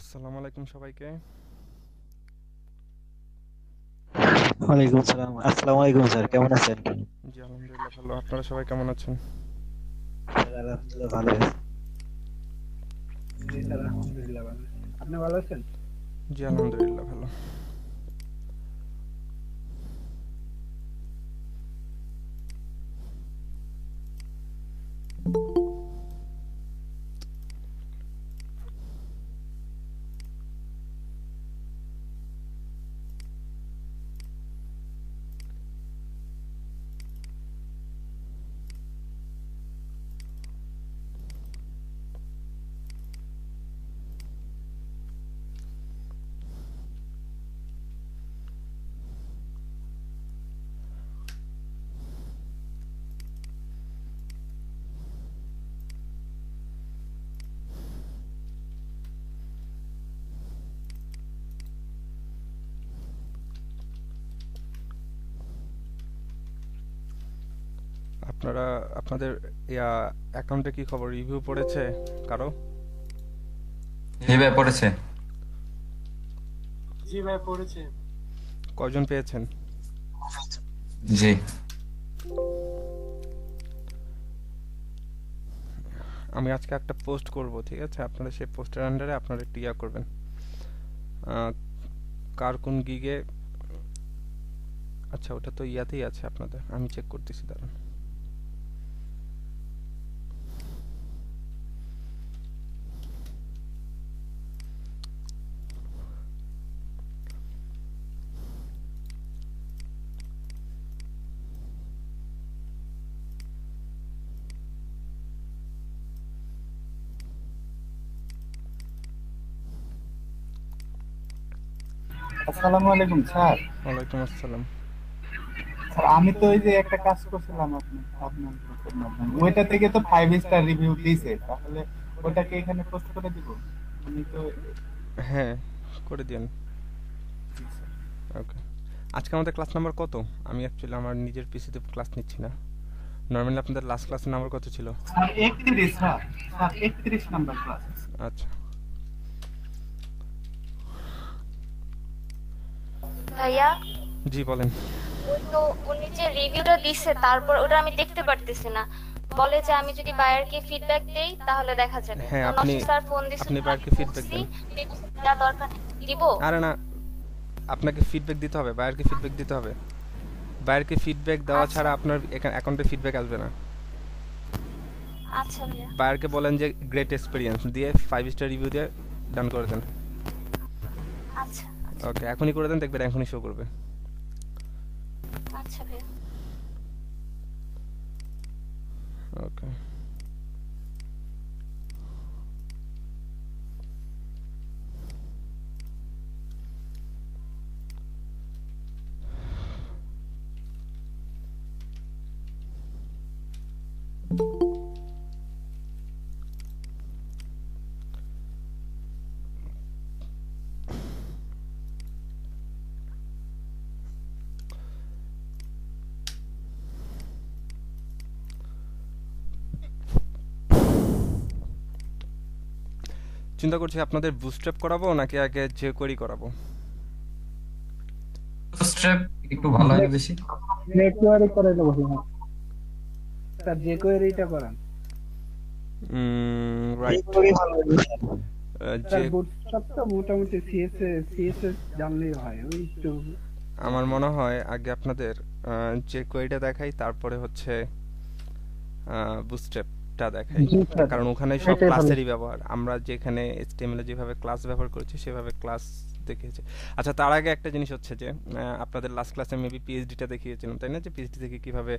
আসসালামু আলাইকুম সবাইকে। ওয়ালাইকুম সালাম। আসসালামু আলাইকুম স্যার, কেমন আছেন? জি আলহামদুলিল্লাহ ভালো। আপনারা সবাই কেমন আছেন? স্যার আলহামদুলিল্লাহ ভালো আছি। জি স্যার আলহামদুলিল্লাহ ভালো আছি। আপনি ভালো আছেন? জি আলহামদুলিল্লাহ ভালো। আপনারা আপনাদের অ্যাকাউন্টে কি খবর? রিভিউ পড়েছে কারো? জি ভাই পড়েছে। জি ভাই পড়েছে। কয়জন পেয়েছেন? জি আমি আজকে একটা পোস্ট করব, ঠিক আছে? আপনারা সেই পোস্টের আন্ডারে আপনারা একটু করবেন। আহ, কার কোন গিগে? আচ্ছা ওটা তো ইয়াতেই আছে আপনাদের, আমি চেক করতেছি দাঁড়ান। আসসালামু আলাইকুম স্যার। ওয়ালাইকুম আসসালাম। স্যার আমি তো ওই যে একটা কাজ করছিলাম আপনার গ্রুপের মাধ্যমে, ওইটা থেকে তো 5 স্টার রিভিউ দিয়েছে, তাহলে ওটাকে এখানে পোস্ট করে দিব। আমি তো হ্যাঁ, করে দিন। জি স্যার। ওকে। আজকে আমাদের ক্লাস নাম্বার কত? আমি অ্যাকচুয়ালি আমার নিজের পিসিতে ক্লাস নিচ্ছি না। নর্মালি আপনাদের লাস্ট ক্লাসের নাম্বার কত ছিল? Sir 31 sir. Sir 31 number class. আচ্ছা। ভাইয়া, জি বলেন। ওই তো উনি যে রিভিউটা দিচ্ছে তারপর ওটা আমি দেখতে পারতেছি না। বলে যে আমি যদি বায়ারকে ফিডব্যাক দেই তাহলে দেখা যাবে। হ্যাঁ, তো আপনি নসিব স্যার ফোন দিছিল, আপনি আমি বায়ারকে ফিডব্যাক বলছি দেন। যা দরকার দিব। আরে না, আপনাকে ফিডব্যাক দিতে হবে, বায়ারকে ফিডব্যাক দিতে হবে। বায়ারকে ফিডব্যাক দেওয়া আচ্ছা ছাড়া আপনার অ্যাকাউন্টে ফিডব্যাক আসবে না। আচ্ছা ভাইয়া। বায়ারকে বলেন যে গ্রেট এক্সপিরিয়েন্স দিয়ে 5 স্টার রিভিউ দিয়ে ডান করে দেন। আচ্ছা আচ্ছা ওকে, এখনই করে দেন, দেখবেন এখনই শো করবে। আচ্ছা ভাইয়া। ওকে। চিন্তা করছি আপনাদের বুস্ট্র্যাপ করাবো নাকি আগে যে কোয়েরি করাবো। স্ট্রেপ একটু ভালো হয় বেশি। নেটওয়ার্ক করে দেবো হ্যাঁ। স্যার যে কোয়েরিটা করান। রাইট। খুবই ভালো লাগলো স্যার। যে স্যার বুটস্ট্র্যাপ তো মোটামুটি সিএসএস জানলেই হয়, ওই একটু। আমার মনে হয় আগে আপনাদের যে কোয়েরিটা দেখাই, তারপরে হচ্ছে বুটস্ট্র্যাপটা দেখাই। জি স্যার, কারণ ওখানে সব এটাই ভালো। ক্লাসেরই ব্যবহার, আমরা যেখানে এইচটিএমএল যেভাবে ক্লাস ব্যবহার করেছি সেভাবে ক্লাস দেখিয়েছে। আচ্ছা, তার আগে একটা জিনিস হচ্ছে যে আপনাদের লাস্ট ক্লাসে মেবি পিএইচডিটা দেখিয়েছিলাম, তাই না? যে পিএইচডি থেকে কিভাবে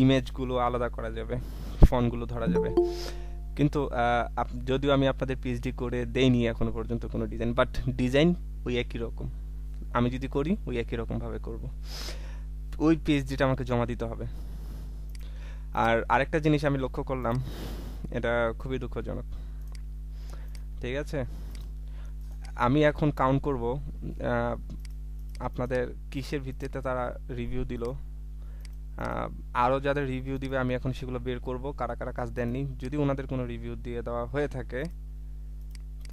ইমেজগুলো আলাদা করা যাবে, ফন্টগুলো ধরা যাবে। কিন্তু যদিও আমি আপনাদের পিএইচডি করে দেইনি এখনো পর্যন্ত কোনো ডিজাইন, বাট ডিজাইন ওই একই রকম। আমি যদি করি ওই একই রকম ভাবে করব। ওই পিএইচডিটা আমাকে জমা দিতে হবে। আর আরেকটা জিনিস আমি লক্ষ্য করলাম, এটা খুবই দুঃখজনক, ঠিক আছে? আমি এখন কাউন্ট করব আপনাদের কিসের ভিত্তিতে তারা রিভিউ দিল। আরও যাদের রিভিউ দিবে আমি এখন সেগুলো বের করব, কারা কারা কাজ দেননি। যদি ওনাদের কোনো রিভিউ দিয়ে দেওয়া হয়ে থাকে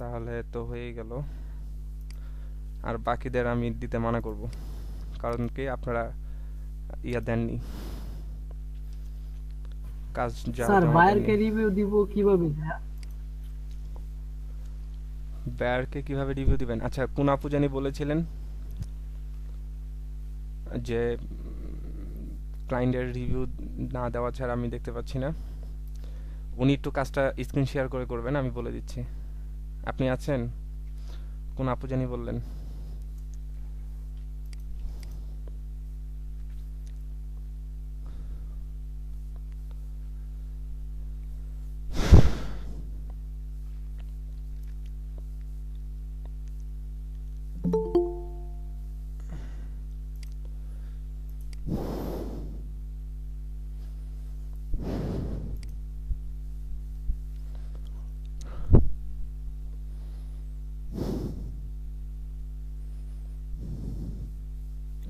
তাহলে তো হয়েই গেল। আর বাকিদের আমি দিতে মানা করব, কারণ কি আপনারা ইয়া দেননি, কাজ যারা স্যার জমা বায়ারকে দেননি। রিভিউ দিব কিভাবে? বায়ারকে কিভাবে রিভিউ দিবেন? আচ্ছা, কোন আপু জানি বলেছিলেন যে ক্লায়েন্টের রিভিউ না দেওয়া ছাড়া আমি দেখতে পাচ্ছি না। উনি একটু কাজটা স্ক্রিন শেয়ার করে করবেন, আমি বলে দিচ্ছি। আপনি আছেন? কোন আপু জানি বললেন?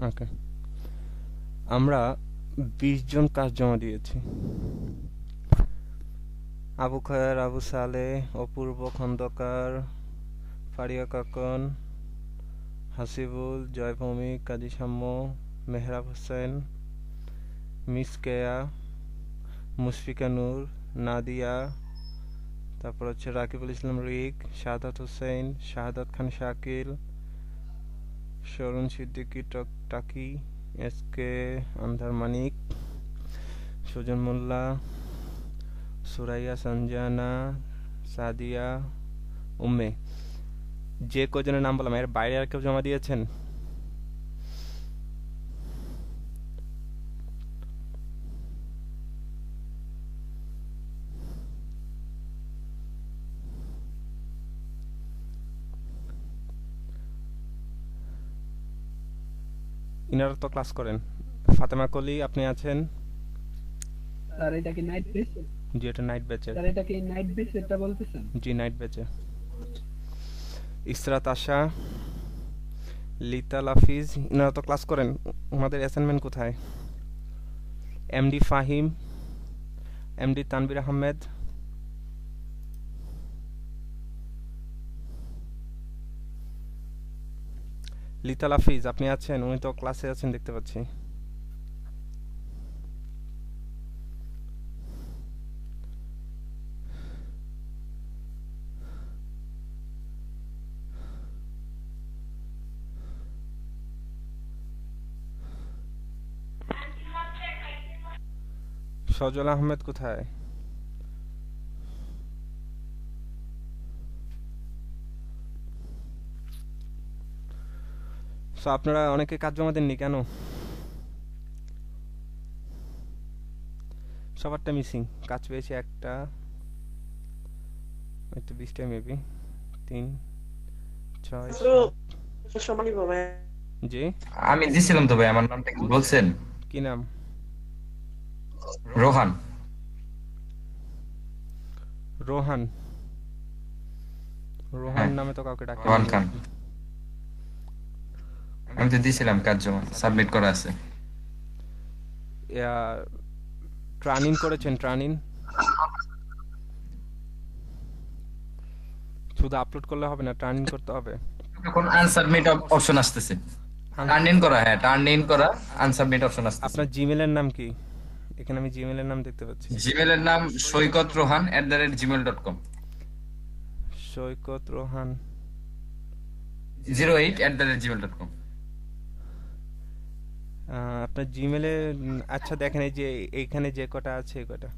ওকে, আমরা 20 জন কাজ জমা দিয়েছি। আবু খয়ের, আবু সালে, অপূর্ব খন্দকার, ফারিয়া কাকন, হাসিবুল, জয় ভৌমিক, কাজী সাম্য, মেহরাব হোসেন, মিস কেয়া, মুশফিকা নূর, নাদিয়া, তারপর হচ্ছে রাকিবুল ইসলাম রিক, শাহাদাত হোসেন, শাহাদাত খান শাকিল, শরুন সিদ্দিকী টাকি, এস কে আন্ধার মানিক, সুজন মোল্লা, সুরাইয়া সঞ্জানা, সাদিয়া, উম্মে। যে কজনের নাম বললাম এর বাইরে আর কেউ জমা দিয়েছেন? ইনারা তো ক্লাস করেন। ফাতেমা কলি, আপনি আছেন? স্যার এটা কি নাইট বেস? জি, এটা নাইট ব্যাচের। স্যার এটা কি নাইট বেস এটা বলতেছেন? জি, নাইট ব্যাচে। ইসরাত আশা, লিতা লাফিজ, ইনারা তো ক্লাস করেন। ওনাদের অ্যাসাইনমেন্ট কোথায়? এমডি ফাহিম, এমডি তানবির আহমেদ, লিতা লাফিজ আপনি আছেন? উনি তো ক্লাসে আছেন দেখতে পাচ্ছি। সজল আহমেদ কোথায়? সো আপনারা অনেকে কাজ জমা দেননি কেন? সবারটা মিসিং। কাজ পেয়েছি একটা, হয়তো 20টা মেবি, 3 6 জি। আমি দিছিলাম তো ভাই, আমার নামটা কি বলছেন? কি নাম? রোহান। রোহান। রোহান নামে তো কাউকে ডাকে রোহান খান। আমি তো দিছিলাম কাজ জমা, সাবমিট করা আছে। ট্রানিন করেছেন? ট্রানিন শুধু আপলোড করলে হবে না, ট্রানিন করতে হবে। এখন আনসাবমিট অপশন আসতেছে। টার্ন ইন করা, হ্যাঁ টার্ন ইন করা, আনসাবমিট অপশন আসতেছে। আপনার জিমেলের নাম কি? এখানে আমি জিমেলের নাম দেখতে পাচ্ছি। জিমেলের নাম সৈকত রোহান @gmail.com, সৈকত রোহান 08 @gmail.com। আপনার জিমেলে আচ্ছা দেখেন, এই যে এইখানে যে কটা আছে এই কটা,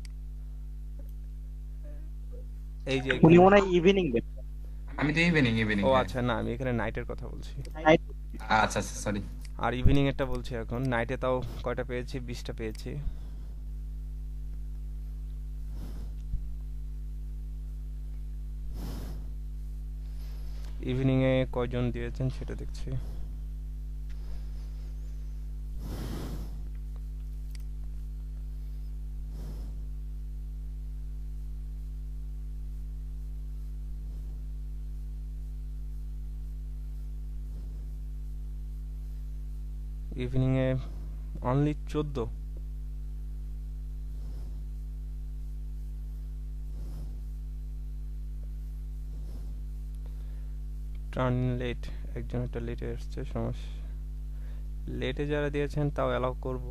এই যে উনি মনে হয় ইভিনিং বের। আমি তো ইভিনিং ও আচ্ছা, না আমি এখানে নাইটের কথা বলছি। আচ্ছা আচ্ছা সরি। আর ইভিনিং এরটা বলছি এখন। নাইটে তাও কয়টা পেয়েছি? 20টা পেয়েছি। ইভিনিং এ কয়জন দিয়েছেন সেটা দেখছি। Evening A only 14। Turn late, একজন একটা লেটে আসছে, সমস্যা। লেটে যারা দিয়েছেন তাও অ্যালাউ করব।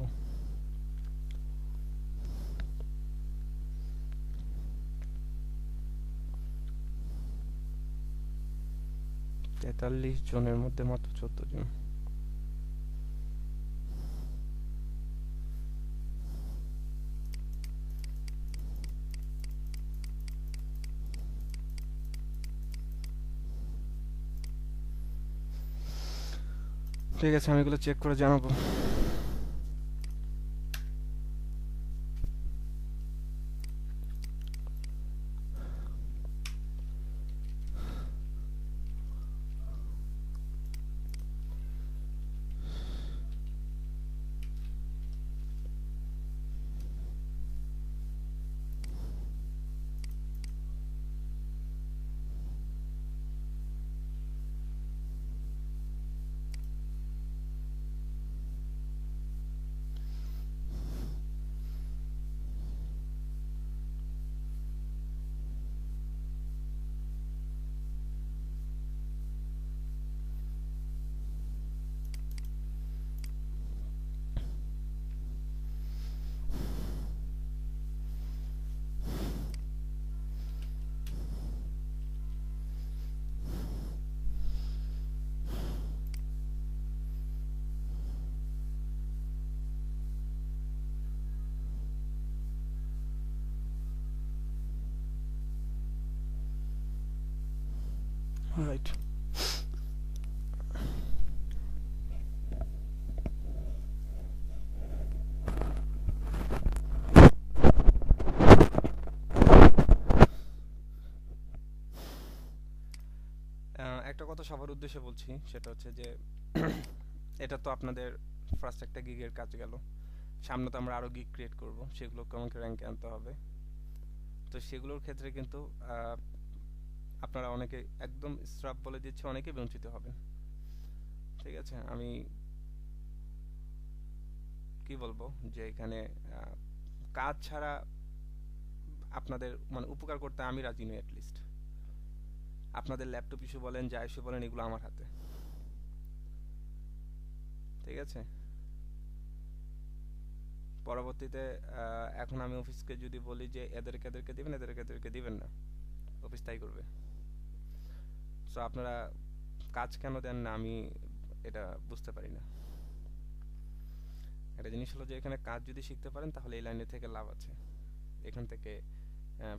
তেতাল্লিশ জনের মধ্যে মাত্র 14 জন। ঠিক আছে, আমি এগুলো চেক করে জানাবো। রাইট। একটা কথা সবার উদ্দেশ্যে বলছি, সেটা হচ্ছে যে এটা তো আপনাদের ফার্স্ট একটা গিগের কাজ গেল। সামনে তো আমরা আরো গিগ ক্রিয়েট করব, সেগুলোকে আমাকে র্যাঙ্কে আনতে হবে। তো সেগুলোর ক্ষেত্রে কিন্তু আপনারা অনেকে একদম স্ট্রাপ বলে দিচ্ছে, অনেকে বঞ্চিত হবেন। ঠিক আছে, আমি কি বলবো যে এখানে কাজ ছাড়া আপনাদের মানে উপকার করতে আমি রাজি নই। অ্যাটলিস্ট আপনাদের ল্যাপটপ ইস্যু বলেন, যা ইস্যু বলেন, এগুলো আমার হাতে। ঠিক আছে, পরবর্তীতে এখন আমি অফিসকে যদি বলি যে এদেরকে দিবেন, এদেরকে দিবেন না, অফিস তাই করবে। সো আপনারা কাজ কেন দেন না আমি এটা বুঝতে পারি না। একটা জিনিস হলো যে এখানে কাজ যদি শিখতে পারেন তাহলে এই লাইনে থেকে লাভ আছে, এখান থেকে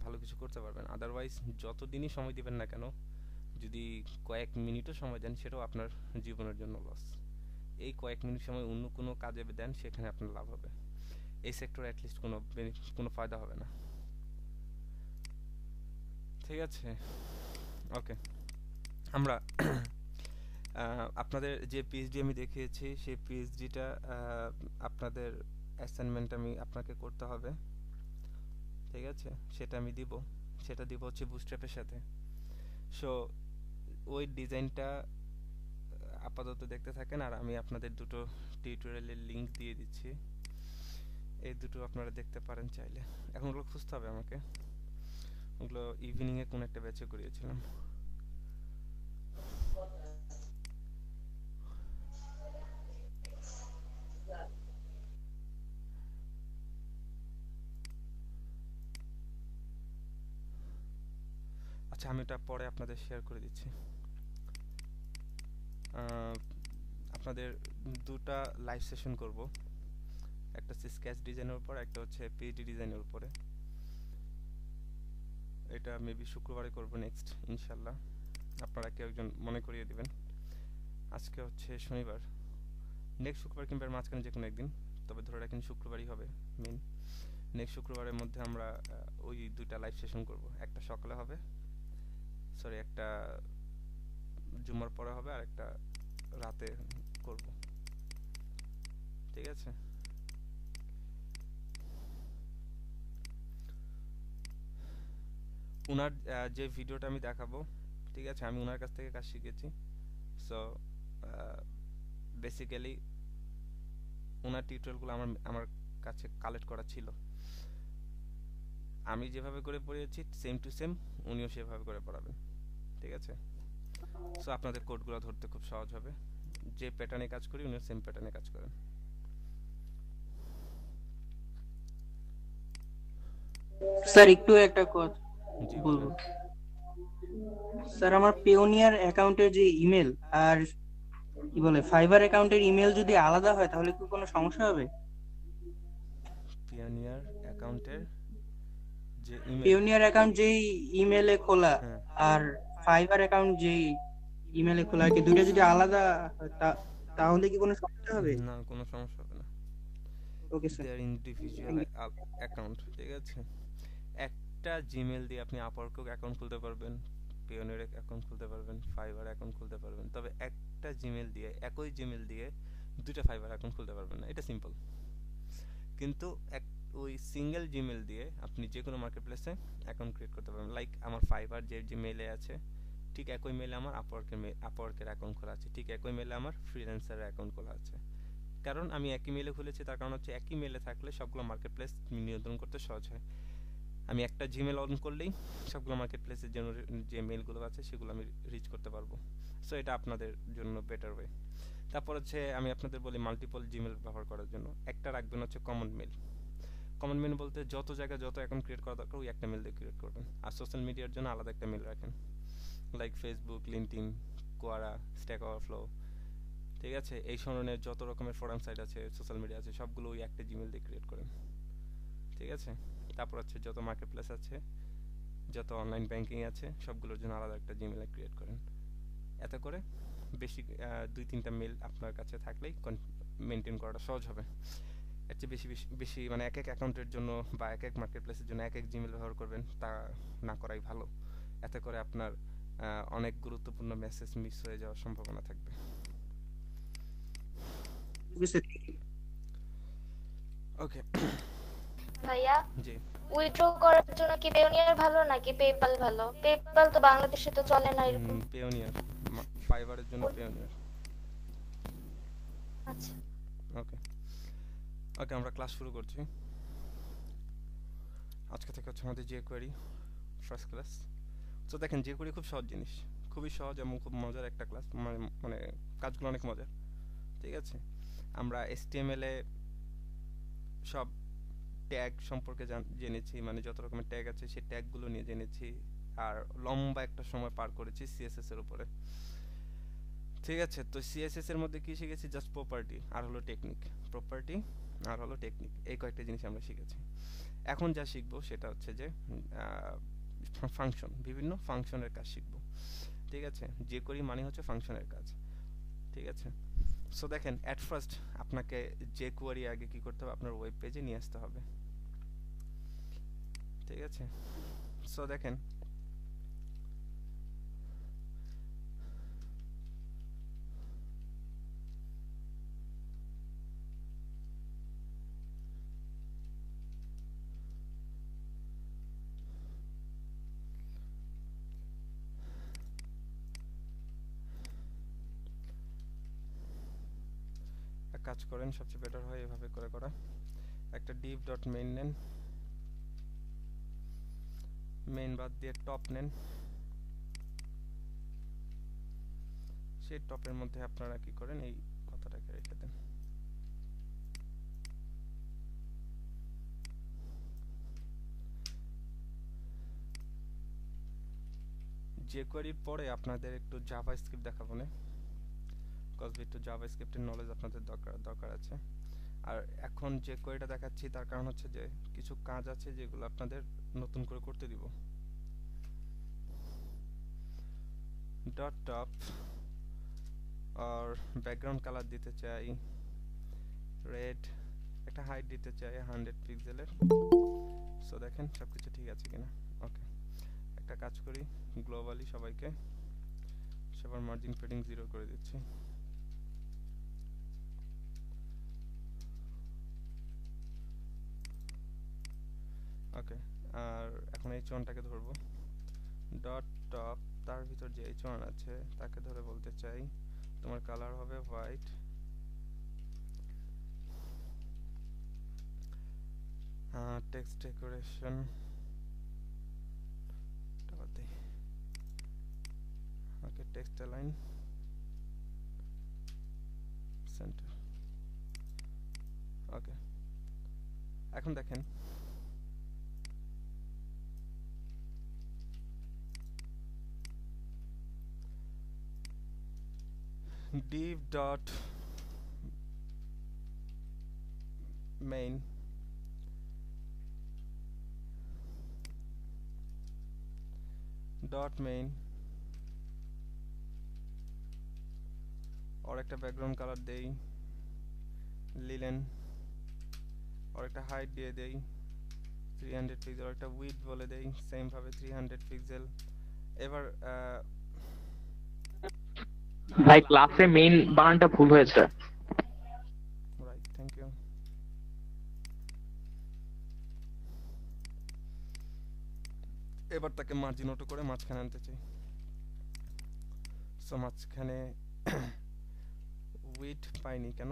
ভালো কিছু করতে পারবেন। আদারওয়াইজ যত দিনই সময় দিবেন না কেন, যদি কয়েক মিনিটও সময় দেন, সেটাও আপনার জীবনের জন্য লস। এই কয়েক মিনিট সময় অন্য কোনো কাজে দেন, সেখানে আপনার লাভ হবে। এই সেক্টরে অ্যাটলিস্ট কোনো ফায়দা হবে না। ঠিক আছে, ওকে। আমরা আপনাদের যে পিএইচডি আমি দেখিয়েছি, সেই পিএইচডিটা আপনাদের অ্যাসাইনমেন্ট আমি আপনাকে করতে হবে। ঠিক আছে, সেটা আমি দিব, সেটা দিব হচ্ছে বুটস্ট্র্যাপের সাথে। সো ওই ডিজাইনটা আপাতত দেখতে থাকেন, আর আমি আপনাদের দুটো টিউটোরিয়ালের লিংক দিয়ে দিচ্ছি, এই দুটো আপনারা দেখতে পারেন চাইলে। এখন ওগুলো খুঁজতে হবে আমাকে, ওগুলো ইভিনিংয়ে কোন একটা ব্যাচে করিয়েছিলাম। আচ্ছা, আমি এটা পরে আপনাদের শেয়ার করে দিচ্ছি। আপনাদের দুটা লাইভ সেশন করব, একটা হচ্ছে স্কেচ ডিজাইনের উপর, একটা হচ্ছে পিএইচডি ডিজাইনের উপরে। এটা মেবি শুক্রবারে করব নেক্সট, ইনশাল্লাহ। আপনারা কেউ একজন মনে করিয়ে দিবেন। আজকে হচ্ছে শনিবার, নেক্সট শুক্রবার কিংবা মাঝখানে যে কোনো একদিন, তবে ধরে রাখেন শুক্রবারই হবে মেন। নেক্সট শুক্রবারের মধ্যে আমরা ওই দুইটা লাইভ সেশন করব। একটা সকালে হবে, সরি একটা জুমার পরে হবে, আর একটা রাতে করব। ঠিক আছে, উনার যে ভিডিওটা আমি দেখাবো, ঠিক আছে, আমি উনার কাছ থেকে কাজ শিখেছি। সো বেসিক্যালি ওনার টিউটোরিয়ালগুলো আমার কাছে কালেক্ট করা ছিল। আমি যেভাবে করে পড়িয়েছি সেম টু সেম উনিও সেভাবে করে পড়াবেন। ঠিক আছে, সো আপনাদের কোডগুলো ধরতে খুব সহজ হবে। যে প্যাটার্নে কাজ করি উনি সেম প্যাটার্নে কাজ করেন। স্যার একটু একটা কথা জি বলবো। বলেন। স্যার আমার পেওনিয়ার অ্যাকাউন্টের যে ইমেল আর কি বলে ফাইবার অ্যাকাউন্টের ইমেল যদি আলাদা হয় তাহলে কি কোনো সমস্যা হবে? পিওনিয়ার অ্যাকাউন্টের যে ইমেল, পেওনিয়ার অ্যাকাউন্ট যেই ইমেলে খোলা হ্যাঁ আর ফাইবার অ্যাকাউন্ট যেই ইমেলে খোলা আর কি দুটো যদি আলাদা হয় তাহলে কি কোনো সমস্যা হবে? না, কোনো সমস্যা হবে না। ওকে স্যার, দেয়ার ইন্ডিভিজুয়াল অ্যাকাউন্ট, ঠিক আছে। একটা জিমেল দিয়ে আপনি আপওয়ার্কও অ্যাকাউন্ট খুলতে পারবেন, পিওনিয়ার অ্যাকাউন্ট খুলতে পারবেন, ফাইবার অ্যাকাউন্ট খুলতে পারবেন, তবে একটা জিমেল দিয়ে, একই জিমেল দিয়ে দুইটা ফাইবার অ্যাকাউন্ট খুলতে পারবেন না, এটা সিম্পল। কিন্তু ওই সিঙ্গেল জিমেল দিয়ে আপনি যে কোনো মার্কেট প্লেসে অ্যাকাউন্ট ক্রিয়েট করতে পারবেন। লাইক আমার ফাইবার যে মেলে আছে, ঠিক একই মেলে আমার আপওয়ার্কের অ্যাকাউন্ট খোলা আছে, ঠিক একই মেলে আমার ফ্রিল্যান্সারের অ্যাকাউন্ট খোলা আছে। কারণ আমি একই মেলে খুলেছি, তার কারণ হচ্ছে একই মেলে থাকলে সবগুলো মার্কেট প্লেস নিয়ন্ত্রণ করতে সহজ হয়। আমি একটা জিমেল অন করলেই সবগুলো মার্কেট প্লেসের জন্য যে মেলগুলো আছে সেগুলো আমি রিচ করতে পারবো। সো এটা আপনাদের জন্য বেটার ওয়ে। তারপর হচ্ছে আমি আপনাদের বলি মাল্টিপল জিমেল ব্যবহার করার জন্য একটা রাখবেন হচ্ছে কমন মেল। কমন মেল বলতে যত জায়গায় যত অ্যাকাউন্ট ক্রিয়েট করা দরকার ওই একটা মেল দিয়ে ক্রিয়েট করবেন। আর সোশ্যাল মিডিয়ার জন্য আলাদা একটা মেল রাখেন, like Facebook, LinkedIn, Quora, Stack Overflow আছে। এই ধরনের যত রকমের ফোরাম সাইট আছে, সোশ্যাল মিডিয়া আছে, সবগুলো ওই একটা জিমেল দিয়ে ক্রিয়েট করেন, ঠিক আছে। তারপর হচ্ছে যত মার্কেট প্লেস আছে, যত অনলাইন ব্যাংকিং আছে, সবগুলোর জন্য আলাদা একটা জিমেল ক্রিয়েট করেন। এতে করে বেশি 2-3টা মেল আপনার কাছে থাকলেই মেনটেন করাটা সহজ হবে। এর চেয়ে বেশি বেশি বেশি মানে এক এক অ্যাকাউন্টের জন্য বা এক এক মার্কেট প্লেসের জন্য এক এক জিমেল ব্যবহার করবেন, তা না করাই ভালো। এতে করে আপনার অনেক গুরুত্বপূর্ণ মেসেজ মিস হয়ে যাওয়ার সম্ভাবনা থাকবে। Okay sir. ওকে ভাইয়া, জি, উইথড্র করার জন্য কি পেওনিয়ার ভালো নাকি পেপাল ভালো? পেপাল তো বাংলাদেশে তো চলে না এরকম। পেওনিয়ার, ফাইবারের জন্য পেওনিয়ার। আচ্ছা, ওকে ওকে, আমরা ক্লাস শুরু করছি। আজকে থেকে হচ্ছে আমাদের jQuery ফার্স্ট ক্লাস। তো দেখেন jQuery খুব সহজ জিনিস, খুবই সহজ এবং খুব মজার একটা ক্লাস, মানে কাজগুলো অনেক মজার, ঠিক আছে। আমরা HTML এ সব ট্যাগ সম্পর্কে জেনেছি, মানে যত রকমের ট্যাগ আছে সেই ট্যাগগুলো নিয়ে জেনেছি, আর লম্বা একটা সময় পার করেছি CSS এর উপরে, ঠিক আছে। তো CSS এর মধ্যে কি শিখেছি? জাস্ট প্রপার্টি আর হলো টেকনিক, প্রপার্টি আর হলো টেকনিক, এই কয়েকটা জিনিস আমরা শিখেছি। এখন যা শিখবো সেটা হচ্ছে যে ফাংশন, বিভিন্ন ফাংশনের কাজ শিখবো, ঠিক আছে। jQuery মানে হচ্ছে ফাংশনের কাজ, ঠিক আছে। সো দেখেন অ্যাট ফার্স্ট আপনাকে jQuery আগে কি করতে হবে, আপনার ওয়েব পেজে নিয়ে আসতে হবে, ঠিক আছে। সো দেখেন কাজ করেন, সবচেয়ে বেটার হয় এভাবে করে করা। একটা div ডট মেইন নেন, মেইন বাদ দিয়ে টপ নেন, সেই টপের মধ্যে আপনারা কি করেন, এই কথাটাকে রেখে দেন। jQueryর পরে আপনাদের একটু জাভাস্ক্রিপ্ট দেখাবো না, বিকজ একটু জাভাস্ক্রিপ্টের নলেজ আপনাদের দরকার আছে। আর এখন যে কোয়েরিটা দেখাচ্ছি তার কারণ হচ্ছে যে কিছু কাজ আছে যেগুলো আপনাদের নতুন করে করতে দিব। ডট টপ আর ব্যাকগ্রাউন্ড কালার দিতে চাই রেড, একটা হাইট দিতে চাই 100 পিক্সেলের। সো দেখেন সবকিছু ঠিক আছে কিনা। ওকে, একটা কাজ করি, গ্লোবালি সবাইকে সবার মার্জিন পেডিং 0 করে দিচ্ছি। ওকে, আর এখন এই চনটাকে ধরবো, ডট টপ, তার ভিতর যে এই চন আছে তাকে ধরে বলতে চাই তোমার কালার হবে white, text decoration okay text align centre. Okay, এখন দেখেন div dot main और একটা ব্যাকগ্রাউন্ড কালার দেই লিলেন, और একটা হাইট দিয়ে দেই 300 পিক্সেল, একটা উইডথ বলে দেই সেম ভাবে 300 পিক্সেল। এবার ভাই ক্লাসে মেইন বানানটা ভুল হয়েছে। Right, thank you. এবার তাকে মার্জিন অটো করে মাঝখানে আনতে চাই। সো মাঝখানে উইড পাইনি কেন?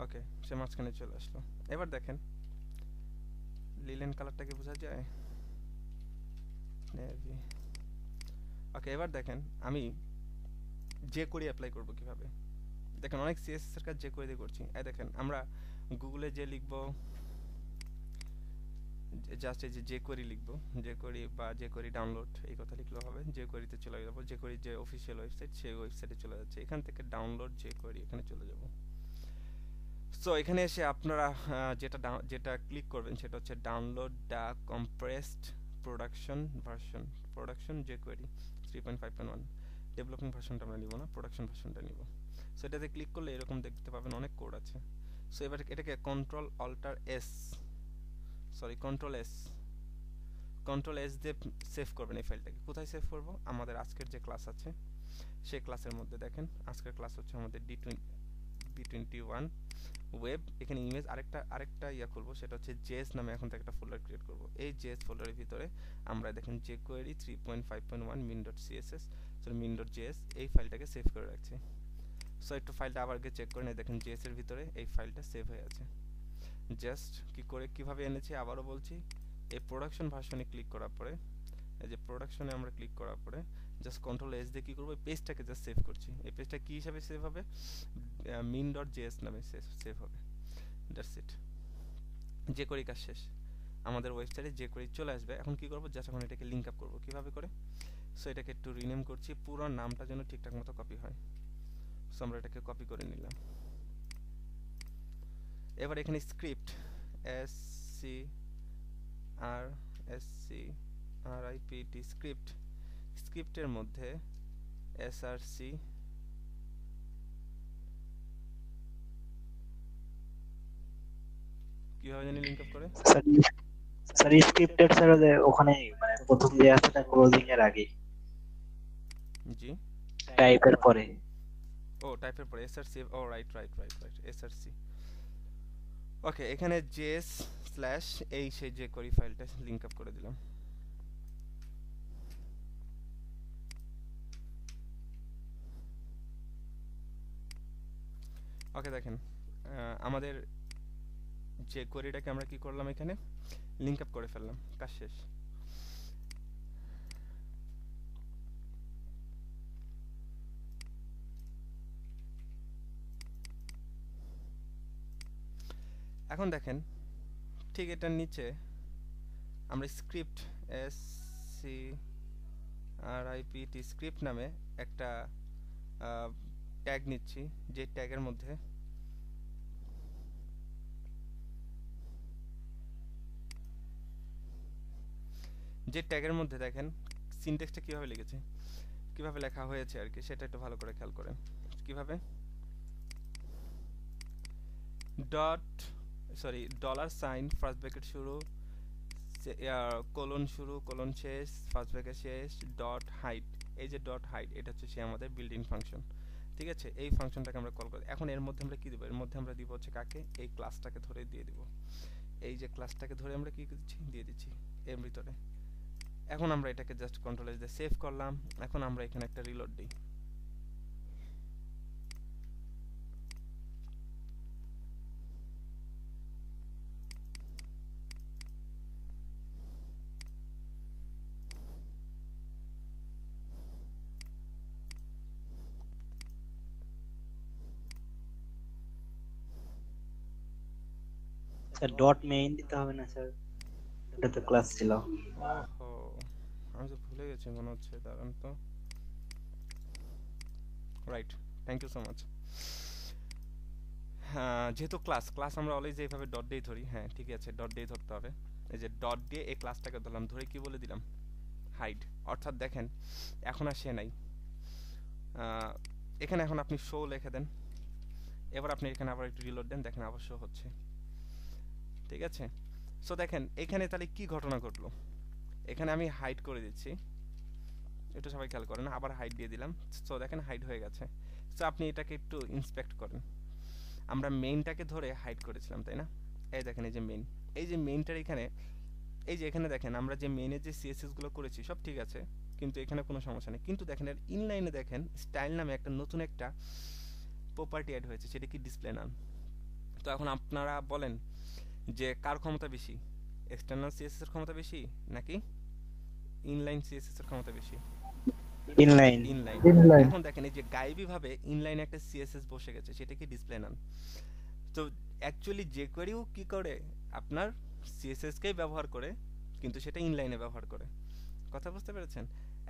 ওকে, সে মাঝখানে চলে আসলো। এবার দেখেন লিলেন কালারটাকে বোঝা যায়। নেভি। ওকে, এবার দেখেন আমি যে কোরি অ্যাপ্লাই করব কিভাবে। দেখেন অনেক সিএসএস এর কাজ যে কোরি দিয়ে করছি। এই দেখেন আমরা গুগলে যে লিখব, জাস্ট এই যে কোরি লিখব, যে কোরি বা যে কোরি ডাউনলোড এই কথা লিখলেও হবে। যে কোরিতে চলে যাব, যে কোরি যে অফিশিয়াল ওয়েবসাইট সেই ওয়েবসাইটে চলে যাচ্ছে। এখান থেকে ডাউনলোড যে কোরি এখানে চলে যাব। সো এখানে এসে আপনারা যেটা ক্লিক করবেন সেটা হচ্ছে download the compressed production jQuery 3.5.1। Developing ভার্সনটা আমরা নিব না, প্রোডাকশন ভার্সনটা নিব। সো এটাতে ক্লিক করলে এরকম দেখতে পাবেন অনেক কোড আছে। সো এবার এটাকে কন্ট্রোল এস দিয়ে সেভ করবেন এই ফাইলটাকে। কোথায় সেভ করব? আমাদের আজকের যে ক্লাস আছে সেই ক্লাসের মধ্যে। দেখেন আজকের ক্লাস হচ্ছে আমাদের B21 ওয়েব। এখানে ইমেজ আরেকটা ইয়া করব, সেটা হচ্ছে জেএস নামে এখন থেকে একটা ফোল্ডার ক্রিয়েট করব। এই জেএস ফোল্ডারের ভিতরে আমরা দেখেন jQuery 3.5.1 min.css সরি min.js এই ফাইলটাকে সেভ করে রাখছি। সো একটু ফাইলটা আবার গিয়ে চেক করে নিই। দেখেন জেএস এর ভিতরে এই ফাইলটা সেভ হয়ে আছে। জাস্ট কিভাবে এনেছি আবারও বলছি, এই প্রোডাকশন ভার্সনে ক্লিক করার পরে, এই যে প্রোডাকশনে আমরা ক্লিক করার পরে জাস্ট কন্ট্রোল এস দিয়ে কি করব, এই পেজটাকে জাস্ট সেভ করছি। এই পেজটা কি হিসাবে সেভ হবে? min.js নামে সেভ হবে। That's it. যে কোরি কাজ শেষ। আমাদের ওয়েবসাইটে যে কোরি চলে আসবে। এখন কি করব? জাস্ট এখন এটাকে লিংক আপ করব। কিভাবে করে? সো এটাকে একটু রিনেম করছি, পুরো নামটা যেন ঠিকঠাক মতো কপি হয়। সো আমরা এটাকে কপি করে নিলাম। এবার এখানে স্ক্রিপ্ট SCRIPT স্ক্রিপ্টের মধ্যে src কিভাবে জানি লিংক আপ করে। স্যার স্ক্রিপ্টেড স্যার ওখানে মানে প্রথম যে আছে না ক্লোজিং এর আগে জি টাইপের পরে। ও টাইপের পরে src। ও রাইট src। ওকে, এখানে js স্ল্যাশ এই সেই যে কোরি ফাইলটা লিংক আপ করে দিলাম। ওকে, দেখেন আমাদের যে কোরিটাকে আমরা কি করলাম, এখানে লিংক আপ করে ফেললাম। কাজ শেষ। এখন দেখেন ঠিক এটার নিচে আমরা স্ক্রিপ্ট SCRIPT স্ক্রিপ্ট নামে একটা ট্যাগ নিচ্ছি, যে ট্যাগের মধ্যে দেখেন সিনট্যাক্সটা কিভাবে লিখেছে, কিভাবে লেখা হয়েছে আর কি, সেটা একটু ভালো করে খেয়াল করেন। কিভাবে $, ফার্স্ট ব্র্যাকেট শুরু, কোলন শুরু, কোলন শেষ, ফার্স্ট ব্র্যাকেট শেষ, ডট হাইট। এই যে ডট হাইট এটা হচ্ছে সে আমাদের বিল্ট ইন ফাংশন। ঠিক আছে, এই ফাংশনটাকে আমরা কল করি। এখন এর মধ্যে আমরা কি দেব? এর মধ্যে আমরা দিব হচ্ছে কাকে? এই ক্লাসটাকে ধরে দিয়ে দিব। এই যে ক্লাসটাকে ধরে আমরা কি দিচ্ছি? দিয়ে দিচ্ছি এর ভিতরে। এখন আমরা এটাকে জাস্ট কন্ট্রোল এস দিয়ে সেভ করলাম। এখন আমরা এখানে একটা রিলোড দিই। স্যার ডট মেইন দিতে হবে না স্যার, এটা তো ক্লাস ছিল। ওহো, আমি তো ভুলে গেছি মনে হচ্ছে, দাঁড়ান তো। Right, thank you so much. হ্যাঁ, যেহেতু ক্লাস ক্লাস আমরা অলওয়েজ এইভাবে ডট দিয়ে ধরি, হ্যাঁ ঠিক আছে, ডট দিয়ে ধরতে হবে। এই যে ডট দিয়ে এই ক্লাসটাকে ধরলাম, ধরে কি বলে দিলাম, হাইড। অর্থাৎ দেখেন এখন আর সে নাই, এখানে এখন আপনি শো লিখে দেন, এবার আপনি এখানে আবার একটু রিলোড দেন, দেখেন আবার শো হচ্ছে, ঠিক আছে। সো দেখেন এখানে তাহলে কি ঘটনা ঘটলো, এখানে আমি হাইড করে দিচ্ছি, এটা সবাই খেয়াল করেন, আবার হাইড দিয়ে দিলাম, সো দেখেন হাইড হয়ে গেছে। সো আপনি এটাকে একটু ইন্সপেক্ট করেন, আমরা মেইনটাকে ধরে হাইড করেছিলাম তাই না, এই দেখেন এই যে মেইন, এই যে মেইনটার এখানে, এই যে এখানে দেখেন আমরা যে মেইনের যে সিএসএস গুলো করেছি সব ঠিক আছে, কিন্তু এখানে কোনো সমস্যা নেই, কিন্তু দেখেন এর ইনলাইনে দেখেন স্টাইল নামে একটা নতুন একটা প্রপার্টি অ্যাড হয়েছে, সেটা কি ডিসপ্লে নাম। তো এখন আপনারা বলেন যে কার ক্ষমতা বেশি, এক্সটার্নাল সিএসএস এর ক্ষমতা বেশি নাকি ইনলাইন সিএসএস এর ক্ষমতা বেশি? ইনলাইন। ইনলাইন। এখন দেখেন এই যে গায়েবী ভাবে ইনলাইনে একটা সিএসএস বসে গেছে, সেটা কি ডিসপ্লে নাম। তো অ্যাকচুয়ালি যে কোয়েরিও কি করে, আপনার সিএসএস কেই ব্যবহার করে, কিন্তু সেটা ইনলাইনে ব্যবহার করে, কথা বুঝতে পেরেছেন।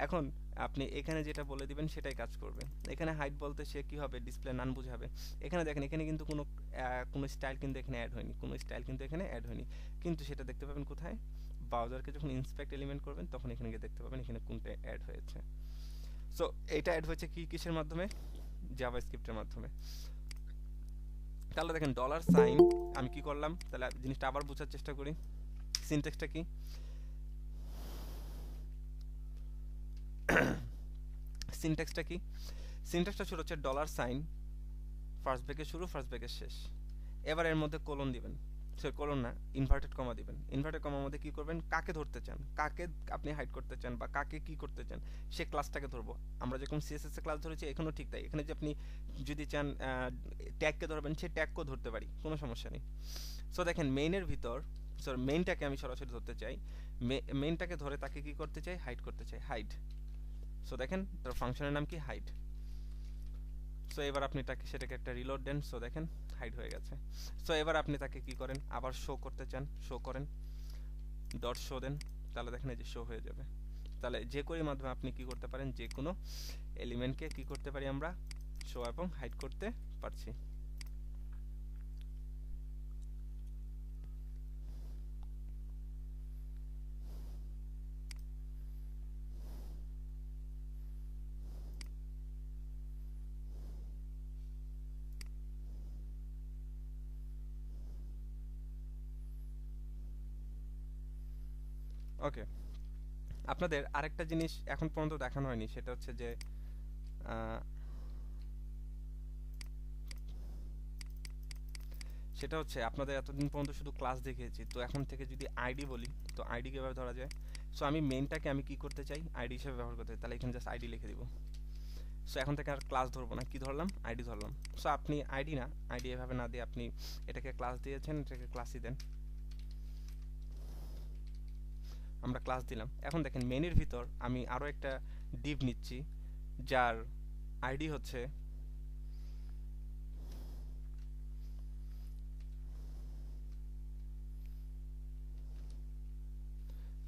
এখন আপনি এখানে যেটা বলে দিবেন সেটাই কাজ করবে। এখানে হাইড বলতে সে কি হবে, ডিসপ্লে নান বুঝাবে। এখানে দেখেন এখানে কিন্তু কোনো স্টাইল কিন্তু এখানে অ্যাড হয়নি, কোনো স্টাইল কিন্তু এখানে অ্যাড হয়নি, কিন্তু সেটা দেখতে পাবেন কোথায়, ব্রাউজারকে যখন ইন্সপেক্ট এলিমেন্ট করবেন তখন এখানে গিয়ে দেখতে পাবেন এখানে কোনটা অ্যাড হয়েছে। সো এটা অ্যাড হয়েছে কি কিসের মাধ্যমে, জাভাস্ক্রিপ্টের মাধ্যমে। তাহলে দেখেন ডলার সাইন আমি কি করলাম, তাহলে জিনিসটা আবার বোঝার চেষ্টা করি, সিনট্যাক্সটা কি, সিনট্যাক্সটা কি, সিনট্যাক্সটা শুরু হচ্ছে ডলার সাইন, ফার্স্ট ব্রেকের শুরু ফার্স্ট ব্রেকের শেষ, এবার এর মধ্যে কোলন দিবেন, সরি কোলন না, ইনভার্টেড কমা দিবেন। ইনভার্টেড কমার মধ্যে কি করবেন, কাকে ধরতে চান, কাকে আপনি হাইড করতে চান বা কাকে কি করতে চান, সে ক্লাসটাকে ধরবো। আমরা যখন সিএসএস এর ক্লাস ধরেছি এখানেও ঠিক তাই, এখানে যে আপনি যদি চান ট্যাগকে ধরবেন, সে ট্যাগকেও ধরতে পারি, কোনো সমস্যা নেই। সো দেখেন মেইনের ভিতর, সরি মেইনটাকে আমি সরাসরি ধরতে চাই, মেইনটাকে ধরে তাকে কি করতে চাই, হাইড করতে চাই, হাইড। সো দেখেন তার ফাংশনের নাম কি, হাইড। সো এবার আপনি তাকে সেটাকে একটা রিলোড দেন, সো দেখেন হাইড হয়ে গেছে। সো এবার আপনি তাকে কি করেন, আবার শো করতে চান, শো করেন, ডট শো দেন, তাহলে দেখেন এই যে শো হয়ে যাবে। তাহলে যে কোয়েরির মাধ্যমে আপনি কি করতে পারেন, যে কোনো এলিমেন্টকে কি করতে পারি আমরা, শো এবং হাইড করতে পারছি। ওকে, আপনাদের আরেকটা জিনিস এখন পর্যন্ত দেখানো হয়নি, সেটা হচ্ছে যে সেটা হচ্ছে আপনাদের এতদিন পর্যন্ত শুধু ক্লাস দেখিয়েছি, তো এখন থেকে যদি আইডি বলি, তো আইডি কিভাবে ধরা যায়। সো আমি মেইনটাকে আমি কি করতে চাই, আইডি হিসেবে ব্যবহার করতে চাই, তাহলে এখানে জাস্ট আইডি লিখে দিব। সো এখন থেকে আর ক্লাস ধরবো না, কি ধরলাম, আইডি ধরলাম। সো আপনি আইডি না, আইডি এভাবে না দিয়ে আপনি এটাকে ক্লাস দিয়েছেন, এটাকে ক্লাসই দেন, আমরা ক্লাস দিলাম। এখন দেখেন মেইনের ভিতর আমি আরো একটা ডিভ নিচ্ছি, যার আইডি হচ্ছে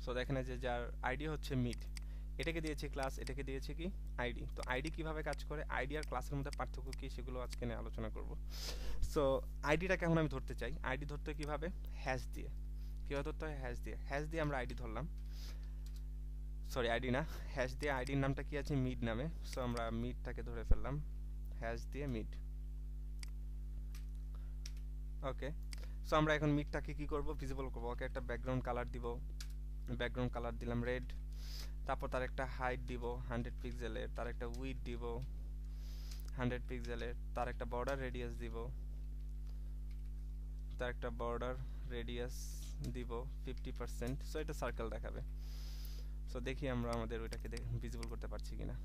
সো দেখেন যে যার আইডি হচ্ছে মিড, এটাকে দিয়েছি ক্লাস, এটাকে দিয়েছি কি আইডি। তো আইডি কিভাবে কাজ করে, আইডি আর ক্লাসের মধ্যে পার্থক্য কি, সেগুলো আজকে নিয়ে আলোচনা করব। সো আইডিটাকে এখন আমি ধরতে চাই, আইডি ধরতে কিভাবে, হ্যাশ দিয়ে, কিভাবে ধরতে হয়, হ্যাশ দিয়ে, হ্যাশ দিয়ে আমরা আইডি ধরলাম, সরি আইডি না, হ্যাশ দিয়ে আইডির নামটা কি আছে, মিড নামে। সো আমরা মিডটাকে ধরে ফেললাম, হ্যাশ দিয়ে মিড। ওকে, সো আমরা এখন মিডটাকে কি করব, ভিজিবল করব। ওকে, একটা ব্যাকগ্রাউন্ড কালার দিব, ব্যাকগ্রাউন্ড কালার দিলাম রেড, তারপর তার একটা হাইট দিব 100 পিক্সেলের, তার একটা উইডথ দিব 100 পিক্সেলের, তার একটা বর্ডার রেডিয়াস দিব, তার একটা বর্ডার রেডিয়াস দিব 50%। সো এটা সার্কেল দেখাবে। সো দেখি আমরা আমাদের ওইটাকে ভিজিবল করতে পারছি কিনা।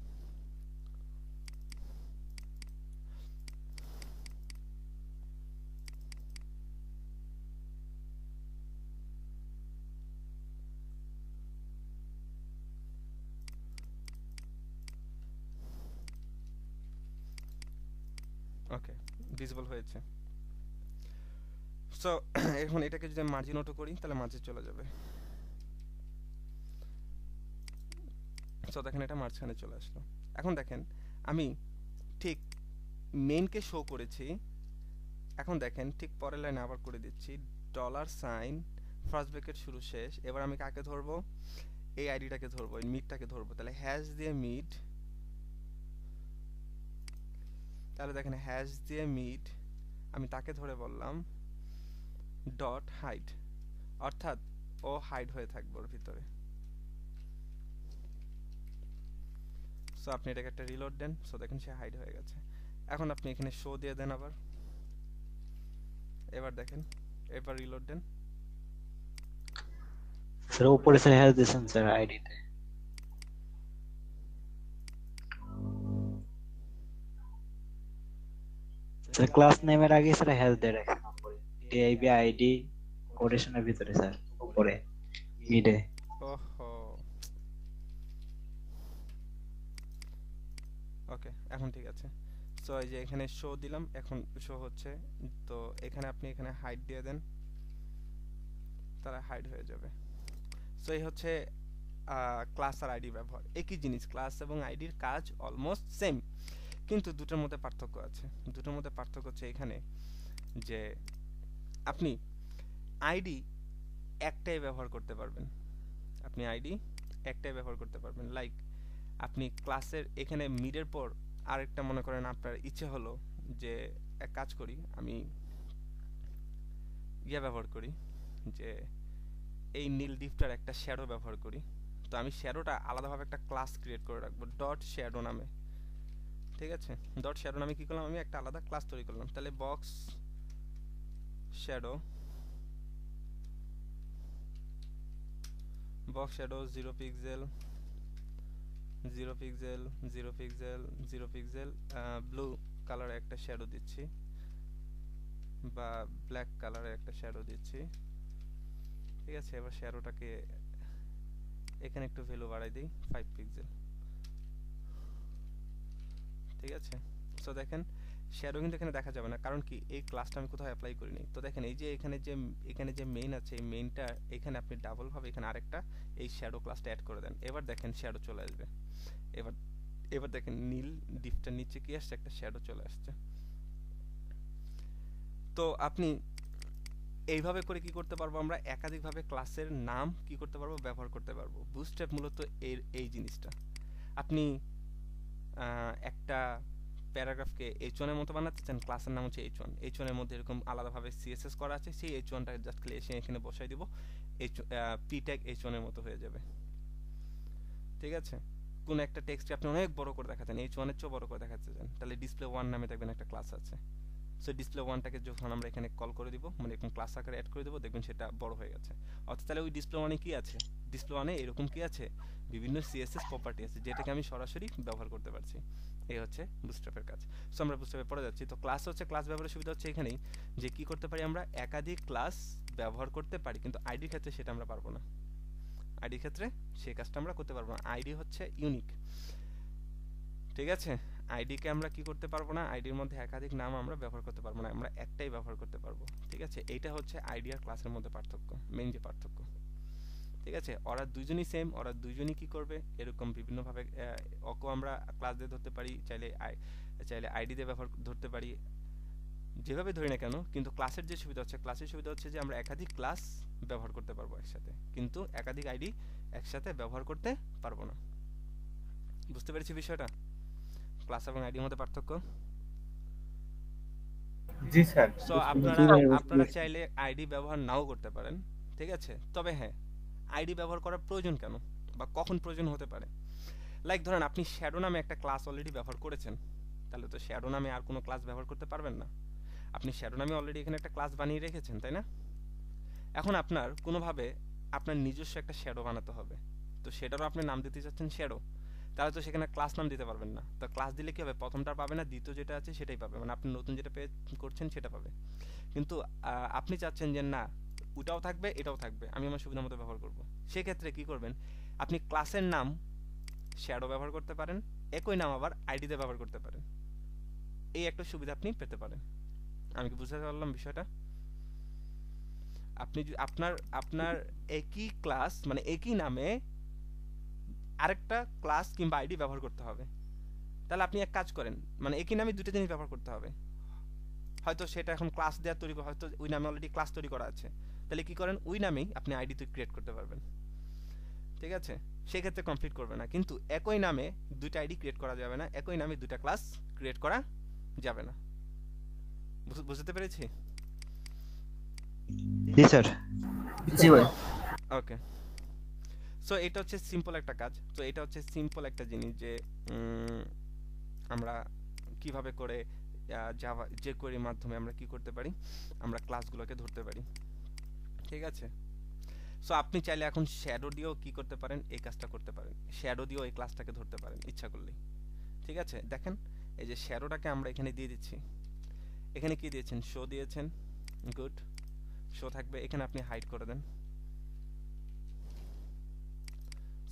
ওকে, ভিজিবল হয়েছে। সো এখন এটাকে যদি মার্জিন অটো করি তাহলে মাঝে চলে যাবে। সো দেখেন এটা মাঝখানে চলে আসলো। এখন দেখেন আমি ঠিক মেইনকে শো করেছি, এখন দেখেন ঠিক পরের লাইনে আবার করে দিচ্ছি $, ফার্স্ট ব্র্যাকেট শুরু শেষ। এবার আমি কাকে ধরবো? এই আইডিটাকে ধরবো, এই মিডটাকে ধরবো। তাহলে হ্যাশ দিয়ে মিড, তাহলে দেখেন হ্যাশ দিয়ে মিড আমি তাকে ধরে বললাম ডট হাইড, অর্থাৎ ও হাইড হয়ে থাকবে ওর ভিতরে। সো আপনি এটাকে একটা রিলোড দেন, সো দেখেন সে হাইড হয়ে গেছে। এখন আপনি এখানে শো দিয়ে দেন আবার, এবার দেখেন, এবার রিলোড দেন। স্যার উপরে স্যার হ্যাশ দিয়েছেন স্যার আইডিতে। স্যার ক্লাস নেমের আগে স্যার হ্যাশ দিয়ে রাখেন উপরে, টিআইবি আইডি কোটেশনের ভিতরে স্যার উপরে মিডে। ওহো, ওকে এখন ঠিক আছে। সো এই যে এখানে শো দিলাম, এখন শো হচ্ছে। তো এখানে আপনি এখানে হাইড দিয়ে দেন, তাহলে হাইড হয়ে যাবে। সো এই হচ্ছে ক্লাস আর আইডি ব্যবহার। একই জিনিস, ক্লাস এবং আইডির কাজ অলমোস্ট সেম, কিন্তু দুটোর মধ্যে পার্থক্য আছে। দুটোর মধ্যে পার্থক্য হচ্ছে এখানে যে আপনি আইডি একটাই ব্যবহার করতে পারবেন, আপনি আইডি একটাই ব্যবহার করতে পারবেন। লাইক আপনি ক্লাসের এখানে মিডের পর আরেকটা মনে করেন আপনার ইচ্ছে হলো যে এক কাজ করি, আমি ইয়ে ব্যবহার করি যে এই নীল ডিপটার একটা শ্যাডো ব্যবহার করি। তো আমি শ্যাডোটা আলাদাভাবে একটা ক্লাস ক্রিয়েট করে রাখবো ডট শ্যাডো নামে, ঠিক আছে? ডট শ্যাডো নামে কি করলাম, আমি একটা আলাদা ক্লাস তৈরি করলাম। তাহলে box shadow 0 pixel 0 pixel 0 pixel 0 pixel blue কালারে একটা শ্যাডো দিচ্ছি বা ব্ল্যাক কালারে একটা শ্যাডো দিচ্ছি, ঠিক আছে? এবার শ্যাডোটাকে এখানে একটু ভ্যালু বাড়াই দিই 5 পিক্সেল, ঠিক আছে? সো দেখেন শ্যাডো কিন্তু এখানে দেখা যাবে না, কারণ কি এই ক্লাসটা আমি কোথাও অ্যাপ্লাই করিনি। তো দেখেন এই যে এখানে যে মেইন আছে, এই মেইনটা এখানে আপনি ডাবল ভাবে এখানে আরেকটা এই শ্যাডো ক্লাসটা অ্যাড করে দেন। এবার দেখেন শ্যাডো চলে আসবে। এবার দেখেন নীল ডিপটার নিচে কি আসছে, একটা শ্যাডো চলে আসছে। তো আপনি এইভাবে করে কি করতে পারবো, আমরা একাধিকভাবে ক্লাসের নাম কি করতে পারবো, ব্যবহার করতে পারবো। বুটস্ট্র্যাপ মূলত এই জিনিসটা। আপনি একটা প্যারাগ্রাফকে h1 এর মতো বানাতে চান, ক্লাসের নাম হচ্ছে h1, h1 এর মধ্যে এরকম আলাদাভাবে css করা আছে, সেই h1টাকে জাস্ট এসে এখানে বসাই দিব, p ট্যাগ h1 এর মতো হয়ে যাবে, ঠিক আছে? কোন একটা টেক্সটকে আপনি অনেক বড় করে দেখাতেন, h1 এর চেয়ে বড় করে দেখাতে চান, তাহলে display1 নামে দেখবেন একটা ক্লাস আছে। সো display1টাকে যখন আমরা এখানে কল করে দিব, মানে এরকম ক্লাস আকারে অ্যাড করে দেব, দেখবেন সেটা বড় হয়ে গেছে। অর্থাৎ তাহলে ওই display1 এ কি আছে, display1 এ এরকম কি আছে, বিভিন্ন CSS প্রপার্টি আছে, যেটাকে আমি সরাসরি ব্যবহার করতে পারছি। এই হচ্ছে বুটস্ট্র্যাপের কাজ। সো আমরা বুটস্ট্র্যাপে পড়ে যাচ্ছি। তো ক্লাস হচ্ছে, ক্লাস ব্যবহারের সুবিধা হচ্ছে এখানেই যে কি করতে পারি, আমরা একাধিক ক্লাস ব্যবহার করতে পারি, কিন্তু আইডির ক্ষেত্রে সেটা আমরা পারবো না। আইডির ক্ষেত্রে সেই কাজটা আমরা করতে পারবো না। আইডি হচ্ছে ইউনিক, ঠিক আছে? আইডিকে আমরা কি করতে পারবো না, আইডির মধ্যে একাধিক নাম আমরা ব্যবহার করতে পারবো না, আমরা একটাই ব্যবহার করতে পারবো, ঠিক আছে? এইটা হচ্ছে আইডি আর ক্লাসের মধ্যে পার্থক্য, মেইন যে পার্থক্য, ঠিক আছে? ওরা দুইজনই সেম, ওরা দুইজনই কি করবে, এরকম বিভিন্ন ভাবে ওকে আমরা ক্লাস দিয়ে ধরতে পারি, চাইলে আইডি দিয়ে ব্যবহার ধরতে পারি, যেভাবে ধরি না কেন। কিন্তু ক্লাসের যে সুবিধা হচ্ছে, ক্লাসের সুবিধা হচ্ছে যে আমরা একাধিক ক্লাস ব্যবহার করতে পারবো একসাথে, কিন্তু একাধিক আইডি একসাথে ব্যবহার করতে পারবো না। বুঝতে পেরেছি বিষয়টা, ক্লাস এবং আইডির মধ্যে পার্থক্য? জি স্যার। সো আপনারা চাইলে আইডি ব্যবহার নাও করতে পারেন, ঠিক আছে? তবে হ্যাঁ, আইডি ব্যবহার করার প্রয়োজন কেন বা কখন প্রয়োজন হতে পারে, লাইক ধরেন আপনি শ্যাডো নামে একটা ক্লাস অলরেডি ব্যবহার করেছেন, তাহলে তো শ্যাডো নামে আর কোনো ক্লাস ব্যবহার করতে পারবেন না। আপনি শ্যাডো নামে অলরেডি এখানে একটা ক্লাস বানিয়ে রেখেছেন, তাই না? এখন আপনার কোনোভাবে আপনার নিজস্ব একটা শ্যাডো বানাতে হবে, তো সেটারও আপনি নাম দিতে চাচ্ছেন শ্যাডো, তাহলে তো সেখানে ক্লাস নাম দিতে পারবেন না। তো ক্লাস দিলে কি হবে, প্রথমটা পাবে না, দ্বিতীয় যেটা আছে সেটাই পাবে, মানে আপনি নতুন যেটা করছেন সেটা পাবে। কিন্তু আপনি চাচ্ছেন যে না, ওটাও থাকবে এটাও থাকবে, আমি আমার সুবিধা মতো ব্যবহার করব। সেক্ষেত্রে কি করবেন, আপনি ক্লাসের নাম শ্যাডো ব্যবহার করতে পারেন, একই নাম আবার আইডিতে ব্যবহার করতে পারেন। এই একটা সুবিধা আপনি পেতে পারেন। আমি কি বুঝতে পারলাম বিষয়টা? আপনি আপনার আপনার একই ক্লাস মানে একই নামে আরেকটা ক্লাস কিংবা আইডি ব্যবহার করতে হবে। তাহলে আপনি এক কাজ করেন, মানে একই নামে দুটো জিনিস ব্যবহার করতে হবে। হয়তো সেটা এখন ক্লাস দেওয়া তৈরি হয়তো ওই নামে অলরেডি ক্লাস তৈরি করা আছে, তাহলে কি করেন ওই নামেই আপনি আইডি তো ক্রিয়েট করতে পারবেন। ঠিক আছে, সেক্ষেত্রে কমপ্লিট করবে না। কিন্তু একই নামে দুইটা আইডি ক্রিয়েট করা যাবে না, একই নামে দুইটা ক্লাস ক্রিয়েট করা যাবে না। বুঝতে পেরেছি? জি স্যার। জি ভাই। ওকে, সো এটা হচ্ছে সিম্পল একটা কাজ। তো এটা হচ্ছে সিম্পল একটা জিনিস যে আমরা কিভাবে করে জাভা যে কোয়েরির মাধ্যমে আমরা কি করতে পারি, আমরা ক্লাসগুলোকে ধরতে পারি। ঠিক আছে, সো আপনি চাইলে এখন শ্যাডো দিয়েও কি করতে পারেন, এই কাজটা করতে পারেন। শ্যাডো দিয়েও এই ক্লাসটাকে ধরতে পারেন ইচ্ছা করলেই। ঠিক আছে, দেখেন এই যে শ্যাডোটাকে আমরা এখানে দিয়ে দিচ্ছি। এখানে কি দিয়েছেন, শো দিয়েছেন, গুড, শো থাকবে। এখানে আপনি হাইড করে দেন।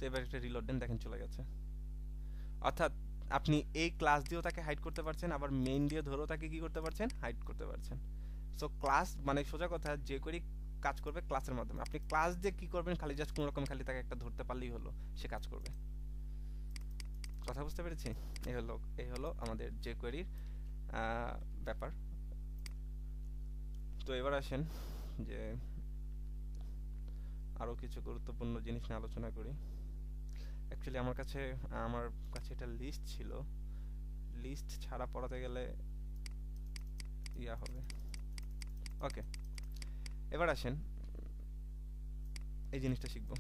এবার একটা রিলোড দেন, দেখেন চলে গেছে। অর্থাৎ আপনি এই ক্লাস দিয়েও তাকে হাইড করতে পারছেন, আবার মেইন দিয়ে ধরেও তাকে কি করতে পারছেন, হাইড করতে পারছেন। সো ক্লাস মানে সোজা কথা যে করি কাজ করবে ক্লাসের মাধ্যমে। আপনি ক্লাস দিয়ে কি করবেন, খালি জাস্ট কোনো রকম খালি তাকে একটা ধরতে পারলেই হলো, সে কাজ করবে। কথা বুঝতে পেরেছি? এই হলো আমাদের যে কোয়েরির ব্যাপার। তো এবার আসেন যে আরো কিছু গুরুত্বপূর্ণ জিনিস নিয়ে আলোচনা করি। অ্যাকচুয়ালি আমার কাছে এটা লিস্ট ছিল, লিস্ট ছাড়া পড়াতে গেলে ইয়া হবে। ওকে, এবার আসেন এই জিনিসটা শিখব।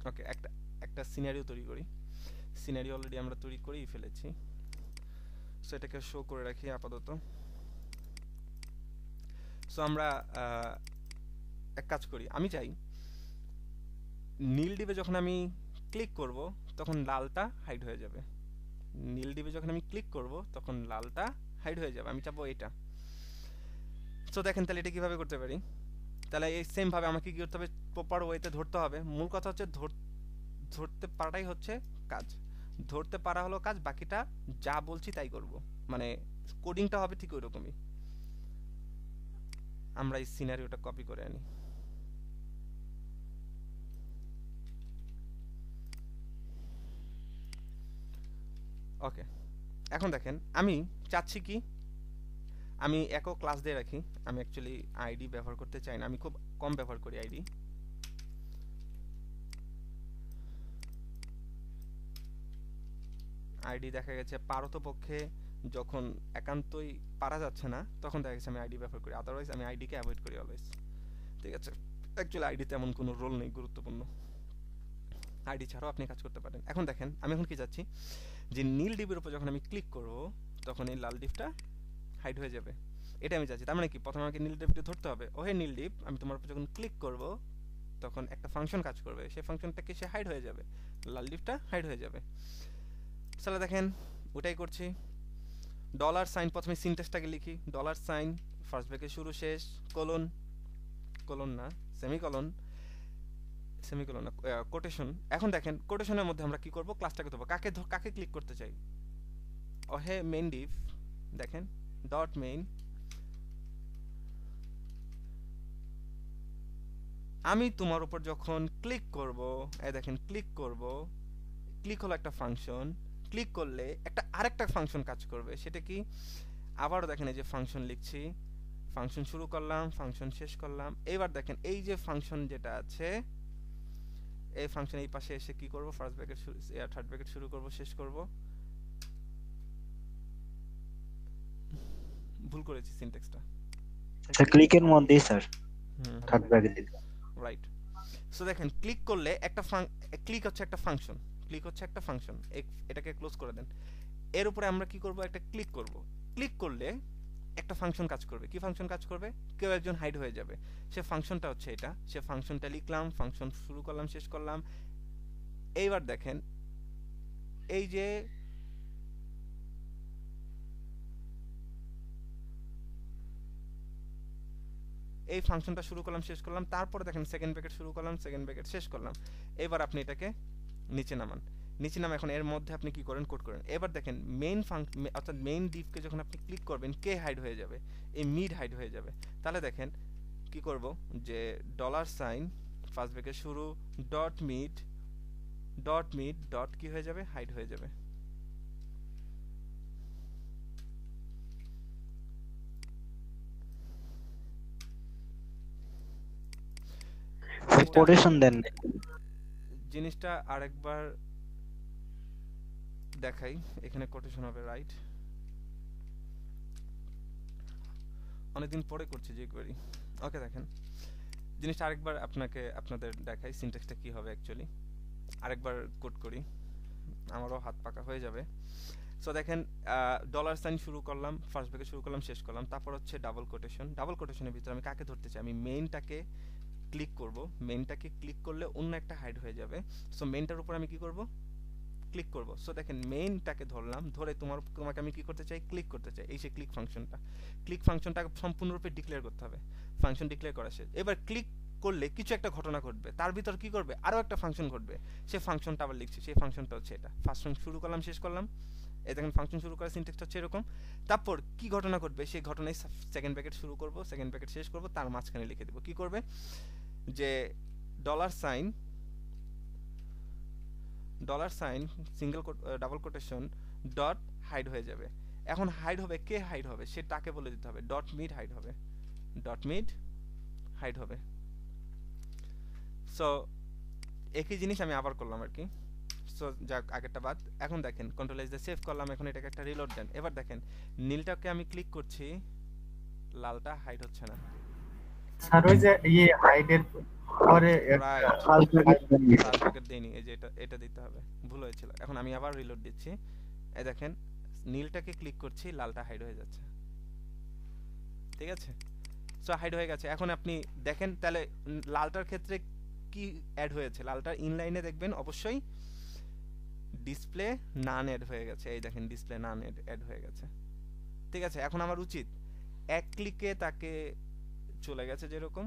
ওকে, একটা সিনারিও তৈরি করি। সিনারিও অলরেডি আমরা তৈরি করেই ফেলেছি, সো এটাকে শো করে রাখি আপাতত। সো আমরা এক কাজ করি, আমি চাই নীল ডিবে যখন আমি ক্লিক করব তখন লালটা হাইড হয়ে যাবে। নীল ডিবে যখন আমি ক্লিক করব তখন লালটা হাইড হয়ে যাবে, আমি চাবো এটা। সো দেখেন তাহলে এটা কিভাবে করতে পারি। তাহলে এই সেম ভাবে আমাকে কি করতে হবে, প্রপার ওয়েতে ধরতে হবে। মূল কথা হচ্ছে ধরতে পারাটাই হচ্ছে কাজ, ধরতে পারা হলো কাজ, বাকিটা যা বলছি তাই করব, মানে কোডিংটা হবে ঠিক ওইরকমই। আমরা এই সিনারিওটা কপি করে আনি। ওকে, এখন দেখেন আমি চাচ্ছি কি, আমি একক ক্লাস দিয়ে রাখি। আমি অ্যাকচুয়ালি আইডি ব্যবহার করতে চাই না, আমি খুব কম ব্যবহার করি আইডি। আইডি দেখা গেছে পারতপক্ষে যখন একান্তই পারা যাচ্ছে না তখন দেখা গেছে আমি আইডি ব্যবহার করি, আদারওয়াইজ আমি আইডিকে অ্যাভয়েড করি অলওয়েজ। ঠিক আছে, অ্যাকচুয়ালি আইডিতে এমন কোনো রোল নেই গুরুত্বপূর্ণ, আইডি ছাড়াও আপনি কাজ করতে পারেন। এখন দেখেন আমি এখন কি চাচ্ছি যে নীল ডিবের উপর যখন আমি ক্লিক করব তখন এই লাল ডিপটা হাইড হয়ে যাবে, এটা আমি চাচ্ছি। তার মানে কি, প্রথমে আমাকে নীল ডিপটা ধরতে হবে। ওহে নীল ডিপ, আমি তোমার উপর যখন ক্লিক করব তখন একটা ফাংশন কাজ করবে, সেই ফাংশনটাকে সে হাইড হয়ে যাবে, লাল ডিপটা হাইড হয়ে যাবে। তাহলে দেখেন ওটাই করছি। ডলার সাইন, প্রথমে সিনট্যাক্সটাকে লিখি, ডলার সাইন ফার্স্ট ব্র্যাকেট শুরু শেষ কোলন, কোলন না সেমিকোলন, সেমিকোলন না কোটেশন। এখন দেখেন কোটেশনের মধ্যে আমরা কি করব, ক্লাসটাকে ধরবো। কাকে ক্লিক করতে চাই, ওহে মেইন ডিভ, দেখেন ডট মেইন। আমি তোমার উপর যখন ক্লিক করব, এই দেখেন ক্লিক করব, ক্লিক হলো একটা ফাংশন, ক্লিক করলে একটা আরেকটা ফাংশন কাজ করবে, সেটা কি, আবারও দেখেন এই যে ফাংশন লিখছি, ফাংশন শুরু করলাম, ফাংশন শেষ করলাম। এবার দেখেন এই যে ফাংশন যেটা আছে, এই ফাংশন এই পাশে এসে কি করব, ফার্স্ট ব্র্যাকেট শুরু, থার্ড ব্র্যাকেট শুরু করব, শেষ করব। ভুল করেছি সিনট্যাক্সটা, স্যার ক্লিকের মধ্যেই স্যার থার্ড ব্র্যাকেট দিতে, রাইট। সো দেখেন ক্লিক করলে একটা ক্লিক হচ্ছে একটা ফাংশন, ক্লিক হচ্ছে একটা ফাংশন, এটাকে ক্লোজ করে দেন। এর উপরে আমরা কি করব, একটা ক্লিক করব, ক্লিক করলে একটা ফাংশন কাজ করবে। কি ফাংশন কাজ করবে, কেউ একজন হাইড হয়ে যাবে, সে ফাংশনটা হচ্ছে এটা। সে ফাংশনটা লিখলাম, ফাংশন শুরু করলাম, শেষ করলাম। এইবার দেখেন এই যে এই ফাংশনটা শুরু করলাম, শেষ করলাম, তারপরে দেখেন সেকেন্ড ব্র্যাকেট শুরু করলাম, সেকেন্ড ব্র্যাকেট শেষ করলাম। এবার আপনি এটাকে নিচে নামান, নিচে নাম এখন এর মধ্যে আপনি কি করেন কোড করেন। এবার দেখেন মেইন অর্থাৎ মেইন ডিভকে যখন আপনি ক্লিক করবেন কে হাইড হয়ে যাবে, এই মিড হাইড হয়ে যাবে। তাহলে দেখেন কি করব যে ডলার সাইন ফার্স্ট ব্র্যাকেট শুরু ডট মিড ডট কি হয়ে যাবে হাইড হয়ে যাবে। কোটেশন দেন। জিনিসটা আরেকবার দেখাই, এখানে কোটেশন হবে রাইট, অনেকদিন পরে করছি যে কোয়েরি। ওকে দেখেন জিনিসটা আরেকবার আপনাদের দেখাই সিনট্যাক্সটা কি হবে অ্যাকচুয়ালি, আরেকবার কোড করি, আমারও হাত পাকা হয়ে যাবে। সো দেখেন ডলার সাইন শুরু করলাম, ফার্স্ট ব্র্যাকেট শুরু করলাম, শেষ করলাম, তারপর হচ্ছে ডাবল কোটেশন। ডাবল কোটেশনের ভিতরে আমি কাকে ধরতে চাই, আমি মেইনটাকে ক্লিক করব, মেইনটাকে ক্লিক করলে অন্য একটা হাইড হয়ে যাবে। সো মেইনটার উপর আমি কি করব ক্লিক করব। সো দেখেন মেইনটাকে ধরলাম, ধরে তোমাকে আমি কি করতে চাই ক্লিক করতে চাই, এই যে ক্লিক ফাংশনটা সম্পূর্ণরূপে ডিক্লেয়ার করতে হবে। ফাংশন ডিক্লেয়ার করা শেষ। এবার ক্লিক করলে কিছু একটা ঘটনা ঘটবে, তার ভিতর কি করবে আরো একটা ফাংশন ঘটবে, সেই ফাংশনটা আবার লিখছি, সেই ফাংশনটা হচ্ছে এটা। ফাংশন শুরু করলাম, শেষ করলাম, এই দেখেন ফাংশন শুরু করার সিনট্যাক্সটা হচ্ছে এরকম। তারপর কি ঘটনা ঘটবে সেই ঘটনায় সেকেন্ড ব্র্যাকেট শুরু করব, সেকেন্ড ব্র্যাকেট শেষ করব, তার মাঝখানে লিখে দেব কি করবে যে dollar sign single double quotation dot hide হয়ে যাবে। এখন হাইড হবে, কে হাইড হবে সেটাকে বলে দিতে হবে, ডট মিড হাইড হবে, ডট মিড হাইড হবে। সো একই জিনিস আমি আবার করলাম আর কি। সো যাক আগেরটা বাদ। এখন দেখেন কন্ট্রোল এস দিয়ে সেভ করলাম, এখন এটাকে একটা রিলোড দেন। এবার দেখেন নীলটাকে আমি ক্লিক করছি, লালটা হাইড হচ্ছে না। স্যার ওই যে হাইডের পরে রাইট দেইনি, এই যে এটা দিতে হবে, ভুল হয়েছিল। এখন আমি আবার রিলোড দিচ্ছি, এই দেখেন নীলটাকে ক্লিক করছি, লালটা হাইড হয়ে যাচ্ছে। ঠিক আছে, সো হাইড হয়ে গেছে। এখন আপনি দেখেন তাহলে লালটার ক্ষেত্রে কি অ্যাড হয়েছে, লালটার ইনলাইনে দেখবেন অবশ্যই ডিসপ্লে নান অ্যাড হয়ে গেছে, এই দেখেন ডিসপ্লে নান অ্যাড হয়ে গেছে। ঠিক আছে, এখন আমার উচিত এক ক্লিকে তাকে চলে গেছে যেরকম,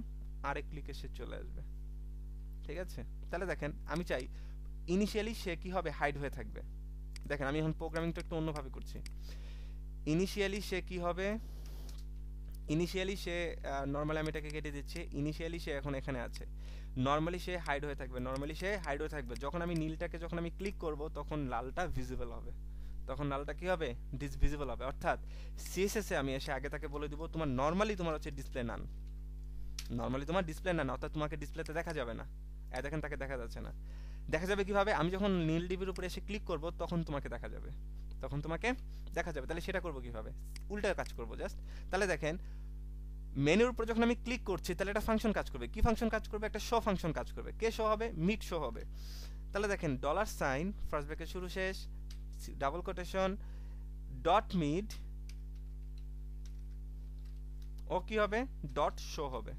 আরেক ক্লিকে সে চলে আসবে। ঠিক আছে, তাহলে দেখেন আমি চাই ইনিশিয়ালি সে কি হবে হাইড হয়ে থাকবে। দেখেন আমি এখন প্রোগ্রামিংটা একটু অন্যভাবে করছি। ইনিশিয়ালি সে কি হবে, ইনিশিয়ালি সে নরমালি আমি এটাকে কেটে দিচ্ছি, ইনিশিয়ালি সে এখন এখানে আছে, নরমালি সে হাইড হয়ে থাকবে, নরমালি সে হাইড হয়ে থাকবে। যখন আমি নীলটাকে যখন আমি ক্লিক করব তখন লালটা ভিজিবল হবে, তখন লালটা কি হবে ডিসভিজিবল হবে। অর্থাৎ সিএসএস এ আমি এসে আগে তাকে বলে দিব তোমার নরমালি তোমার হচ্ছে ডিসপ্লে নান, নরমালি তোমার ডিসপ্লে নান, অর্থাৎ তোমাকে ডিসপ্লেতে দেখা যাবে না। দেখেন তাকে দেখা যাচ্ছে না, দেখা যাবে কিভাবে, আমি যখন নীল ডিবির উপরে এসে ক্লিক করব তখন তোমাকে দেখা যাবে, তখন তোমাকে দেখা যাবে। তাহলে সেটা করব কিভাবে, উল্টা কাজ করব জাস্ট। তাহলে দেখেন মেনুর উপর যখন আমি ক্লিক করছি তাহলে একটা ফাংশন কাজ করবে, কি ফাংশন কাজ করবে, একটা শো ফাংশন কাজ করবে। কে শো হবে, মিড শো হবে। তাহলে দেখেন ডলার সাইন ফার্স্ট ব্র্যাকেট শুরু শেষ ডাবল কোটেশন ডট মিড ও কি হবে ডট শো হবে।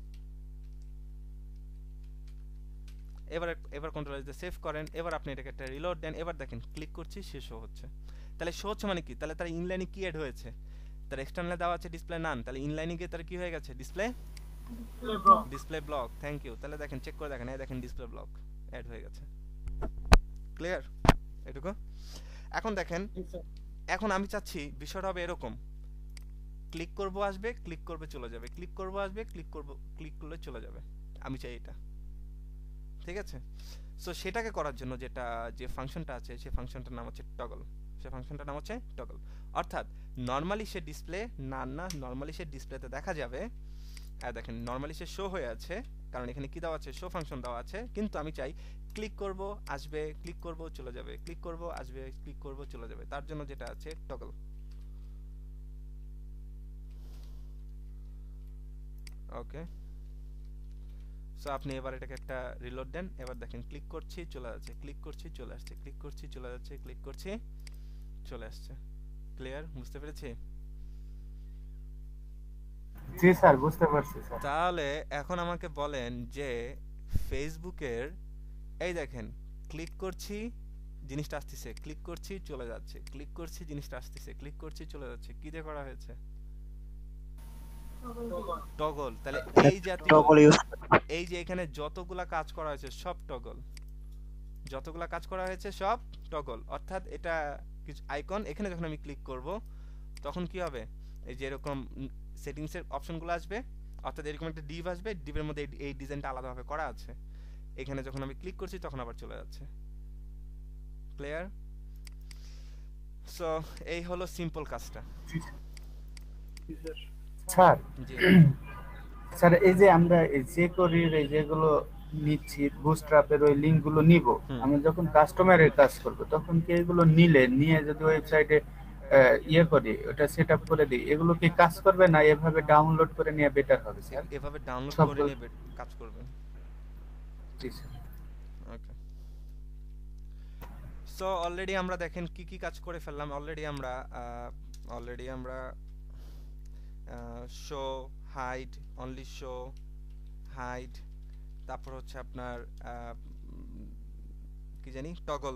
এবার কন্ট্রোল এস দিয়ে সেভ করেন, এবার আপনি এটাকে একটা রিলোড দেন, এবার দেখেন ক্লিক করছি সে শো হচ্ছে। তাহলে শো হচ্ছে মানে কি, তাহলে তার ইনলাইনে কি অ্যাড হয়েছে, তার এক্সটার্নালে দেওয়া আছে ডিসপ্লে নান, তাহলে ইনলাইনে গিয়ে তার কি হয়ে গেছে ডিসপ্লে ব্লক। Thank you. তাহলে দেখেন চেক করে দেখেন, এই দেখেন ডিসপ্লে ব্লক অ্যাড হয়ে গেছে। ক্লিয়ার এটুকু? এখন দেখেন, এখন আমি চাচ্ছি বিষয়টা হবে এরকম, ক্লিক করব আসবে, ক্লিক করবে চলে যাবে, ক্লিক করব আসবে, ক্লিক করলে চলে যাবে, আমি চাই এটা। ঠিক আছে, সো সেটাকে করার জন্য যে ফাংশনটা আছে সেই ফাংশনটার নাম হচ্ছে টগল, সেই ফাংশনটার নাম হচ্ছে টগল। অর্থাৎ নরমালি সে ডিসপ্লে না নরমালি সে ডিসপ্লেতে দেখা যাবে, দেখেন নরমালি সে শো হয়ে আছে, কারণ এখানে কি দেওয়া আছে শো ফাংশন দেওয়া আছে, কিন্তু আমি চাই ক্লিক করব আসবে, ক্লিক করব চলে যাবে, ক্লিক করব আসবে, ক্লিক করব চলে যাবে, তার জন্য যেটা আছে টগল। ওকে, সো আপনি এবার এটাকে একটা রিলোড দেন, এবার দেখেন ক্লিক করছি চলে যাচ্ছে, ক্লিক করছি চলে আসছে, ক্লিক করছি চলে যাচ্ছে, ক্লিক করছি চলে আসছে। ক্লিয়ার, বুঝতে পেরেছি? জি স্যার বুঝতে পারছি স্যার। তাহলে এখন আমাকে বলেন যে ফেসবুকের এই দেখেন ক্লিক করছি জিনিসটা আসতেছে, ক্লিক করছি চলে যাচ্ছে, ক্লিক করছি জিনিসটা আসতেছে, ক্লিক করছি চলে যাচ্ছে, কি দিয়ে করা হয়েছে টগল। তাহলে এই জাতীয় টগল ইউজ এই যে এখানে যতগুলা কাজ করা হয়েছে সব টগল, যতগুলা কাজ করা হয়েছে সব টগল, অর্থাৎ এটা কিছু আইকন। এখানে যখন আমি ক্লিক করব তখন কি হবে, এই যে এরকম সেটিংসের অপশনগুলো আসবে, অর্থাৎ এরকম একটা ডিভ আসবে, ডিভের মধ্যে এই ডিজাইনটা আলাদাভাবে করা আছে। এখানে যখন আমি ক্লিক করছি তখন আবার চলে যাচ্ছে। ক্লিয়ার? সো এই হলো সিম্পল কাজটা। স্যার জি স্যার এই যে আমরা এই যে করির এই যেগুলো নিচ্ছি বুটস্ট্র্যাপের ওই লিংক গুলো নিব, আমি যখন কাস্টমারের কাজ করব তখন কি এগুলো নিয়ে যদি ওয়েবসাইটে ইয়ে করি, ওটা সেট আপ করে দিই, এগুলো কি কাজ করবে না এভাবে ডাউনলোড করে নিয়ে বেটার হবে স্যার? এভাবে ডাউনলোড করে সবগুলো নিয়ে কাজ করবেন। জি স্যার। ওকে, সো অলরেডি আমরা দেখেন কি কি কাজ করে ফেললাম। অলরেডি আমরা show, hide, only show, hide, তারপর হচ্ছে আপনার কি জানি টগল,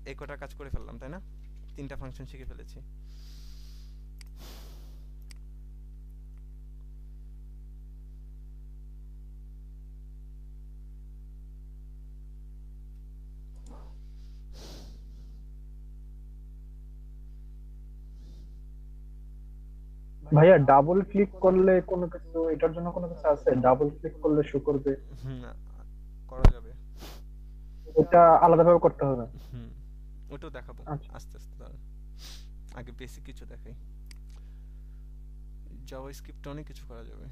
এই কটা কাজ করে ফেললাম, তাই না? 3টা ফাংশন শিখে ফেলেছি। ভাইয়া ডাবল ক্লিক করলে কোনো কিছু, এটার জন্য কোনো কিছু আছে? ডাবল ক্লিক করলে শো করবে, করা যাবে, এটা আলাদাভাবে করতে হবে? ওটাও দেখাবো আচ্ছা। আস্তে আস্তে। দাঁড়ান, আগে বেসিক কিছু দেখাই। জাভাস্ক্রিপ্টে অনেক কিছু করা যাবে।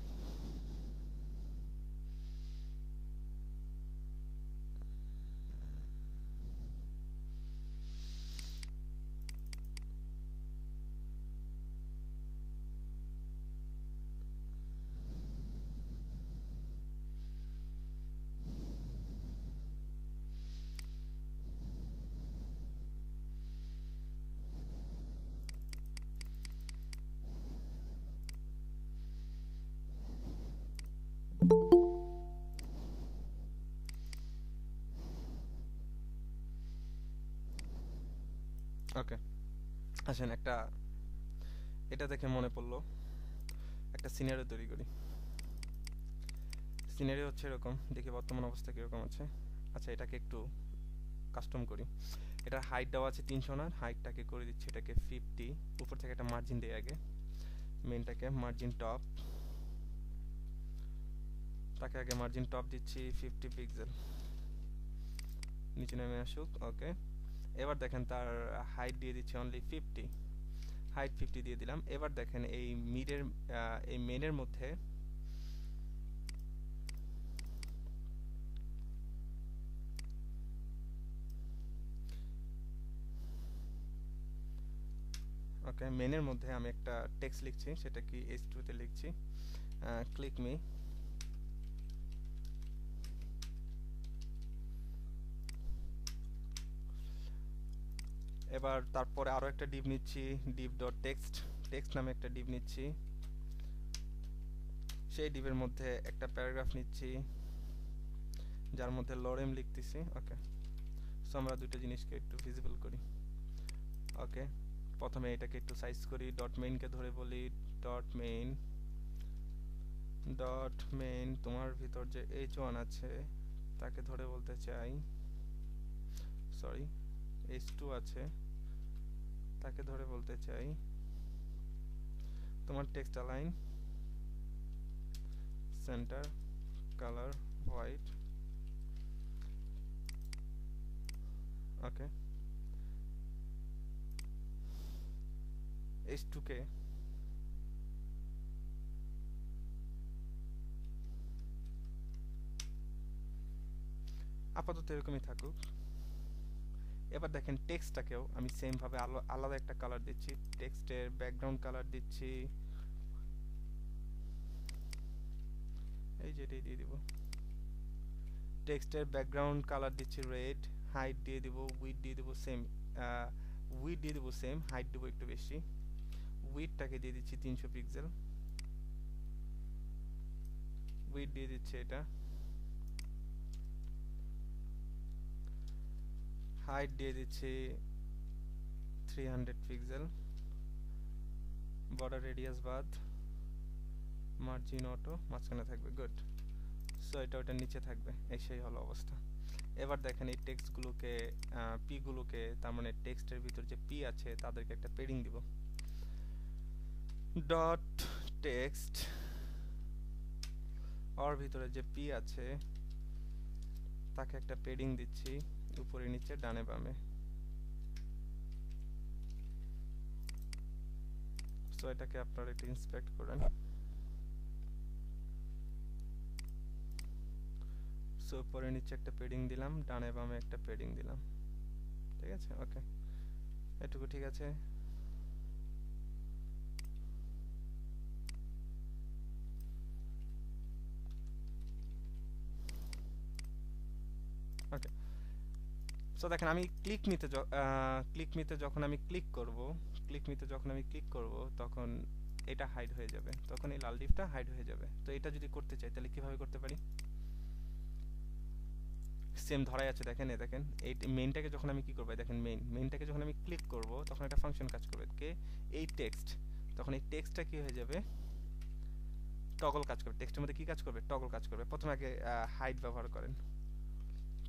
ওকে, আসেন এটা দেখে মনে পড়লো, একটা সিনারিও তৈরি করি। সিনারিও হচ্ছে এরকম, দেখি বর্তমান অবস্থা কিরকম আছে। আচ্ছা, এটাকে একটু কাস্টম করি। এটার হাইট দেওয়া আছে 300 না, হাইটটাকে করে দিচ্ছি এটাকে 50। উপর থেকে একটা মার্জিন দেই, আগে মেনটাকে মার্জিন টপ, তাকে আগে মার্জিন টপ দিচ্ছি 50 পিক্সেল, নিচে নেমে আসুক। ওকে, এবার দেখেন তার হাইট দিয়ে দিচ্ছি অনলি 50, হাইট 50 দিয়ে দিলাম। এবার দেখেন এই মেনের মধ্যে মেনের মধ্যে আমি একটা টেক্সট লিখছি, সেটা কি h2 তে লিখছি, ক্লিক মি। এবার তারপরে আরো একটা ডিভ নিচ্ছি, div ডট টেক্সট নামে একটা ডিভ নিচ্ছি, সেই ডিভের মধ্যে একটা প্যারাগ্রাফ নিচ্ছি যার মধ্যে লরেম লিখতেছি। ওকে, সো আমরা দুটো জিনিসকে একটু ভিজিবল করি। ওকে, প্রথমে এটাকে একটু সাইজ করি, ডট মেইনকে ধরে বলি ডট মেইন তোমার ভিতর যে h1 আছে তাকে ধরে বলতে চাই, সরি h2 আছে তাকে ধরে বলতে চাই তোমার text align centre colour white. Okay, h2 কে আপাতত এরকমই থাকুক। এবার দেখেন টেক্সটটাকেও আমি সেম ভাবে আলাদা একটা কালার দিচ্ছি, টেক্সটের ব্যাকগ্রাউন্ড কালার দিচ্ছি এই যে এটাই দিয়ে দিব, টেক্সটের ব্যাকগ্রাউন্ড কালার দিচ্ছি রেড, হাইট দিয়ে দিব, উইডথ দিয়ে দিব সেম, উইডথ দিয়ে দিব সেম, হাইট দেব একটু বেশি, উইডথটাকে দিয়ে দিচ্ছি 300 পিক্সেল, উইডথ দিয়ে দিচ্ছি এটা, হাইট দিয়ে দিচ্ছি 300 পিক্সেল, বর্ডার রেডিয়াস বাদ, মার্জিন অটো মাঝখানে থাকবে, গুড। সো এটা ওটার নিচে থাকবে, এই সেই হলো অবস্থা। এবার দেখেন এই টেক্সটগুলোকে পি গুলোকে, তার মানে টেক্সটের ভিতর যে পি আছে তাদেরকে একটা পেডিং দিব। ডট টেক্সট ওর ভিতরে যে পি আছে তাকে একটা পেডিং দিচ্ছি উপরে নিচে ডানে বামে। সো এটাকে আপনারা একটু ইন্সপেক্ট করেন। সো উপরে নিচে একটা পেডিং দিলাম, ডানে বামে একটা পেডিং দিলাম, ঠিক আছে? ওকে, এটুকু ঠিক আছে। ওকে, সো দেখেন আমি ক্লিক মিতে যখন আমি ক্লিক করব তখন এটা হাইড হয়ে যাবে, তখন এই লাল ডিপটা হাইড হয়ে যাবে। তো এটা যদি করতে চাই তাহলে কিভাবে করতে পারি? সেম ধরাই আছে, দেখেন দেখেন এই মেইনটাকে যখন আমি কি করব, দেখেন মেইনটাকে যখন আমি ক্লিক করব তখন একটা ফাংশন কাজ করবে, কে এই টেক্সট, তখন এই টেক্সটটা কি হয়ে যাবে, টগল কাজ করবে। টেক্সটের মধ্যে কি কাজ করবে? টগল কাজ করবে। প্রথমে আগে হাইড ব্যবহার করেন,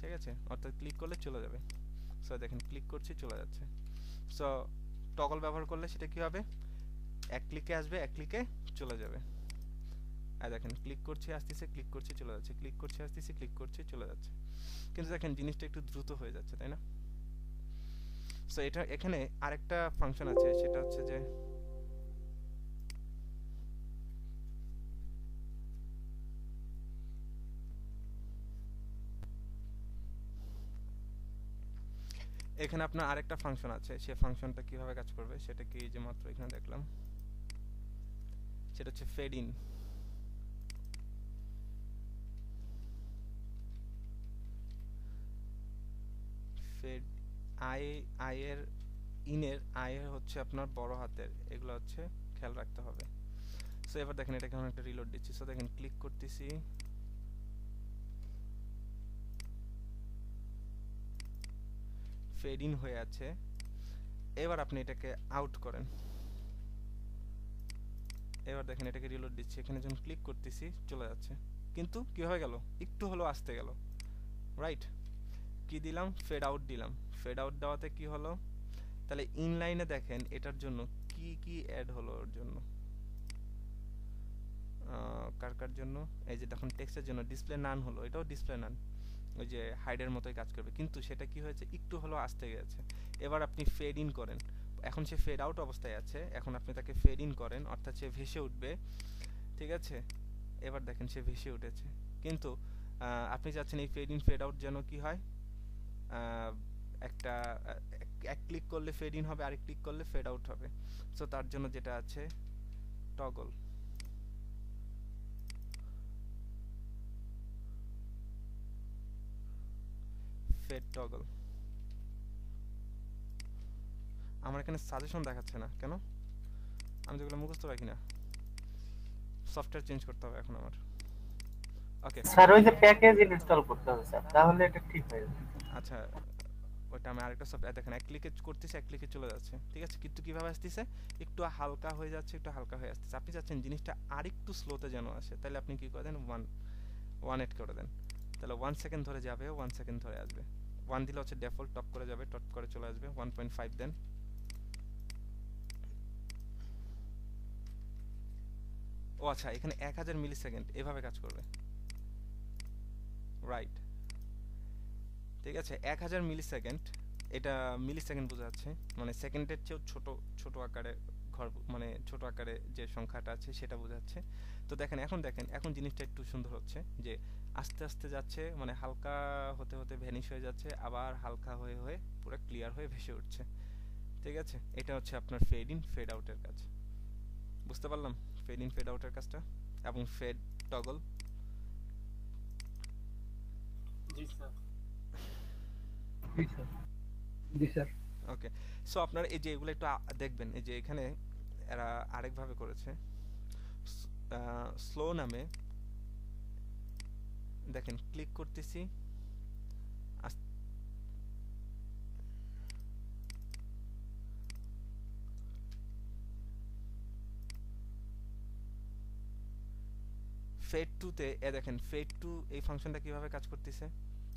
ঠিক আছে? অর্থাৎ ক্লিক করলে চলে যাবে। সো দেখেন ক্লিক করছি চলে যাচ্ছে। সো টগল ব্যবহার করলে সেটা কি হবে, এক ক্লিকে আসবে, এক ক্লিকে চলে যাবে। আর দেখেন ক্লিক করছি আসতেছে, ক্লিক করছি চলে যাচ্ছে, ক্লিক করছি আসতেছে, ক্লিক করছি চলে যাচ্ছে। কিন্তু দেখেন জিনিসটা একটু দ্রুত হয়ে যাচ্ছে, তাই না? সো এটা এখানে আরেকটা ফাংশন আছে, সেটা হচ্ছে যে এখানে আপনার আরেকটা ফাংশন আছে, সেই ফাংশনটা কিভাবে কাজ করবে সেটা কি যে মাত্র এখানে দেখলাম, সেটা হচ্ছে ফেড ইন। ফেড আই এর ইনের আই এর হচ্ছে আপনার বড় হাতের, এগুলো হচ্ছে খেয়াল রাখতে হবে। সো এবার দেখেন এটাকে আমি একটা রিলোড দিচ্ছি। সো দেখেন ক্লিক করতেছি, ফেড ইন হয়ে আছে। এবার আপনি এটাকে আউট করেন। এবার দেখেন এটাকে রিলোড দিচ্ছি, এখানে যখন ক্লিক করতেছি চলে যাচ্ছে, কিন্তু কি হয়ে গেল, একটু হলো আসতে গেল, রাইট? কি দিলাম, ফেড আউট দিলাম। ফেড আউট দেওয়াতে কি হলো, তাহলে ইনলাইনে দেখেন এটার জন্য কি কি অ্যাড হলো, ওর জন্য কার জন্য, এই যে দেখুন টেক্সটের জন্য ডিসপ্লে নান হলো, এটাও ডিসপ্লে নান, ওই যে হাইডের মতোই কাজ করবে, কিন্তু সেটা কি হয়েছে, একটু হলো আসতে গেছে। এবার আপনি ফেড ইন করেন, এখন সে ফেড আউট অবস্থায় আছে, এখন আপনি তাকে ফেড ইন করেন, অর্থাৎ সে ভেসে উঠবে, ঠিক আছে? এবার দেখেন সে ভেসে উঠেছে, কিন্তু আপনি চাচ্ছেন এই ফেড ইন ফেড আউট যেন কি হয়, একটা এক ক্লিক করলে ফেড ইন হবে, আরেক ক্লিক করলে ফেড আউট হবে। সো তার জন্য যেটা আছে টগল, ফেড টগল। আমার এখানে সাজেশন দেখাচ্ছে না কেন, আমি যেগুলো মুখস্থ রাখি না, সফটওয়্যার চেঞ্জ করতে হবে এখন আমার। ওকে স্যার ওই যে প্যাকেজ ইনস্টল করতে হবে স্যার, তাহলে এটা ঠিক হয়ে যাবে। আচ্ছা, ওটা আমি আরেকটা সফটওয়্যার দেখেন এক ক্লিকে করতেছি, এক ক্লিকে চলে যাচ্ছে, ঠিক আছে? কিন্তু কিভাবে আসতেছে, একটু হালকা হয়ে যাচ্ছে, একটু হালকা হয়ে আসতেছে। আপনি চাচ্ছেন জিনিসটা আরেকটু স্লোতে যেন আসে, তাহলে আপনি কি করে দেন, 1 করে দেন, তাহলে 1 সেকেন্ড ধরে যাবে, 1 সেকেন্ড ধরে আসবে। 1 দিলে হচ্ছে ডিফল্ট, টপ করে যাবে, টপ করে চলে আসবে। 1.5 দেন, ও আচ্ছা, এখানে 1000 মিলি সেকেন্ড এভাবে কাজ করবে, রাইট? ঠিক আছে, 1000 মিলি সেকেন্ড, এটা মিলি সেকেন্ড বোঝাচ্ছে, মানে সেকেন্ডের চেয়েও ছোট ছোট আকারে ঘর, মানে ছোট আকারে যে সংখ্যাটা আছে সেটা বোঝাচ্ছে। তো দেখেন এখন জিনিসটা একটু সুন্দর হচ্ছে, যে আস্তে আস্তে যাচ্ছে, মানে হালকা হতে হতে ভ্যানিশ হয়ে যাচ্ছে, আবার হালকা হয়ে হয়ে পুরো ক্লিয়ার হয়ে ভেসে উঠছে, ঠিক আছে? এটা হচ্ছে আপনার ফেড ইন ফেড আউটের কাজ। বুঝতে পারলাম ফেড ইন ফেড আউটের কাজটা, এবং ফেড টগল। জি স্যার, জি স্যার, জি স্যার। ওকে, সো আপনারা এই যে এগুলো একটু দেখবেন, এই যে এখানে এরা আরেকভাবে করেছে, স্লো নামে, দেখেন ক্লিক করতেছি, ফেড টু তে দেখেন ফেড টু এই ফাংশনটা কিভাবে কাজ করতেছে,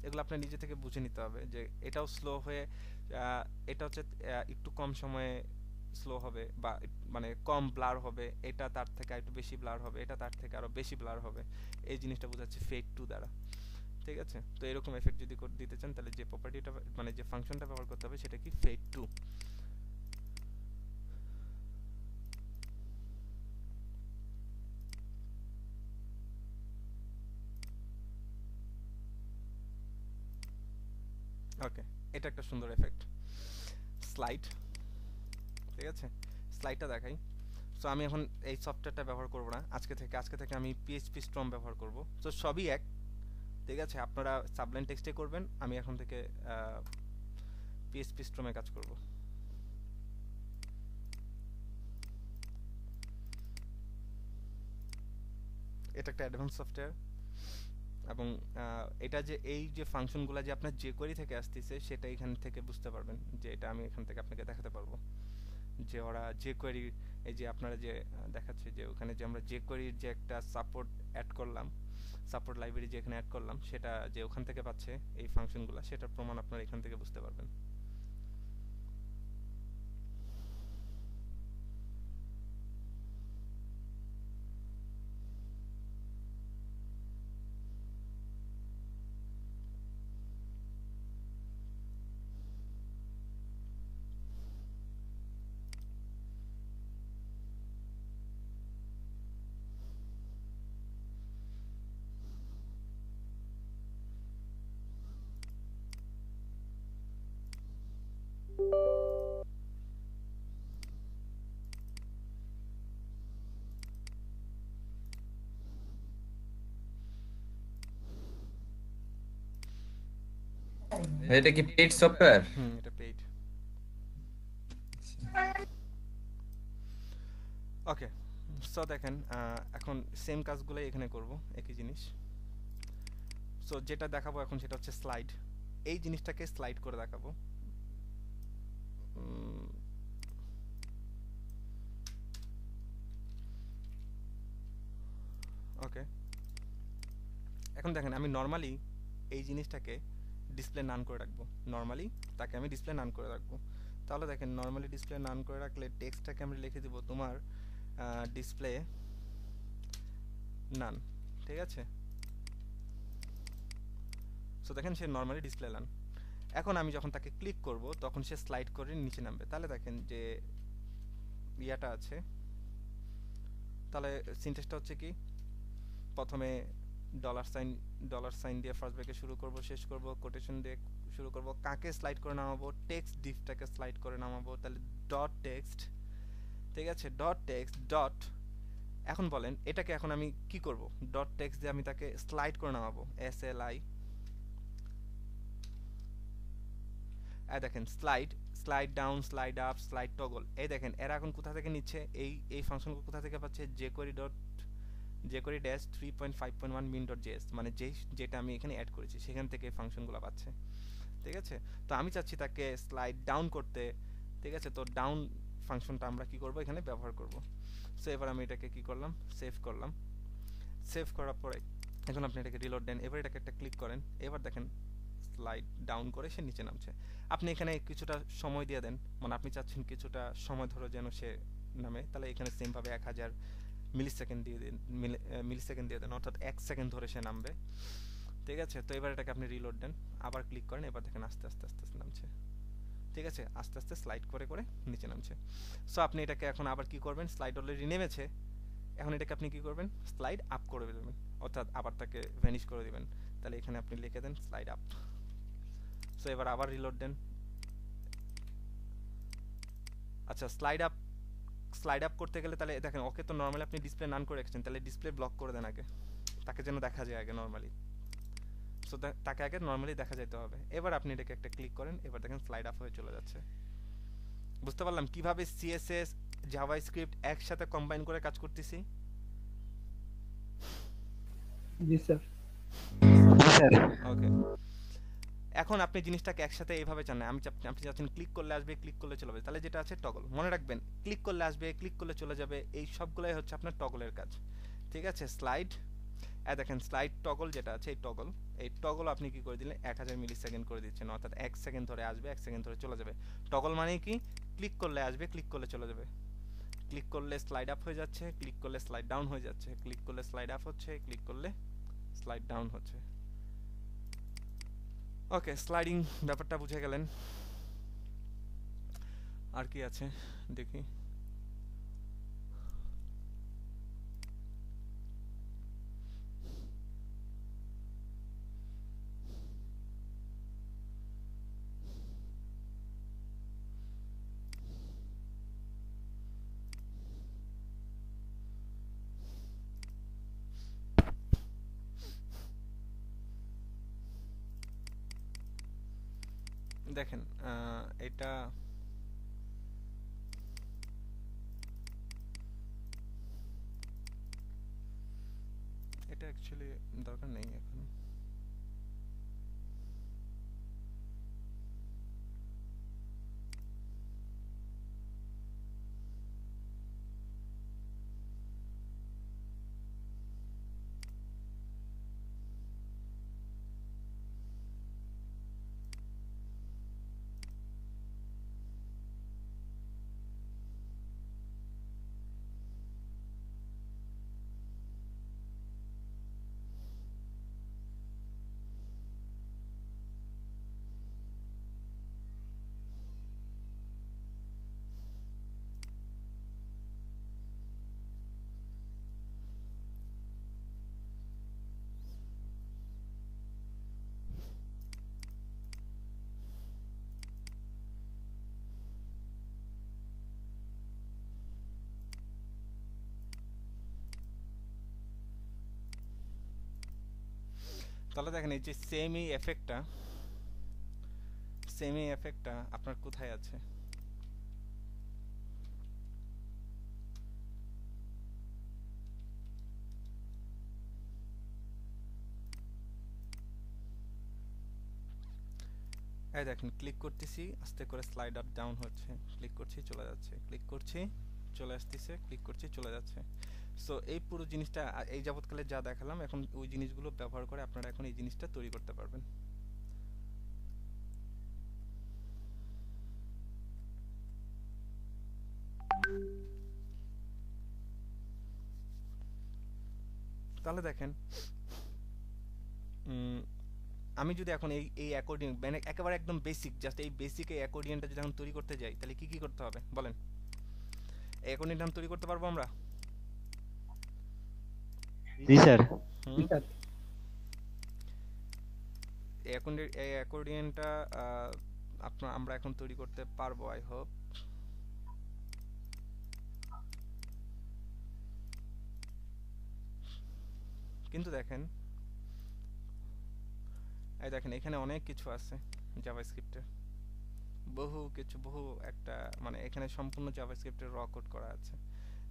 এগুলো আপনার নিজে থেকে বুঝে নিতে হবে যে এটাও স্লো হয়ে এটা হচ্ছে একটু কম সময়ে স্লো হবে বা মানে কম ব্লার হবে, এটা তার থেকে একটু বেশি ব্লার হবে, এটা তার থেকে আরো বেশি ব্লার হবে। এই জিনিসটা বোঝাচ্ছে ফেড টু দ্বারা। ঠিক আছে, তো এরকম এফেক্ট যদি দিতে চান তাহলে যে প্রপার্টিটা মানে যে ফাংশনটা ব্যবহার করতে হবে সেটা কি ফেড টু। ওকে, এটা একটা সুন্দর এফেক্ট স্লাইড। ঠিক আছে, স্লাইডটা দেখাই। সো আমি এখন এই সফটওয়্যারটা ব্যবহার করব না আজকে থেকে আমি পিএইচপি স্টর্ম ব্যবহার করব। সো সবই এক, ঠিক আছে, আপনারা সাবলাইন টেক্সটে করবেন, আমি এখন থেকে পিএইচপি স্টর্মে কাজ করব। এটা একটা অ্যাডভান্স সফটওয়্যার এবং এটা যে এই যে ফাংশনগুলো যে আপনার যে কোয়েরি থেকে আসতেছে সেটা এখান থেকে বুঝতে পারবেন, যে এটা আমি এখান থেকে আপনাকে দেখাতে পারবো যে ওরা যে কোয়েরি এই যে আপনারা যে দেখাচ্ছে যে ওখানে যে আমরা যে কোয়েরির যে একটা সাপোর্ট অ্যাড করলাম, সাপোর্ট লাইব্রেরি যে এখানে অ্যাড করলাম সেটা যে ওখান থেকে পাচ্ছে এই ফাংশনগুলো, সেটার প্রমাণ আপনারা এখান থেকে বুঝতে পারবেন। এটা কি পেইড সফটওয়্যার? এটা পেইড। ওকে, সো দেখেন এখন সেম কাজগুলোই এখানে করব, একই জিনিস। সো যেটা দেখাবো এখন সেটা হচ্ছে স্লাইড। এই জিনিসটাকে স্লাইড করে দেখাবো। ওকে, এখন দেখেন আমি নর্মালি এই জিনিসটাকে ডিসপ্লে নান করে রাখবো, নর্মালি তাকে আমি ডিসপ্লে নান করে রাখবো। তাহলে দেখেন নর্মালি ডিসপ্লে নান করে রাখলে টেক্সটটাকে আমি লিখে দিব তোমার ডিসপ্লে নান। ঠিক আছে, সো দেখেন সে নর্মালি ডিসপ্লে নান। এখন আমি যখন তাকে ক্লিক করব তখন সে স্লাইড করে নিচে নামবে। তাহলে দেখেন যে ইয়াটা আছে, তাহলে সিনট্যাক্সটা হচ্ছে কি, প্রথমে ডলার সাইন দিয়ে ফার্স্ট ব্রেকে শুরু করব, শেষ করব কোটেশন দিয়ে শুরু করব। কাকে স্লাইড করে নামাবো? টেক্সট ডিফটাকে স্লাইড করে নামাবো। তাহলে ডট টেক্সট, ঠিক আছে, ডট টেক্সট ডট। এখন বলেন এটাকে এখন আমি কি করব? ডট টেক্সট দিয়ে আমি তাকে স্লাইড করে নামাবো, SLI। দেখেন slide down, slide up, slide toggle. এই দেখেন এরা এখন কোথা থেকে নিচ্ছে? এই ফাংশনগুলো কোথা থেকে পাচ্ছে? jQuery dash 3.5.1 min.js, মানে যেটা আমি এখানে অ্যাড করেছি সেখান থেকে এই ফাংশনগুলো পাচ্ছে। ঠিক আছে, তো আমি চাচ্ছি তাকে স্লাইড ডাউন করতে। ঠিক আছে, তো ডাউন ফাংশনটা আমরা কি করব? এখানে ব্যবহার করব। সো এবার আমি এটাকে কি করলাম? সেভ করলাম। সেভ করার পরে এখন আপনি এটাকে রিলোড দেন। এবার এটাকে একটা ক্লিক করেন। এবার দেখেন স্লাইড ডাউন করে সে নিচে নামছে। আপনি এখানে কিছুটা সময় দিয়ে দেন, মানে আপনি চাচ্ছেন কিছুটা সময় ধরে যেন সে নামে, তাহলে এখানে সেম ভাবে 1000 মিলিসেকেন্ড দিয়ে দেন, অর্থাৎ 1 সেকেন্ড ধরে সে নামবে। ঠিক আছে, তো এবার এটাকে আপনি রিলোড দেন, আবার ক্লিক করেন। এবার দেখেন আস্তে আস্তে নামছে। ঠিক আছে, আস্তে আস্তে স্লাইড করে করে নিচে নামছে। সো আপনি এটাকে এখন আবার কি করবেন? স্লাইড অলরেডি নেমেছে, এখন এটাকে আপনি কি করবেন? স্লাইড আপ করে দেবেন, অর্থাৎ আবার তাকে ভ্যানিশ করে দিবেন। তাহলে এখানে আপনি লিখে দেন স্লাইড আপ। সো এবার আবার রিলোড দেন। আচ্ছা, স্লাইড আপ করতে গেলে তাহলে দেখেন ওকে তো নরমালি আপনি ডিসপ্লে নান করে রেখেছেন, তাহলে ডিসপ্লে ব্লক করে দেন আগে, তাকে যেন দেখা যায় আগে নরমালি। সো তাকে আগে নরমালি দেখা যেতে হবে। এবার আপনি এটাকে একটা ক্লিক করেন, এবার দেখেন স্লাইড আপ হয়ে চলে যাচ্ছে। বুঝতে পারলাম কিভাবে সিএসএস জাভাস্ক্রিপ্ট একসাথে কম্বাইন করে কাজ করতেছি? জি স্যার। ওকে, এখন আপনি জিনিসটাকে একসাথে এইভাবে চান না, আপনি চাচ্ছেন ক্লিক করলে আসবে, ক্লিক করলে চলে যাবে, তাহলে যেটা আছে টগল। মনে রাখবেন ক্লিক করলে আসবে, ক্লিক করলে চলে যাবে, এই সবগুলাই হচ্ছে আপনার টগলের কাজ। ঠিক আছে, স্লাইড দেখেন স্লাইড টগল যেটা আছে, এই টগল আপনি কি করে দিলেন 1000 মিলি সেকেন্ড করে দিচ্ছেন, অর্থাৎ 1 সেকেন্ড ধরে আসবে, 1 সেকেন্ড ধরে চলে যাবে। টগল মানে কি, ক্লিক করলে আসবে, ক্লিক করলে চলে যাবে, ক্লিক করলে স্লাইড আপ হয়ে যাচ্ছে, ক্লিক করলে স্লাইড ডাউন হয়ে যাচ্ছে, ক্লিক করলে স্লাইড আপ হচ্ছে, ক্লিক করলে স্লাইড ডাউন হচ্ছে। ওকে, স্লাইডিং ব্যাপারটা বুঝে গেলেন। আর কি আছে দেখি। দেখেন এটা অ্যাকচুয়ালি দরকার নেই এখন। তাহলে দেখেন এই যে সেমি এফেক্টটা আপনার কোথায় আছে? এই দেখেন ক্লিক করতেছি, আস্তে করে স্লাইড আপ ডাউন হচ্ছে, ক্লিক করছি চলে যাচ্ছে, ক্লিক করছি চলে আসতেছে, ক্লিক করছি চলে যাচ্ছে। সো এই পুরো জিনিসটা এই যাবতকালে যা দেখালাম, এখন ওই জিনিসগুলো ব্যবহার করে আপনারা এখন এই জিনিসটা তৈরি করতে পারবেন। তাহলে দেখেন আমি যদি এখন এই অ্যাকর্ডিয়ন মানে একেবারে একদম বেসিক, জাস্ট এই বেসিক এই অ্যাকর্ডিয়নটা যদি এখন তৈরি করতে যাই, তাহলে কি কি করতে হবে বলেন? এই অ্যাকর্ডিয়নটা তৈরি করতে পারবো আমরা? জি স্যার। এই অ্যাকর্ডিয়নটা আমরা এখন তৈরি করতে পারবো, আই হোপ। কিন্তু দেখেন এই দেখেন এখানে অনেক কিছু আছে জাভাস্ক্রিপ্টে, বহু একটা মানে এখানে সম্পূর্ণ জাভাস্ক্রিপ্টের র কোড করা আছে।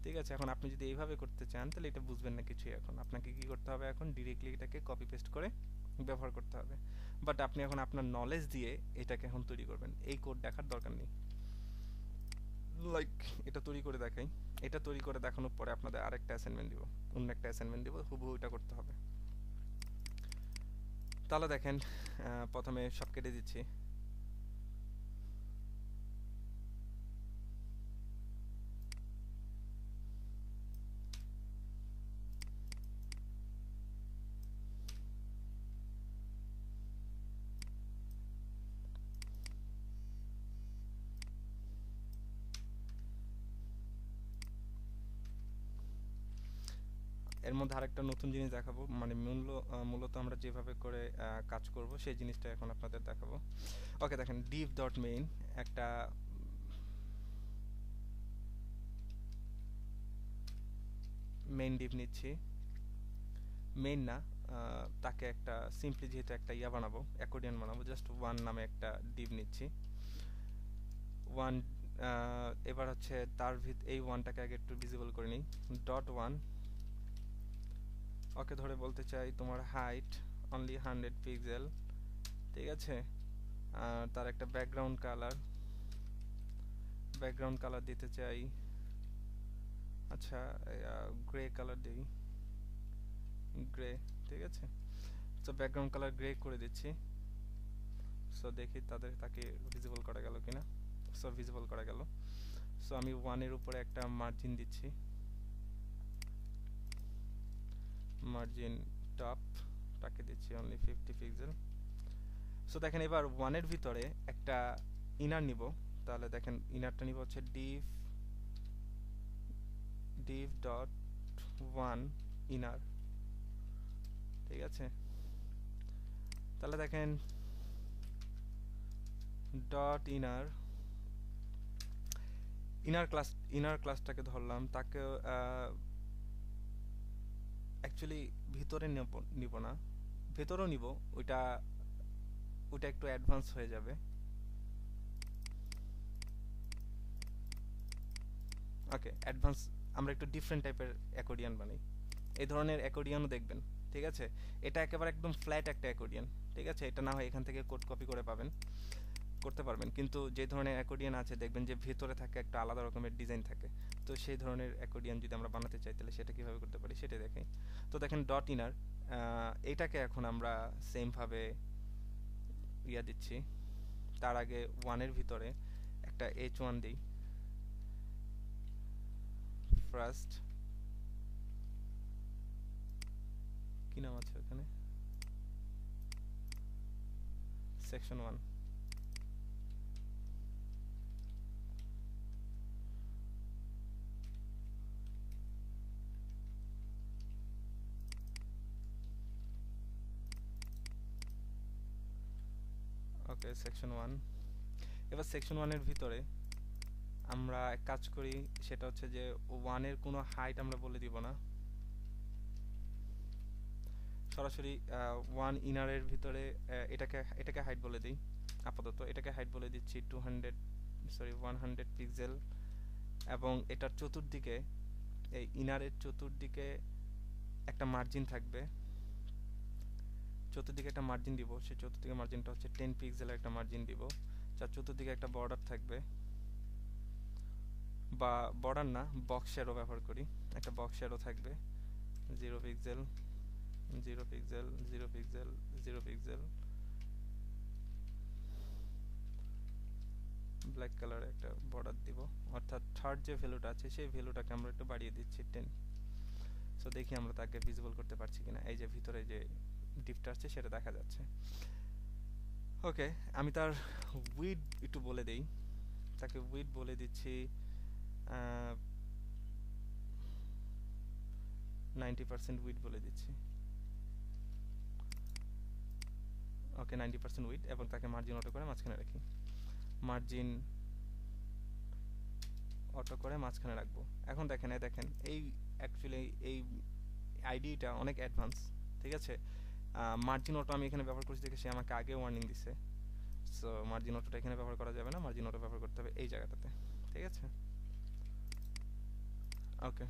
ঠিক আছে, এখন আপনি যদি এইভাবে করতে চান তাহলে এটা বুঝবেন না কিছুই। এখন আপনাকে কি করতে হবে, এখন ডিরেক্টলি এটাকে কপি পেস্ট করে ব্যবহার করতে হবে। বাট আপনি এখন আপনার নলেজ দিয়ে এটাকে এখন তৈরি করবেন, এই কোড দেখার দরকার নেই। লাইক এটা তৈরি করে দেখাই, এটা তৈরি করে দেখানোর পরে আপনাদের আরেকটা অ্যাসাইনমেন্ট দিব, অন্য একটা অ্যাসাইনমেন্ট দিব, হুবহু এটা করতে হবে। তাহলে দেখেন প্রথমে সব কেটে দিচ্ছি। এর মধ্যে আরেকটা নতুন জিনিস দেখাবো, মানে মূলত আমরা যেভাবে করে কাজ করব সেই জিনিসটা এখন আপনাদের দেখাবো। ওকে, দেখেন div.main একটা মেইন div নিচ্ছি, মেইন না তাকে একটা সিম্পলি যেহেতু একটা ইয়া বানাবো, অ্যাকর্ডিয়ন বানাবো, জাস্ট ওয়ান নামে একটা div নিচ্ছি। ওয়ান এবার হচ্ছে তার এই ওয়ানটাকে আগে একটু ভিজিবল করে নিই। .1 ওকে ধরে বলতে চাই তোমার হাইট অনলি 100 পিক্সেল, ঠিক আছে। তার একটা ব্যাকগ্রাউন্ড কালার দিতে চাই, আচ্ছা গ্রে কালার দিই, গ্রে, ঠিক আছে। সো ব্যাকগ্রাউন্ড কালার গ্রে করে দিচ্ছি। সো দেখি তাকে ভিজিবল করা গেল কিনা। সো ভিজিবল করা গেল। সো আমি 1 এর উপরে একটা মার্জিন দিচ্ছি, মার্জিন টপটাকে দিচ্ছি অনলি 50 পিক্সেল। সো দেখেন এবার 1 এর ভিতরে একটা ইনার নিব, তাহলে দেখেন ইনারটা নিব হচ্ছে div ডট 1 ইনার, ঠিক আছে। তাহলে দেখেন ডট ইনার ক্লাসটাকে ধরলাম, তাকে অ্যাকচুয়ালি ভিতরে নিব না, ভেতরেও নিব, ওইটা একটু অ্যাডভান্স হয়ে যাবে। ওকে, অ্যাডভান্স আমরা একটু ডিফারেন্ট টাইপের অ্যাকর্ডিয়ান বানাই, এই ধরনের অ্যাকর্ডিয়ানও দেখবেন, ঠিক আছে। এটা একেবারে একদম ফ্ল্যাট একটা অ্যাকর্ডিয়ান, ঠিক আছে। এটা না হয় এখান থেকে কোড কপি করে করতে পারবেন, কিন্তু যে ধরনের অ্যাকর্ডিয়ান আছে দেখবেন যে ভেতরে থাকে একটা আলাদা রকমের ডিজাইন থাকে। তো সেই ধরনের অ্যাকর্ডিয়ান যদি আমরা বানাতে চাই তাহলে সেটা কিভাবে করতে পারি সেটা দেখাই। তো দেখেন ডট ইনার, এইটাকে এখন আমরা সেম ভাবে দিচ্ছি। তার আগে 1 এর ভিতরে একটা h1 দিই, ফার্স্ট কি নাম আছে ওখানে, সেকশন 1। ওকে, সেকশন 1। এবার সেকশন 1 এর ভিতরে আমরা এক কাজ করি, সেটা হচ্ছে যে 1 এর কোনো হাইট আমরা বলে দিব না, সরাসরি 1 ইনারের ভিতরে এটাকে হাইট বলে দিই। আপাতত এটাকে হাইট বলে দিচ্ছি 100 পিক্সেল, এবং এটার চতুর্দিকে, এই ইনারের চতুর্দিকে একটা মার্জিন থাকবে, চতুর্দিকে একটা মার্জিন দিব। সেই চতুর্দিকে মার্জিনটা হচ্ছে 10 পিক্সেলের একটা মার্জিন দিব, যার চতুর্দিকে একটা বর্ডার থাকবে, বা বর্ডার না, বক্স শ্যাডো ব্যবহার করি, একটা বক্স শ্যাডো থাকবে 0 pixel 0 pixel 0 pixel 0 pixel, black কালারে একটা বর্ডার দিব, অর্থাৎ থার্ড যে ভ্যালুটা আছে সেই ভ্যালুটাকে আমরা একটু বাড়িয়ে দিচ্ছি 10। সো দেখি আমরা তাকে ভিজিবল করতে পারছি কিনা। এই যে ভিতরে যে ডিপটা আছে সেটা দেখা যাচ্ছে। ওকে, আমি তার উইড একটু বলে দেই, তাকে উইড বলে দিচ্ছি 90% উইড বলে দিচ্ছি। ওকে, 90% উইড, এবং তাকে মার্জিন অটো করে মাঝখানে রাখি, মার্জিন অটো করে মাঝখানে রাখবো। এখন দেখেন এই অ্যাকচুয়ালি এই আইডিটা অনেক অ্যাডভান্স, ঠিক আছে। মার্জিন অটো আমি এখানে ব্যবহার করছি দেখে সে আমাকে আগে ওয়ার্নিং দিছে। সো মার্জিন অটোটা এখানে ব্যবহার করা যাবে না, মার্জিন অটো ব্যবহার করতে হবে এই জায়গাটাতে, ঠিক আছে। ওকে,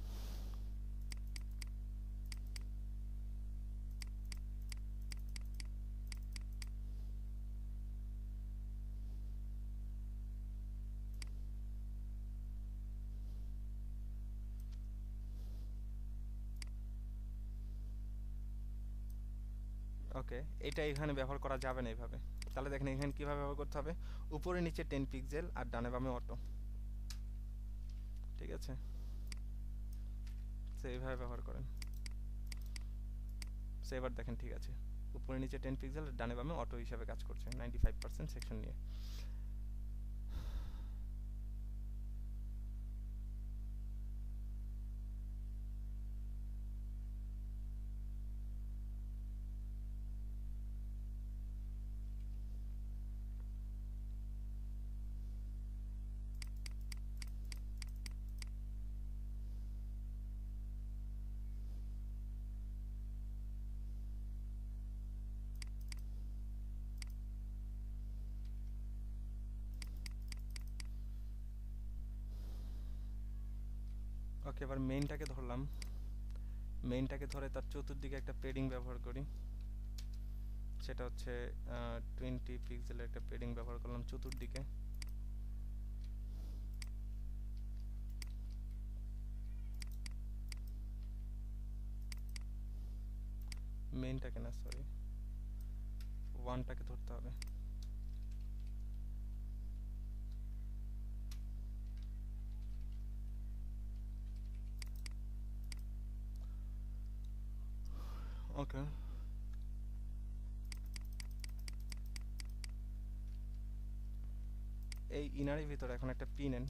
ওকে, এটা এখানে ব্যবহার করা যাবে না এইভাবে। তাহলে দেখেন এখানে কিভাবে ব্যবহার করতে হবে, উপরে নিচে 10 পিক্সেল আর ডানে বামে অটো, ঠিক আছে। সো এইভাবে ব্যবহার করেন। সো এবার দেখেন ঠিক আছে, উপরে নিচে 10 পিক্সেল আর ডানে বামে অটো হিসাবে কাজ করছে 95% সেকশন নিয়ে। ওকে, এবার মেইনটাকে ধরলাম, মেইনটাকে ধরে তার চতুর্দিকে একটা পেডিং ব্যবহার করি, সেটা হচ্ছে 20 পিক্সেলের একটা পেডিং ব্যবহার করলাম চতুর্দিকে। মেইনটাকে না, সরি, ওয়ানটাকে ধরতে হবে। ওকে, এই ইনারের ভিতরে এখন একটা পি নেন।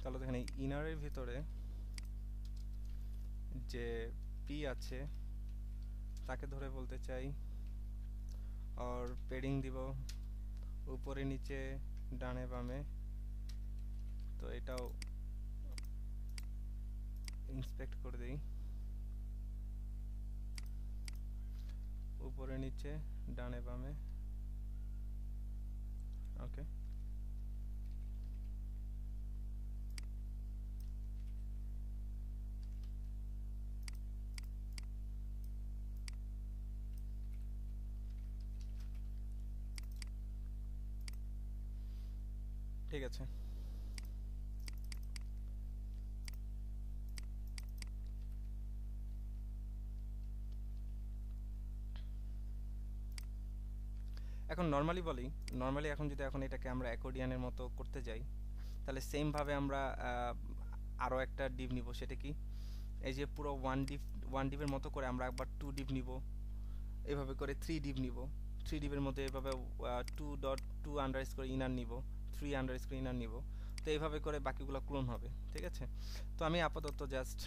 তাহলে দেখেন এই ইনারের ভিতরে যে পি আছে তাকে ধরে বলতে চাই, আর পেডিং দিব উপরে নিচে ডানে বামে। তো এটাও ইন্সপেক্ট করে দেই, উপরে নিচে ডানে বামে। ওকে, ঠিক আছে। এখন নর্মালি বলি, নর্মালি এখন যদি এখন এটাকে আমরা অ্যাকর্ডিয়ানের মতো করতে যাই, তাহলে সেম ভাবে আমরা আরো একটা ডিভ নিব। সেটা কি, এই যে পুরো ওয়ান ডিভের মতো করে আমরা একবার 2 ডিভ নিব, এভাবে করে 3 ডিভ নিব। 3 ডিভের মধ্যে এভাবে 2.2 আন্ডারস্কোর ইনার নিব, 3 আন্ডারস্কোর ইনার নিব। তো এইভাবে করে বাকিগুলো ক্লোন হবে, ঠিক আছে। তো আমি আপাতত জাস্ট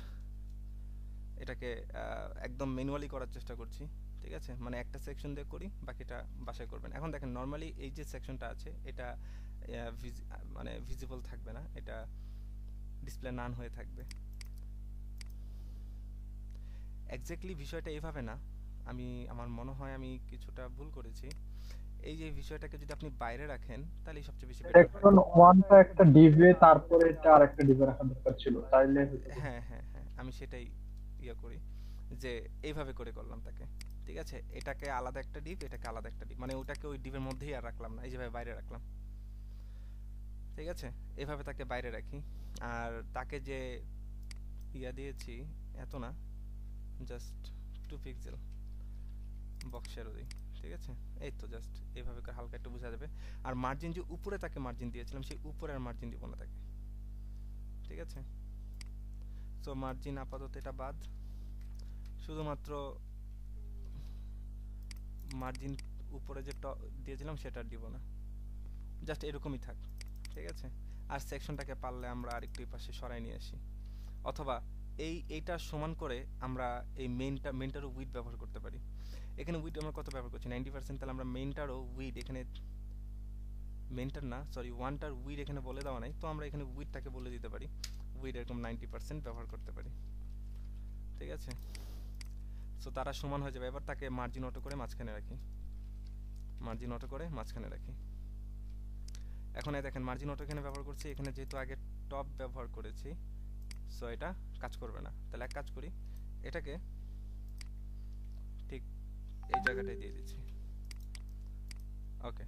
এটাকে একদম ম্যানুয়ালি করার চেষ্টা করছি, ঠিক আছে। মানে একটা সেকশন দিয়ে করি, বাকিটা বাসায় করবেন। এখন দেখেন নর্মালি এই যে সেকশনটা আছে এটা মানে ভিজিবল থাকবে না, এটা ডিসপ্লে নান হয়ে থাকবে। এক্স্যাক্টলি বিষয়টা এইভাবে না, আমার মনে হয় আমি কিছুটা ভুল করেছি। এই যে বিষয়টাকে যদি আপনি বাইরে রাখেন তাহলে সবচেয়ে বেশি বেটার হয়। এখন ওয়ানটা একটা ডিভে, তারপরে এটা আরেকটা ডিভে রাখা দরকার ছিল, তাইলে হ্যাঁ হ্যাঁ হ্যাঁ, আমি সেটাই করি যে এইভাবে করে করলাম তাকে, ঠিক আছে। এটাকে আলাদা একটা ডিভ, এটাকে আলাদা একটা ডিভ, মানে ওটাকে ওই ডিভের মধ্যেই আর রাখলাম না, এই যেভাবে বাইরে রাখলাম, ঠিক আছে। এভাবে তাকে বাইরে রাখি। আর তাকে যে দিয়েছি এত না, জাস্ট 2 পিক্সেল বক্সেরও দিই, ঠিক আছে। এই তো জাস্ট এইভাবে করে হালকা একটু বোঝা যাবে। আর মার্জিন যে উপরে তাকে মার্জিন দিয়েছিলাম, সেই উপরে আর মার্জিন দিব না তাকে, ঠিক আছে। সো মার্জিন আপাতত এটা বাদ, শুধুমাত্র মার্জিন উপরে যে দিয়েছিলাম সেটা দিব না, জাস্ট এরকমই থাক, ঠিক আছে। আর সেকশনটাকে পারলে আমরা আরেকটু পাশে সরাই নিয়ে আসি, অথবা এইটা সমান করে আমরা এই মেইনটারও উইড ব্যবহার করতে পারি। এখানে উইড আমরা কত ব্যবহার করছি, 90%। তাহলে আমরা মেইনটারও উইড এখানে, মেইনটার না সরি ওয়ানটার উইড এখানে বলে দেওয়া নাই, তো আমরা এখানে উইডটাকে বলে দিতে পারি, উইড এরকম 90% ব্যবহার করতে পারি, ঠিক আছে। সো তারা সমান হয়ে যাবে। এবার তাকে মার্জিন অটো করে মাঝখানে রাখি, মার্জিন অটো করে মাঝখানে রাখি। এখন এই দেখেন মার্জিন অটো এখানে ব্যবহার করছি, এখানে যেহেতু আগে টপ ব্যবহার করেছি, সো এটা কাজ করবে না। তাহলে এক কাজ করি, এটাকে ঠিক এই জায়গাটায় দিয়ে দিচ্ছি। ওকে,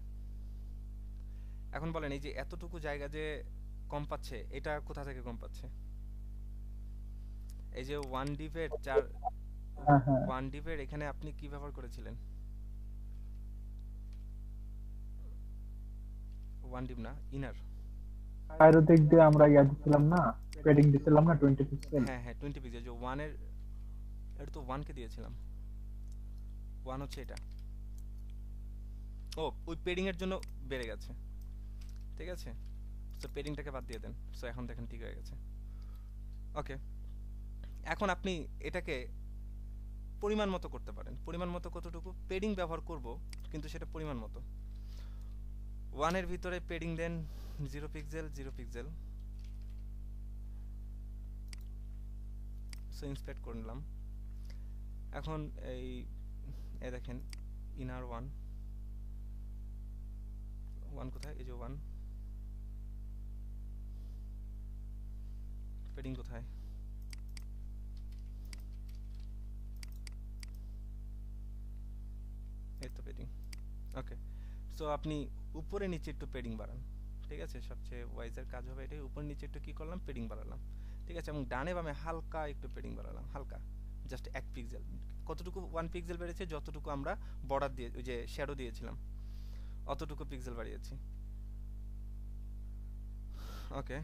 এখন বলেন এই যে এতটুকু জায়গা যে কম পাচ্ছে, এটা কোথা থেকে কম পাচ্ছে? এই যে 1 ডিভের 1 ডিভের এখানে আপনি কি ব্যবহার করেছিলেন? 1 ডিভ না, ইনার বাইরে দিক দিয়ে আমরা দিছিলাম না, পেডিং দিছিলাম না 20 পিক্সেল। হ্যাঁ হ্যাঁ 20 পিক্সেল, যে 1 এর এটা তো 1 কে দিয়েছিলাম, 1 হচ্ছে এটা। ও ওই পেডিং এর জন্য বেড়ে গেছে, ঠিক আছে। সো পেডিংটাকে বাদ দিয়ে দেন। সো এখন দেখেন ঠিক হয়ে গেছে। ওকে, এখন আপনি এটাকে পরিমাণ মতো করতে পারেন। পরিমাণ মতো কতটুকু? পেডিং ব্যবহার করব, কিন্তু সেটা পরিমাণ মতো। 1 এর ভিতরে পেডিং দেন 0 পিক্সেল 0 পিক্সেল। সো ইন্সপেক্ট করে নিলাম। এখন এই দেখেন ইনার 1 কোথায়? এই যে 1 পেডিং কোথায়? এই তো পেডিং। ওকে, সো আপনি উপরে নিচে একটু পেডিং বাড়ান, ঠিক আছে? সবচেয়ে ওয়াইজের কাজ হবে এটাই, উপর নিচে একটু কি করলাম, পেডিং বাড়ালাম, ঠিক আছে? এবং ডানে বামে হালকা একটু পেডিং বাড়ালাম, হালকা, জাস্ট 1 পিক্সেল। কতটুকু? 1 পিক্সেল বেড়েছে, যতটুকু আমরা বর্ডার দিয়ে ওই যে শ্যাডো দিয়েছিলাম অতটুকু পিক্সেল বাড়িয়েছি। ওকে,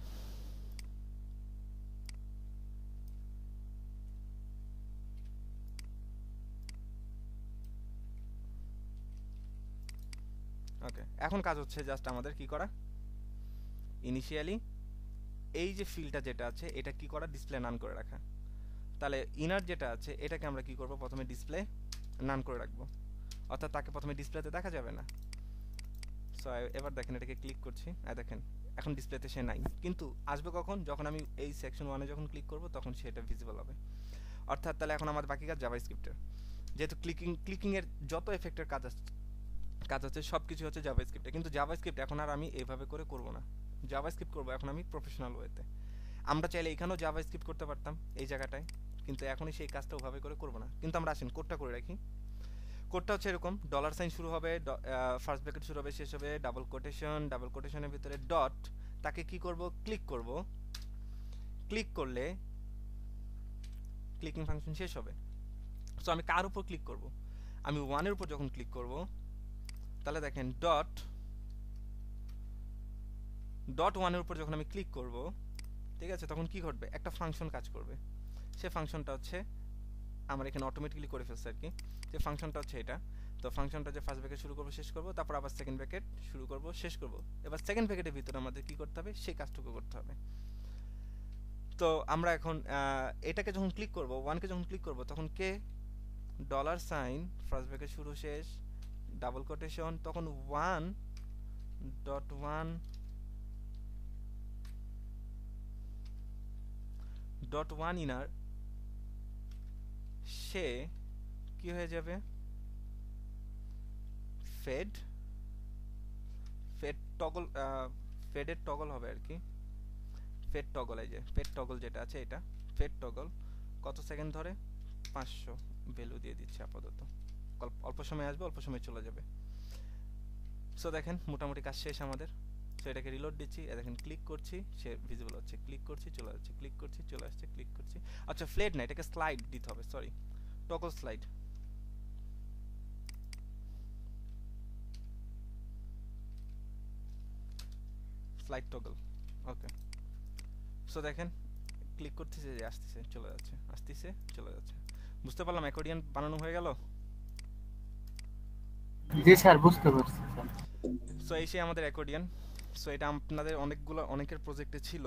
ওকে, এখন কাজ হচ্ছে জাস্ট আমাদের কি করা, ইনিশিয়ালি এই যে ফিল্ডটা যেটা আছে এটা কি করা, ডিসপ্লে নান করে রাখা। তাহলে ইনার যেটা আছে এটাকে আমরা কি করব, প্রথমে ডিসপ্লে নান করে রাখবো, অর্থাৎ তাকে প্রথমে ডিসপ্লেতে দেখা যাবে না। সো এবার দেখেন এটাকে ক্লিক করছি, দেখেন এখন ডিসপ্লেতে সে নাই, কিন্তু আসবে কখন, যখন আমি এই সেকশন 1 এ যখন ক্লিক করব তখন সেটা ভিজিবল হবে। অর্থাৎ তাহলে এখন আমাদের বাকি কাজ জাভাস্ক্রিপ্টের, যেহেতু ক্লিকিং এর যত এফেক্টের কাজ আছে সবকিছু হচ্ছে জাভাস্ক্রিপ্টে, কিন্তু জাভাস্ক্রিপ্ট এখন আর আমি এইভাবে করে করব না, জাভাস্ক্রিপ্ট করব এখন আমি প্রফেশনাল ওয়েতে। আমরা চাইলে এখানেও জাভাস্ক্রিপ্ট করতে পারতাম এই জায়গাটায়, কিন্তু এখনই সেই কাজটা ওভাবে করে করব না। কিন্তু আমরা আসেন কোডটা করে রাখি। কোডটা হচ্ছে এরকম, $সাইন শুরু হবে, ফার্স্ট ব্র্যাকেট শুরু হবে, শেষ হবে ডাবল কোটেশনের ভিতরে ডট, তাকে কি করব, ক্লিক করব। ক্লিক করলে ক্লিকিং ফাংশন শেষ হবে। সো আমি কার উপর ক্লিক করব, আমি 1 এর উপর যখন ক্লিক করব তাহলে দেখেন ডট 1 এর উপর যখন আমি ক্লিক করব, ঠিক আছে, তখন কি ঘটবে, একটা ফাংশন কাজ করবে। সে ফাংশনটা হচ্ছে আমরা এখানে অটোমেটিক্যালি করে ফেলছি আর কি, যে ফাংশনটা হচ্ছে এটা। তো ফাংশনটা যে ফার্স্ট ব্র্যাকেট শুরু করব শেষ করব, তারপর আবার সেকেন্ড ব্র্যাকেট শুরু করব শেষ করব। এবার সেকেন্ড ব্র্যাকেটের ভিতরে আমাদের কি করতে হবে, সেই কাজটুকু করতে হবে। তো আমরা এখন এটাকে যখন ক্লিক করব, 1 কে যখন ক্লিক করব, তখন কে $সাইন ফার্স্ট ব্র্যাকেট শুরু শেষ ডাবল কোটেশন, তখন 1.1 ইনার সে কি হয়ে যাবে, ফেড টগল, ফেডের টগল হবে আর কি, ফেড টগল, এই যে ফেড টগল যেটা আছে এটা ফেড টগল। কত সেকেন্ড ধরে, 500 ভ্যালু দিয়ে দিচ্ছে আপাতত, অল্প সময় আসবে, অল্প সময় চলে যাবে। সো দেখেন মোটামুটি কাজ শেষ আমাদের। সো এটাকে রিলোড দিচ্ছি, দেখেন ক্লিক করছি সে ভিজিবল হচ্ছে, ক্লিক করছি চলে যাচ্ছে, ক্লিক করছি চলে আসছে, ক্লিক করছি। আচ্ছা ফ্লেড না, এটাকে স্লাইড দিতে হবে, sorry, toggle slide. Slide toggle, okay. So দেখেন ক্লিক করতেছে, যে আসতেছে চলে যাচ্ছে, আসতেছে চলে যাচ্ছে। বুঝতে পারলাম অ্যাকর্ডিয়ন বানানো হয়ে গেল। জি স্যার, বুঝতে পারছি স্যার। সো এই সেই আমাদের অ্যাকর্ডিয়ন। সো এটা আপনাদের অনেকের প্রজেক্টে ছিল,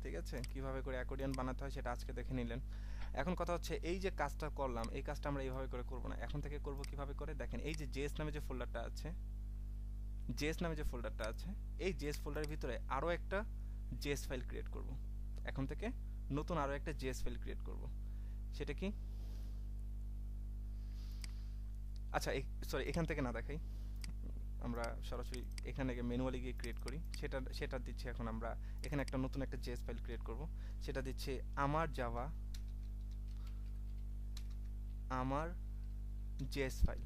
ঠিক আছে, কিভাবে করে অ্যাকর্ডিয়ন বানাতে হয় সেটা আজকে দেখে নিলেন। এখন কথা হচ্ছে এই যে কাজটা করলাম, এই কাজটা আমরা এইভাবে করে করব না, এখন থেকে করব কিভাবে করে, দেখেন এই যে জেএস নামে যে ফোল্ডারটা আছে, এই জেএস ফোল্ডারের ভিতরে আরো একটা জেএস ফাইল ক্রিয়েট করব। এখন থেকে নতুন আরো একটা জেএস ফাইল ক্রিয়েট করব। সেটা কি, আচ্ছা সরি এখান থেকে না দেখাই, আমরা সরাসরি এখানে ম্যানুয়ালি গিয়ে ক্রিয়েট করি। সেটা দিচ্ছি এখন আমরা এখানে একটা নতুন একটা জেএস ফাইল ক্রিয়েট করব। সেটা দিচ্ছে আমার জাভা, আমার জেএস ফাইল,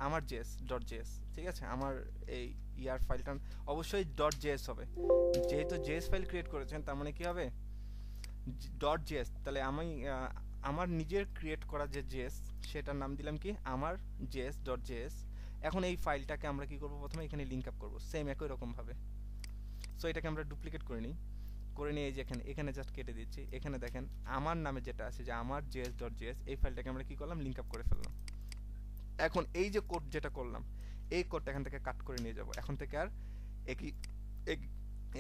আমার js.js, ঠিক আছে। আমার এই ইয়ার ফাইলটা অবশ্যই .js হবে, যেহেতু js ফাইল ক্রিয়েট করেছেন তার মানে কি হবে .js। তাহলে আমি আমার নিজের ক্রিয়েট করা যে js সেটার নাম দিলাম কি, আমার js.js। এখন এই ফাইলটাকে আমরা কি করব, প্রথমে এখানে লিংক আপ করব সেম একই রকম ভাবে। সো এটাকে আমরা ডুপ্লিকেট করে নিই, এই যে এখানে জাস্ট কেটে দিচ্ছি। এখানে দেখেন আমার নামে যেটা আছে যে আমার js.js, এই ফাইলটাকে আমরা কি করলাম, লিংক আপ করে ফেললাম। এখন এই যে কোড যেটা করলাম, এই কোডটা এখান থেকে কাট করে নিয়ে যাব। এখন থেকে আর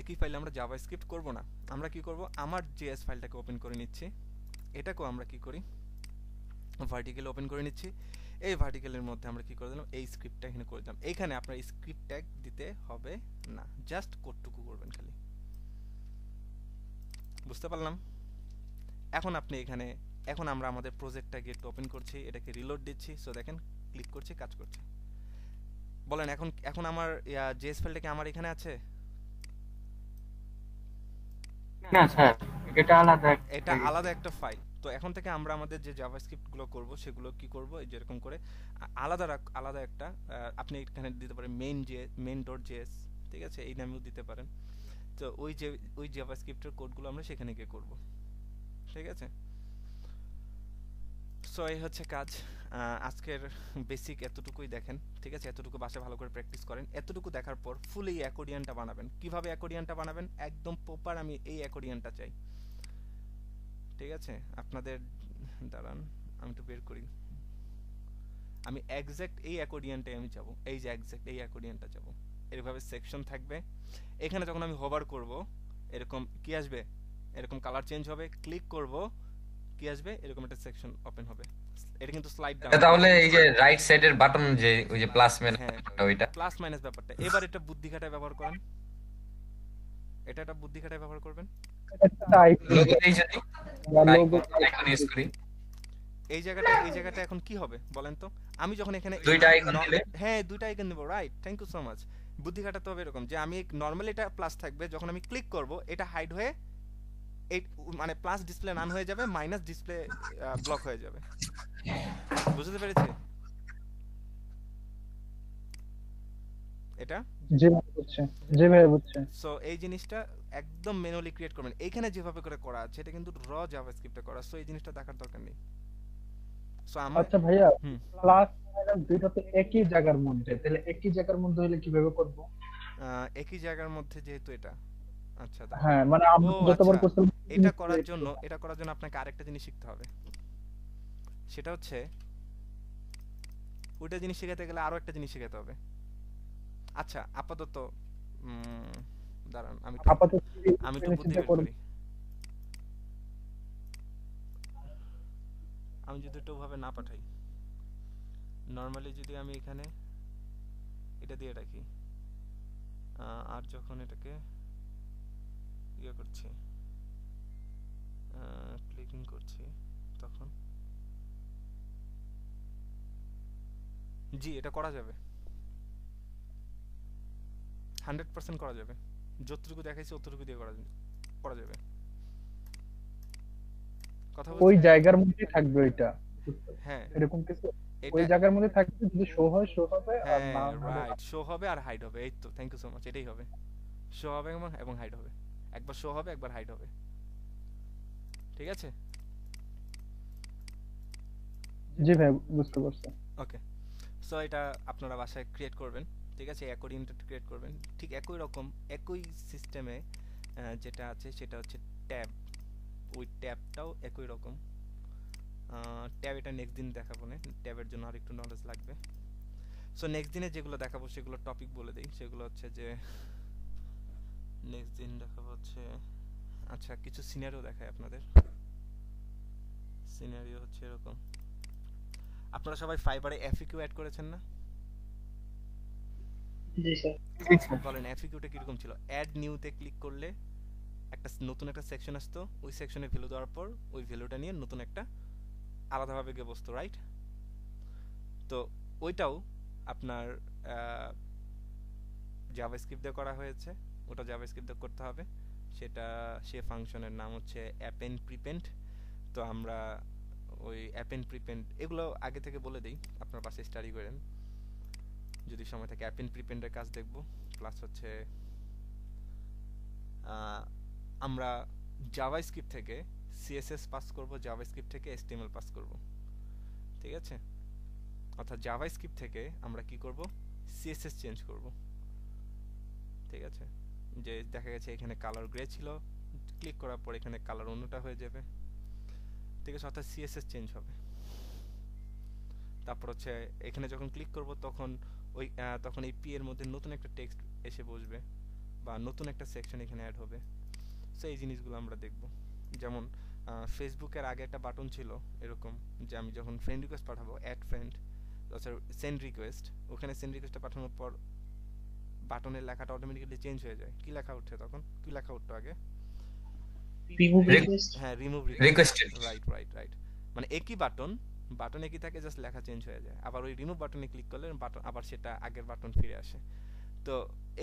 একই ফাইলে আমরা জাভাস্ক্রিপ্ট করব না, আমরা কি করব, আমার জেএস ফাইলটাকে ওপেন করে নিচ্ছি। এটাকেও আমরা কি করি, ভার্টিক্যাল ওপেন করে নিচ্ছি। এই ভার্টিক্যালের মধ্যে আমরা কি করে দিলাম, এই স্ক্রিপ্টটা এখানে করে দিলাম। এইখানে আপনার স্ক্রিপ্ট ট্যাগ দিতে হবে না, জাস্ট কোডটুকু করবেন খালি। বুঝতে পারলাম? এখন আপনি এখানে, এখন আমরা আমাদের প্রজেক্টটা গেট ওপেন করছি, এটাকে রিলোড দিচ্ছি। সো দেখেন ক্লিক করছি, কাজ করছে। বলেন এখন আমার জেএস ফাইলটা কি আমার এখানে আছে? না স্যার, এটা আলাদা এটা আলাদা একটা ফাইল। তো এখন থেকে আমরা আমাদের যে জাভাস্ক্রিপ্ট গুলো করব সেগুলো কি করব, এই যেরকম করে আলাদা একটা আপনি এখানে দিতে পারেন main.js, ঠিক আছে, এই নামেও দিতে পারেন। তো ওই জাভাস্ক্রিপ্টের কোডগুলো আমরা সেখানে গিয়ে করব, ঠিক আছে। সো এই হচ্ছে কাজ। আজকের বেসিক এতটুকুই দেখেন, ঠিক আছে। এতটুকু বাসায় ভালো করে প্র্যাকটিস করেন। এতটুকু দেখার পর ফুল এই অ্যাকর্ডিয়নটা বানাবেন। কিভাবে অ্যাকর্ডিয়নটা বানাবেন, একদম প্রপার আমি এই অ্যাকর্ডিয়নটা চাই, ঠিক আছে। আপনাদের দাঁড়ান আমি একটু বের করি। আমি এক্সাক্ট এই অ্যাকর্ডিয়নটাই আমি চাবো, এই যে এক্সাক্ট এই অ্যাকর্ডিয়নটা চাবো। এরভাবে সেকশন থাকবে। এখানে যখন আমি হোভার করব এরকম কি আসবে, এরকম কালার চেঞ্জ হবে। ক্লিক করব, কি আসবে, এরকম একটা সেকশন ওপেন হবে। এটা কিন্তু স্লাইড ডাউন। তাহলে এই যে রাইট সাইডের বাটন, যে ওই যে প্লাস মাইনাস ওইটা, প্লাস মাইনাস ব্যাপারটা এবার এটা বুদ্ধি খাটায় ব্যবহার করেন। এটা একটা বুদ্ধি খাটায় ব্যবহার করবেন। লোগো এই যদি আইকন ইউজ করি, এই জায়গাটা এখন কি হবে বলেন তো। আমি যখন এখানে দুইটা আইকন দিলে, হ্যাঁ দুইটা আইকন দেব, right, thank you so much. বুদ্ধি খাটাতে হবে এরকম যে আমি নরমালি এটা প্লাস থাকবে, যখন আমি ক্লিক করব এটা হাইড হয়ে এই মানে প্লাস ডিসপ্লে নান হয়ে যাবে, মাইনাস ডিসপ্লে ব্লক হয়ে যাবে। বুঝতে পেরেছি এটা? জি ভাই বুঝছি। সো এই জিনিসটা একদম ম্যানুয়ালি ক্রিয়েট করবেন। এইখানে যেভাবে করে করা আছে এটা কিন্তু র জাভাস্ক্রিপ্টে করা, সো এই জিনিসটা দেখার দরকার নেই। সো আমরা আচ্ছা ভাইয়া, প্লাস মাইনাস দুইটা তো একই জায়গার মধ্যে, তাহলে একই জায়গার মধ্যে হলে কিভাবে করব? একই জায়গার মধ্যে যেহেতু এটা, আচ্ছা হ্যাঁ মানে আমরা যতবার করছিলাম এটা করার জন্য আপনাকে আরেকটা জিনিস শিখতে হবে। সেটা হচ্ছে ওইটা জিনিস শেখাতে গেলে আরো একটা জিনিস শেখাতে হবে। আচ্ছা আপাতত দাঁড়ান আমি তো বুদ্ধি বের করি। আমি যদি এটা ওভাবে না পাঠাই, নরমালি যদি আমি এখানে এটা দিয়ে রাখি, আর যখন এটাকে ইয়ে করছি, ক্লিকিং করছি, তখন জি এটা করা যাবে, 100% করা যাবে। যতটুকু দেখাইছি অতটুকু দিয়ে করা যাবে। কথা বলছি, ওই জায়গার মধ্যেই থাকবে ওইটা, হ্যাঁ এরকম কিছু ওই জায়গার মধ্যে থাকবে, যদি শো হয় শো হবে, আর না রাইট, শো হবে আর হাইড হবে। এই তো, থ্যাংক ইউ সো মাচ, এটাই হবে। শো হবে এবং হাইড হবে, একবার শো হবে একবার হাইড হবে, ঠিক আছে। জি ভাই বুঝতে পারছি। ওকে, সো এটা আপনারা বাসায় ক্রিয়েট করবেন, ঠিক আছে। অ্যাকর্ডিয়নটা ক্রিয়েট করবেন ঠিক একই রকম, একই সিস্টেমে যেটা আছে সেটা হচ্ছে ট্যাব। ওই ট্যাবটাও একই রকম। ট্যাব এটা নেক্সট দিন দেখাবো না, ট্যাবের জন্য আর একটু নলেজ লাগবে। সো নেক্সট দিনে যেগুলো দেখাবো সেগুলো টপিক বলে দেই। সেগুলো হচ্ছে যে নেক্সট দিন দেখাবো হচ্ছে, আচ্ছা কিছু সিনারিও দেখায় আপনাদের। সিনারিও হচ্ছে এরকম, আপনারা সবাই ফাইবারে এফএকিউ অ্যাড করেছেন না? জি স্যার। বলেন এফএকিউটা কিরকম ছিল? অ্যাড নিউতে ক্লিক করলে একটা নতুন একটা সেকশন আসতো, ওই সেকশনে ভ্যালু দেওয়ার পর ওই ভ্যালুটা নিয়ে নতুন একটা আলাদাভাবে গিয়ে বসতো, রাইট? তো ওইটাও আপনার জাভাস্ক্রিপ্ট দিয়ে করা হয়েছে, ওটা জাভাস্ক্রিপ্ট দিয়ে করতে হবে। সেটা সে ফাংশনের নাম হচ্ছে অ্যাপেন্ড প্রিপেন্ড। তো আমরা ওই অ্যাপেন্ড প্রিপেন্ড এগুলো আগে থেকে বলে দেই, আপনার পাশে স্টাডি করেন যদি সময় থাকে। অ্যাপেন্ড প্রিপেন্ডের কাজ দেখব, প্লাস হচ্ছে আমরা জাভাস্ক্রিপ্ট থেকে সিএসএস পাস করব, জাভাস্ক্রিপ্ট থেকে এচটিএমএল পাস করব, ঠিক আছে। অর্থাৎ জাভাস্ক্রিপ্ট থেকে আমরা কি করব, সিএসএস চেঞ্জ করব, ঠিক আছে। যে দেখা গেছে এখানে কালার গ্রে ছিল, ক্লিক করার পর এখানে কালার অন্যটা হয়ে যাবে, ঠিক আছে। অর্থাৎ সিএসএস চেঞ্জ হবে। তারপর হচ্ছে এখানে যখন ক্লিক করব তখন এই পি এর মধ্যে নতুন একটা টেক্সট এসে বসবে বা নতুন একটা সেকশন এখানে অ্যাড হবে। সো এই জিনিসগুলো আমরা দেখব। যেমন ফেসবুকের আগে একটা বাটন ছিল এরকম, যে আমি যখন ফ্রেন্ড রিকোয়েস্ট পাঠাবো, অ্যাড ফ্রেন্ড, সেন্ড রিকোয়েস্ট, ওখানে সেন্ড রিকোয়েস্টটা পাঠানোর পর বাটনের লেখাটা অটোমেটিক্যালি চেঞ্জ হয়ে যায়। কি লেখা উঠছে তখন? কি লেখা উঠতো আগে? remove request হ্যাঁ, remove requested. Right right right. মানে একই বাটন একই থাকে, জাস্ট লেখা চেঞ্জ হয়ে যায়। আবার ওই রিমুভ বাটনে ক্লিক করলে বাটন আবার সেটা আগের বাটন ফিরে আসে। তো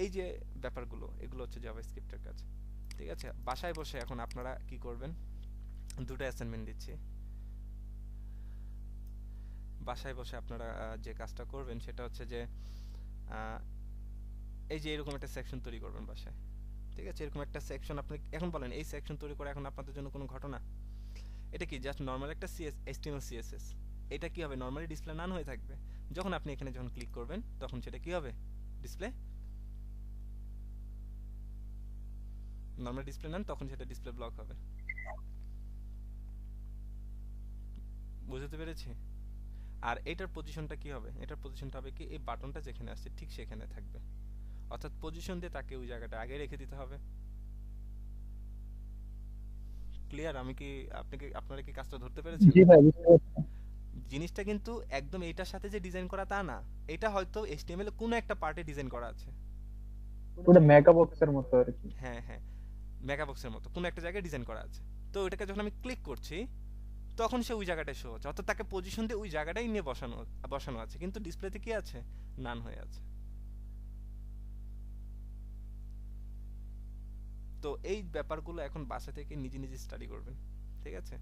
এই যে ব্যাপারগুলো, এগুলো হচ্ছে জাভাস্ক্রিপ্টের কাজ। ঠিক আছে, বাসায় বসে এখন আপনারা কি করবেন, দুটো অ্যাসাইনমেন্ট দিচ্ছি। বাসায় বসে আপনারা যে কাজটা করবেন সেটা হচ্ছে যে এই যে এরকম একটা সেকশন তৈরি করবেন বাসায়। ঠিক আছে, এরকম একটা সেকশন আপনি এখন বলেন, এই সেকশন তৈরি করে এখন আপনাদের জন্য কোনো ঘটনা? এটা কি জাস্ট নর্মাল একটা HTML CSS? এটা কি হবে, নর্মালি ডিসপ্লে নান হয়ে থাকবে। যখন আপনি এখানে যখন ক্লিক করবেন তখন সেটা কি হবে, ডিসপ্লে নর্মাল ডিসপ্লে নান, তখন সেটা ডিসপ্লে ব্লক হবে। বুঝতে পেরেছি? আর এটার পজিশনটা কি হবে, এটার পজিশনটা হবে কি, এই বাটনটা যেখানে আসছে ঠিক সেখানে থাকবে। অর্থাৎ পজিশন দিয়ে তাকে ওই জায়গাটা আগে রেখে দিতে হবে। ক্লিয়ার? আমি কি আপনারা কি কাজটা ধরতে পেরেছেন? জি ভাই, বুঝতে পারছি। জিনিসটা কিন্তু একদম এইটার সাথে যে ডিজাইন করা তা না, এটা হয়তো HTML এর কোনো একটা পার্টে ডিজাইন করা আছে। ওটা মেগা বক্সের মতো আর কি। হ্যাঁ হ্যাঁ, মেগাবক্সের মতো কোনো একটা জায়গায় ডিজাইন করা আছে। তো ওটাকে যখন আমি ক্লিক করছি তখন সে ওই জায়গাটায় শো হচ্ছে, অর্থাৎ তাকে পজিশন দিয়ে ওই জায়গাটাই নিয়ে বসানো আছে, কিন্তু ডিসপ্লেতে কি আছে, নান হয়ে আছে। তো এই ব্যাপারগুলো এখন বাসা থেকে নিজে নিজে স্টাডি করবেন। ঠিক আছে,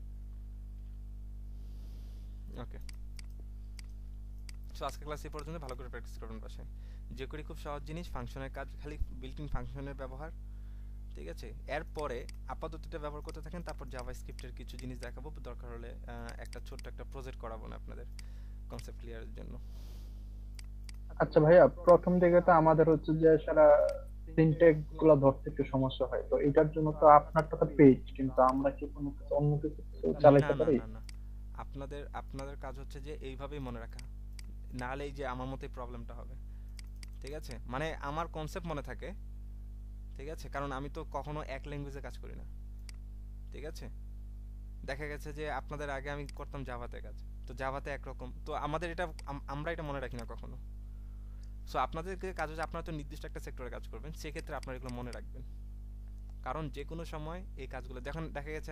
ওকে। সো আজকে ক্লাস এই পর্যন্ত, ভালো করে প্র্যাকটিস করবেন বাসায়। যে করি খুব সহজ জিনিস, ফাংশনের কাজ, খালি বিল্ট ইন ফাংশনের ব্যবহার। ঠিক আছে, এরপরে আপাতত এটা ব্যবহার করতে থাকেন, তারপর জাভাস্ক্রিপ্টের কিছু জিনিস দেখাবো, দরকার হলে একটা ছোট্ট একটা প্রজেক্ট করাবো না আপনাদের কনসেপ্ট ক্লিয়ারের জন্য। আচ্ছা ভাইয়া, প্রথম দিকে তো আমাদের হচ্ছে যে সারা সিনট্যাক্স গুলো ধরতে একটু সমস্যা হয়, তো এটার জন্য তো আপনারটা তো পেজ, কিন্তু আমরা কি কোনো কিছু অন্য কিছু চালাইতে না পারি? না না, আপনাদের কাজ হচ্ছে যে এইভাবেই মনে রাখা, না হলে এই যে আমার মতোই প্রবলেমটা হবে। ঠিক আছে, মানে আমার কনসেপ্ট মনে থাকে। ঠিক আছে, কারণ আমি তো কখনো এক ল্যাঙ্গুয়েজে কাজ করি না। ঠিক আছে, দেখা গেছে যে আপনাদের আগে আমি করতাম জাভাতে কাজ, তো জাভাতে একরকম, তো আমাদের এটা আমরা এটা মনে রাখি না কখনো। সো আপনাদেরকে কাজ হচ্ছে, আপনারা তো নির্দিষ্ট একটা সেক্টরে কাজ করবেন, সেক্ষেত্রে আপনারা এগুলো মনে রাখবেন। কারণ যে কোনো সময় এই কাজগুলো যখন দেখা গেছে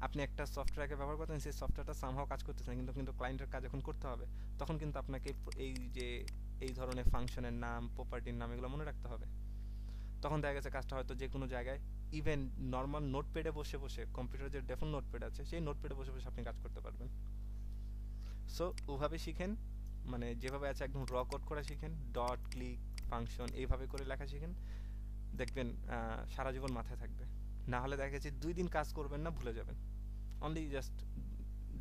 আপনি একটা সফটওয়্যারকে ব্যবহার করতেন, সেই সফটওয়্যারটা সামহাও কাজ করতেছেন, কিন্তু ক্লায়েন্টের কাজ যখন করতে হবে তখন কিন্তু আপনাকে এই যে এই ধরনের ফাংশনের নাম, প্রপার্টির নাম, এগুলো মনে রাখতে হবে। তখন দেখা গেছে কাজটা হয়তো যে কোনো জায়গায়, ইভেন নর্মাল নোটপ্যাডে বসে বসে, কম্পিউটারে যে ডেফল্ট নোটপ্যাড আছে সেই নোটপ্যাডে বসে বসে আপনি কাজ করতে পারবেন। সো ওভাবে শিখেন, মানে যেভাবে আছে একদম র কোড করা শিখেন, ডট, ক্লিক, ফাংশন এইভাবে করে লেখা শিখেন, দেখবেন সারা জীবন মাথায় থাকবে। না হলে দেখা গেছে 2 দিন কাজ করবেন না, ভুলে যাবেন। অনলি জাস্ট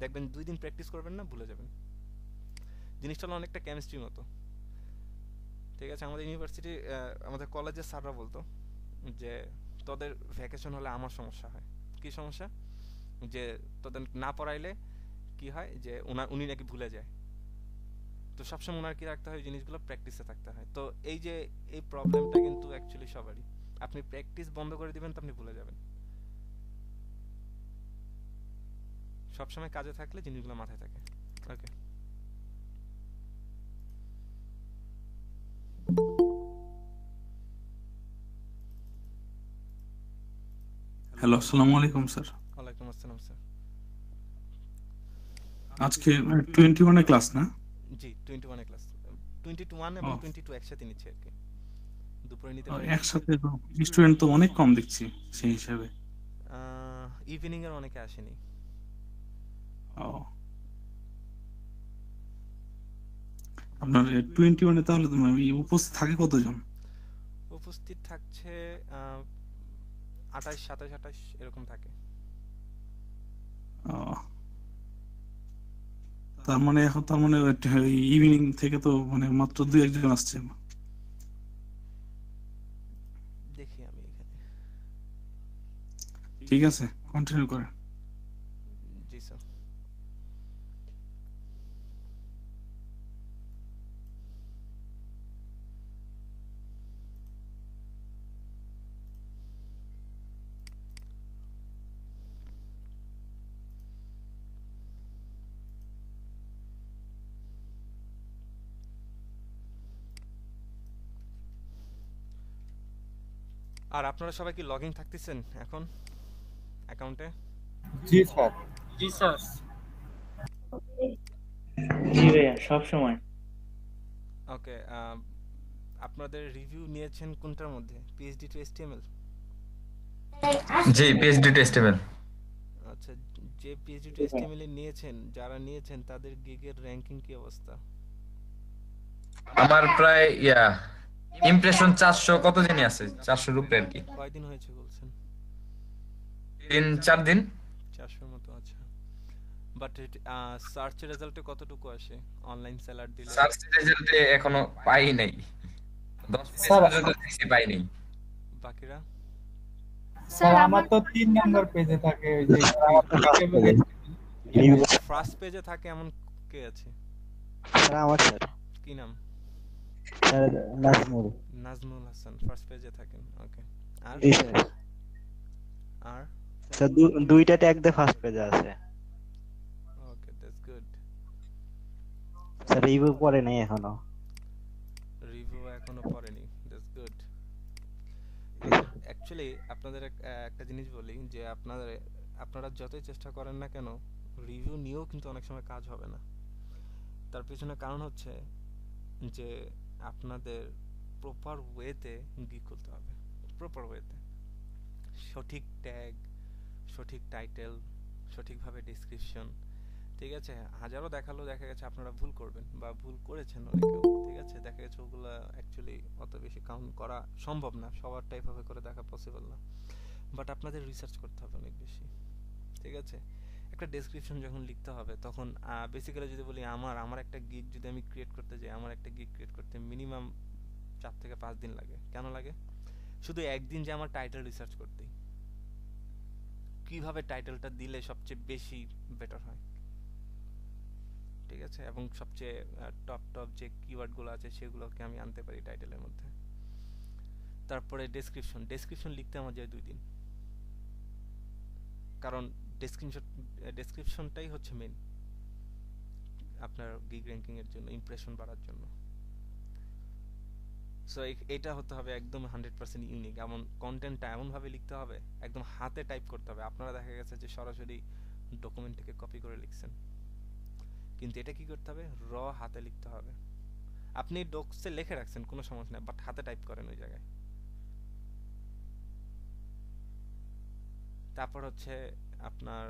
দেখবেন 2 দিন প্র্যাকটিস করবেন না, ভুলে যাবেন। জিনিসটা হলো অনেকটা কেমিস্ট্রির মতো। ঠিক আছে, আমাদের ইউনিভার্সিটি, আমাদের কলেজের স্যাররা বলতো যে তোদের ভ্যাকেশন হলে আমার সমস্যা হয়। কি সমস্যা? যে তোদের না পড়াইলে কি হয়, যে উনি নাকি ভুলে যায়। তো সবসময় ওনার কি রাখতে হয়, জিনিসগুলো প্র্যাকটিসে থাকতে হয়। তো এই যে এই প্রবলেমটা কিন্তু অ্যাকচুয়ালি সবারই, আপনি প্র্যাকটিস বন্ধ করে দিবেন তো আপনি ভুলে যাবেন। সবসময় কাজে থাকলে জিনিসগুলো মাথায় থাকে। ওকে, হ্যালো, আসসালামু আলাইকুম স্যার। ওয়ালাইকুম আসসালাম স্যার। আজকে 21 এ ক্লাস না? জি, 21 এ ক্লাস, 21 এবং 22 একসাথে নিচ্ছে আর কি, দুপুরে নিতে পারি। একসাথে তো স্টুডেন্ট তো অনেক কম দেখছি সেই হিসাবে। ইভিনিং এর অনেকে আসেনি। ও, আপনার 21 এ তাহলে উপস্থিত থাকে কতজন? উপস্থিত থাকছে 28, 27, 28 এরকম থাকে। ও, তার মানে ইভিনিং থেকে তো মানে মাত্র 2-1 জন আসছে। দেখি আমি এখানে। ঠিক আছে, কন্টিনিউ করেন। জি স্যার। আর আপনারা সবাই কি লগইন থাকতেছেন এখন অ্যাকাউন্টে? জি স্যার। জি স্যার। জি ভাইয়া সব সময়। ওকে, আপনাদের রিভিউ নিয়েছেন কোনটার মধ্যে, পিএইচডি টু এসটিএমএল? জি পিএইচডি টু এসটিএমএল। আচ্ছা, যে পিএইচডি টু এসটিএমএল এ নিয়েছেন, যারা নিয়েছেন তাদের গিগের র্যাঙ্কিং কি অবস্থা? আমার প্রায় ইমপ্রেশন 400 কত জানি আছে, 400 রুপে আর কি। কয়দিন হয়েছে বলছেন? 3-4 দিন। 400 মতো। আচ্ছা, বাট সার্চ রেজাল্টে কতটুকু আসে অনলাইন সেলার দিলে? সার্চ রেজাল্টে এখনো পাই নাই, 10 পেজ স্যার পর্যন্ত দিছি, পাই নাই। বাকিরা? স্যার আমার তো 3 নাম্বার পেজে থাকে ওই যে ফার্স্ট পেজে থাকে এমন কে আছে? স্যার আমার স্যার কি নাম? স্যার নাজমুল। নাজমুল হাসান ফার্স্ট পেজে থাকেন। ওকে, আর জি স্যার। আর স্যার দুইটাতে একদম ফার্স্ট পেজে আছে। ওকে, দ্যাটস গুড। স্যার রিভিউ পড়ে নাই এখনো। রিভিউ এখনো পড়েনি, দ্যাটস গুড। অ্যাকচুয়ালি আপনাদের একটা জিনিস বলি যে আপনারা যতই চেষ্টা করেন না কেন, রিভিউ নিয়েও কিন্তু অনেক সময় কাজ হবে না। তার পেছনে কারণ হচ্ছে যে আপনাদের প্রপার ওয়েতে গিগ করতে হবে, প্রপার ওয়েতে সঠিক ট্যাগ, সঠিক টাইটেল, সঠিকভাবে ডেসক্রিপশন। ঠিক আছে, হাজারো দেখালো, দেখা গেছে আপনারা ভুল করবেন বা ভুল করেছেন অনেকেও। ঠিক আছে, দেখা গেছে ওগুলো অ্যাকচুয়ালি অত বেশি কাউন্ট করা সম্ভব না, সবার টাইপভাবে করে দেখা পসিবল না, বাট আপনাদের রিসার্চ করতে হবে অনেক বেশি। ঠিক আছে, একটা ডেসক্রিপশন যখন লিখতে হবে তখন বেসিক্যালি যদি বলি আমার একটা গিগ যদি আমি ক্রিয়েট করতে যাই, আমার একটা গিগ ক্রিয়েট করতে মিনিমাম 4 থেকে 5 দিন লাগে। কেন লাগে? শুধু একদিন যে আমার টাইটেল রিসার্চ করতেই, কিভাবে টাইটেলটা দিলে সবচেয়ে বেশি বেটার হয়। ঠিক আছে, এবং সবচেয়ে টপ যে কিওয়ার্ডগুলো আছে সেগুলোকে আমি আনতে পারি টাইটেলের মধ্যে। তারপরে ডেসক্রিপশন লিখতে আমার যায় 2 দিন, কারণ ডেসক্রিপশনটাই হচ্ছে মেন আপনার গিগ র্যাঙ্কিং এর জন্য, ইমপ্রেশন বাড়ার জন্য। সো এটা হতে হবে একদম 100% ইউনিক, এমন কন্টেন্টটা এমন ভাবে লিখতে হবে, একদম হাতে টাইপ করতে হবে। আপনারা দেখা গেছে যে সরাসরি ডকুমেন্ট থেকে কপি করে লিখছেন, কিন্তু এটা কি করতে হবে, র হাতে লিখতে হবে। আপনি ডক্সে লিখে রাখছেন কোনো সমস্যা নেই, বাট হাতে টাইপ করেন ওই জায়গায়। তারপর হচ্ছে আপনার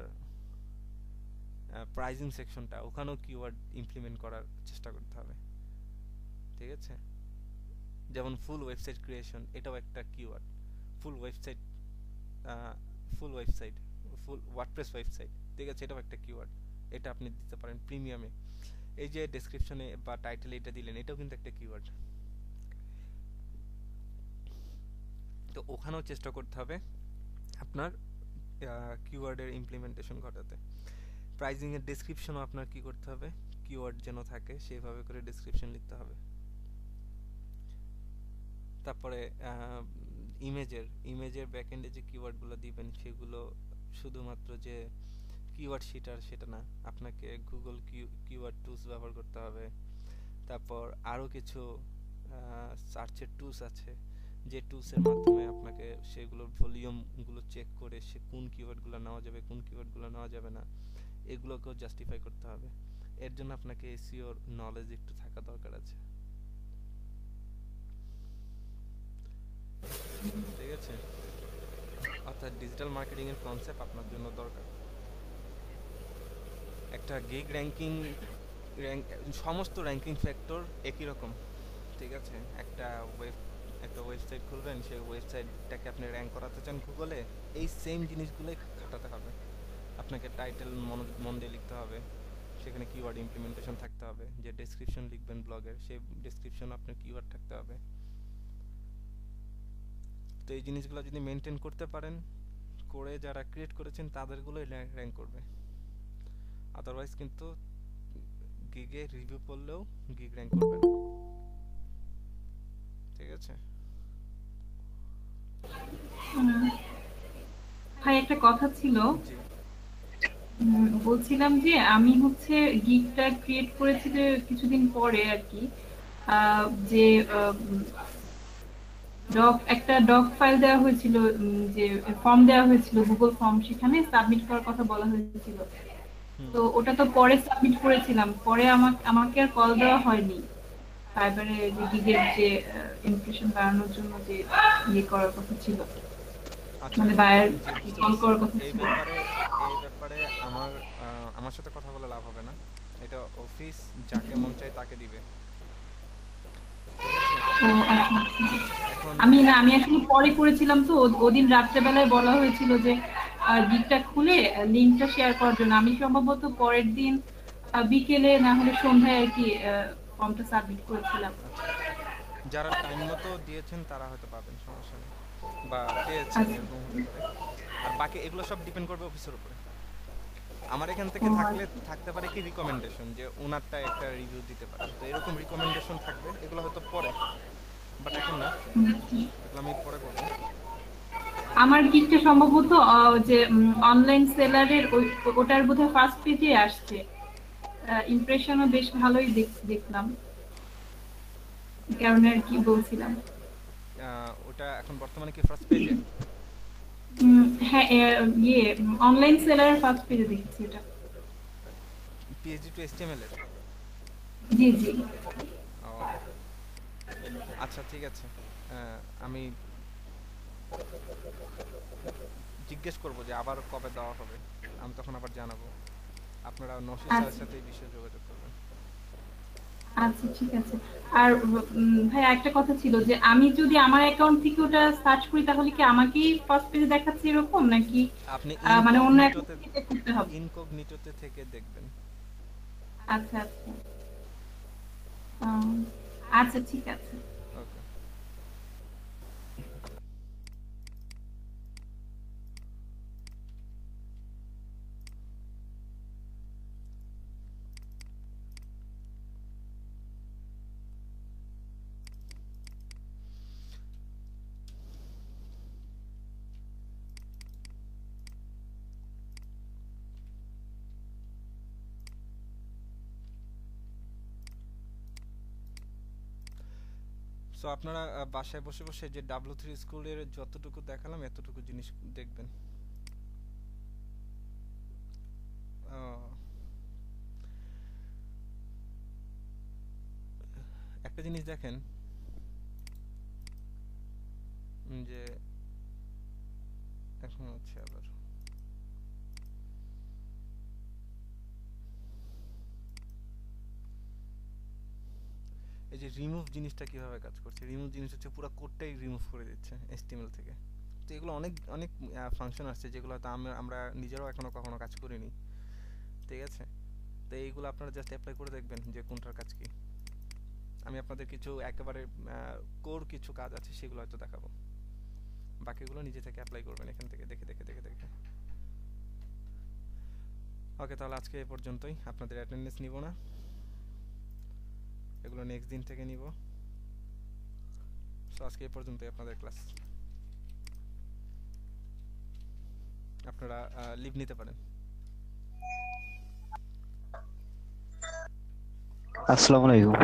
প্রাইজিং সেকশনটা, ওখানেও কিওয়ার্ড ইমপ্লিমেন্ট করার চেষ্টা করতে হবে। ঠিক আছে, যেমন ফুল ওয়েবসাইট ক্রিয়েশন, এটাও একটা কিওয়ার্ড। ফুল ওয়ার্ডপ্রেস ওয়েবসাইট, ঠিক আছে, এটাও একটা কিওয়ার্ড। এটা আপনি দিতে পারেন প্রিমিয়ামে। এই যে ডেসক্রিপশনে বা টাইটেলে এটা দিলেন, এটাও কিন্তু একটা কিওয়ার্ড। তো ওখানেও চেষ্টা করতে হবে আপনার কিওয়ার্ডের ইমপ্লিমেন্টেশন ঘটাতে। প্রাইজিং এর ডেসক্রিপশনও আপনার কি করতে হবে, কিওয়ার্ড যেন থাকে সেইভাবে করে ডেসক্রিপশন লিখতে হবে। তারপরে ইমেজের ব্যাকএন্ডে যে কিওয়ার্ডগুলো দিবেন সেগুলো শুধুমাত্র যে কিওয়ার্ড শিটার সেটা না, আপনাকে গুগল কিওয়ার্ড টুলস ব্যবহার করতে হবে। তারপর আরো কিছু সার্চের টুলস আছে, যে টুলসের মাধ্যমে আপনাকে সেগুলোর ভলিউমগুলো চেক করে সে কোন কিওয়ার্ডগুলো নেওয়া যাবে, কোন কিওয়ার্ডগুলো নেওয়া যাবে না, এগুলোকেও জাস্টিফাই করতে হবে। এর জন্য আপনাকে এসইওর নলেজ একটু থাকা দরকার আছে। ঠিক আছে, অর্থাৎ ডিজিটাল মার্কেটিং এর কনসেপ্ট আপনার জন্য দরকার। একটা গিগ র্যাঙ্কিং সমস্ত র্যাঙ্কিং ফ্যাক্টর একই রকম। ঠিক আছে, একটা ওয়েবসাইট খুলবেন, সেই ওয়েবসাইটটাকে আপনি র্যাঙ্ক করাতে চান গুগলে, এই সেম জিনিসগুলোই খাটাতে হবে আপনাকে। টাইটেল মন দিয়ে লিখতে হবে, সেখানে কিওয়ার্ড ইমপ্লিমেন্টেশন থাকতে হবে। যে ডেসক্রিপশন লিখবেন ব্লগের, সেই ডেসক্রিপশন আপনার কিওয়ার্ড থাকতে হবে। তো এই জিনিসগুলো যদি মেনটেন করতে পারেন, করে যারা ক্রিয়েট করেছেন তাদেরগুলোই র্যাঙ্ক করবে। আদারওয়াইজ কিন্তু গিগে রিভিউ পড়লেও গিগ র্যাঙ্ক করবে না। ঠিক আছে ভাই, একটা কথা ছিল, বলছিলাম যে আমি হচ্ছে গিগটা ক্রিয়েট করেছি যে কিছুদিন পরে আর কি, যে একটা ডক ফাইল দেওয়া হয়েছিল, যে ফর্ম দেওয়া হয়েছিল গুগল ফর্ম, সেখানে সাবমিট করার কথা বলা হয়েছিল। তো ওটা তো পরে সাবমিট করেছিলাম, পরে আমাকে আর কল দেওয়া হয়নি ফাইবারে যে গিগের যে ইমপ্রেশন বাড়ানোর জন্য যে ইয়ে করার কথা ছিল, মানে বায়ার কল করার কথা ছিল। এই ব্যাপারে আমার সাথে কথা বলে লাভ হবে না, এটা অফিস যাকে মন চায় তাকে দিবে। আমি আসলে পরে করেছিলাম, তো ওদিন রাত্রেবেলায় বলা হয়েছিল যে গিগটা খুলে লিংকটা শেয়ার করার জন্য। আমি সম্ভবত পরের দিন বিকেলে না হলে সন্ধ্যায় আর কি ফর্মটা সাবমিট করেছিলাম। যারা টাইম মতো দিয়েছেন তারা হয়তো পাবেন, সমস্যা নেই, বা পেয়েছেন, এরকম হতে পারে। আর বাকি এগুলো সব ডিপেন্ড করবে অফিসের উপরে। আমার এখান থেকে থাকতে পারে কি রিকমেন্ডেশন, যে ওনারটা একটা রিভিউ দিতে পারে, তো এরকম রিকমেন্ডেশন থাকবে, এগুলো হয়তো পরে, বাট এখন না, এগুলো আমি পরে করব। আমার গিগটা সম্ভবত যে অনলাইন সেলারের ওটার বোধহয় ফার্স্ট পেজে আসছে, ইমপ্রেশনও বেশ ভালোই দেখলাম, কারণে আর কি বলছিলাম। ওটা এখন বর্তমানে কি ফার্স্ট পেজে? হ্যাঁ, ইয়ে অনলাইন সেলারের ফার্স্ট পেজে দেখছি এটা, পিএইচডি টু এইচটিএমএল এর। জি জি। আচ্ছা ঠিক আছে, আমি জিজ্ঞেস করব যে আবার কবে দেওয়া হবে, আমি তখন আবার জানাবো। আপনারা নওশাদ স্যারের সাথে এই বিষয়ে যোগাযোগ করবেন। আচ্ছা ঠিক আছে। আর ভাই একটা কথা ছিল, যে আমি যদি আমার অ্যাকাউন্ট থেকে ওটা সার্চ করি তাহলে কি আমাকেই ফার্স্ট পেজে দেখাচ্ছে এরকম, নাকি আপনি মানে অন্য অ্যাকাউন্ট থেকে করতে হবে? ইনকগনিটোতে থেকে দেখবেন। আচ্ছা আচ্ছা, আচ্ছা ঠিক আছে। ওকে। সো আপনারা বাসায় বসে বসে যে W3 স্কুলের যতটুকু দেখালাম এতটুকু জিনিস দেখবেন। একটা জিনিস দেখেন যে এখন হচ্ছে আবার এই যে রিমুভ জিনিসটা কিভাবে কাজ করছে। রিমুভ জিনিস হচ্ছে পুরো কোডটাই রিমুভ করে দিচ্ছে HTML থেকে। তো এগুলো অনেক অনেক ফাংশন আসছে যেগুলো হয়তো আমরা নিজেরাও এখনো কখনো কাজ করিনি, ঠিক আছে? তো এইগুলো আপনারা জাস্ট অ্যাপ্লাই করে দেখবেন যে কোনটার কাজ কি। আমি আপনাদের কিছু একেবারে কোর কিছু কাজ আছে সেগুলো হয়তো দেখাবো, বাকিগুলো নিজে থেকে অ্যাপ্লাই করবেন এখান থেকে দেখে দেখে দেখে দেখে। ওকে, তাহলে আজকে এই পর্যন্তই। আপনাদের অ্যাটেন্ডেন্স নিব না, এগুলো নেক্সট দিন থেকে নিব। সো আজকে এই পর্যন্তই আপনাদের ক্লাস। আপনারা লিভ নিতে পারেন। আসসালামু আলাইকুম।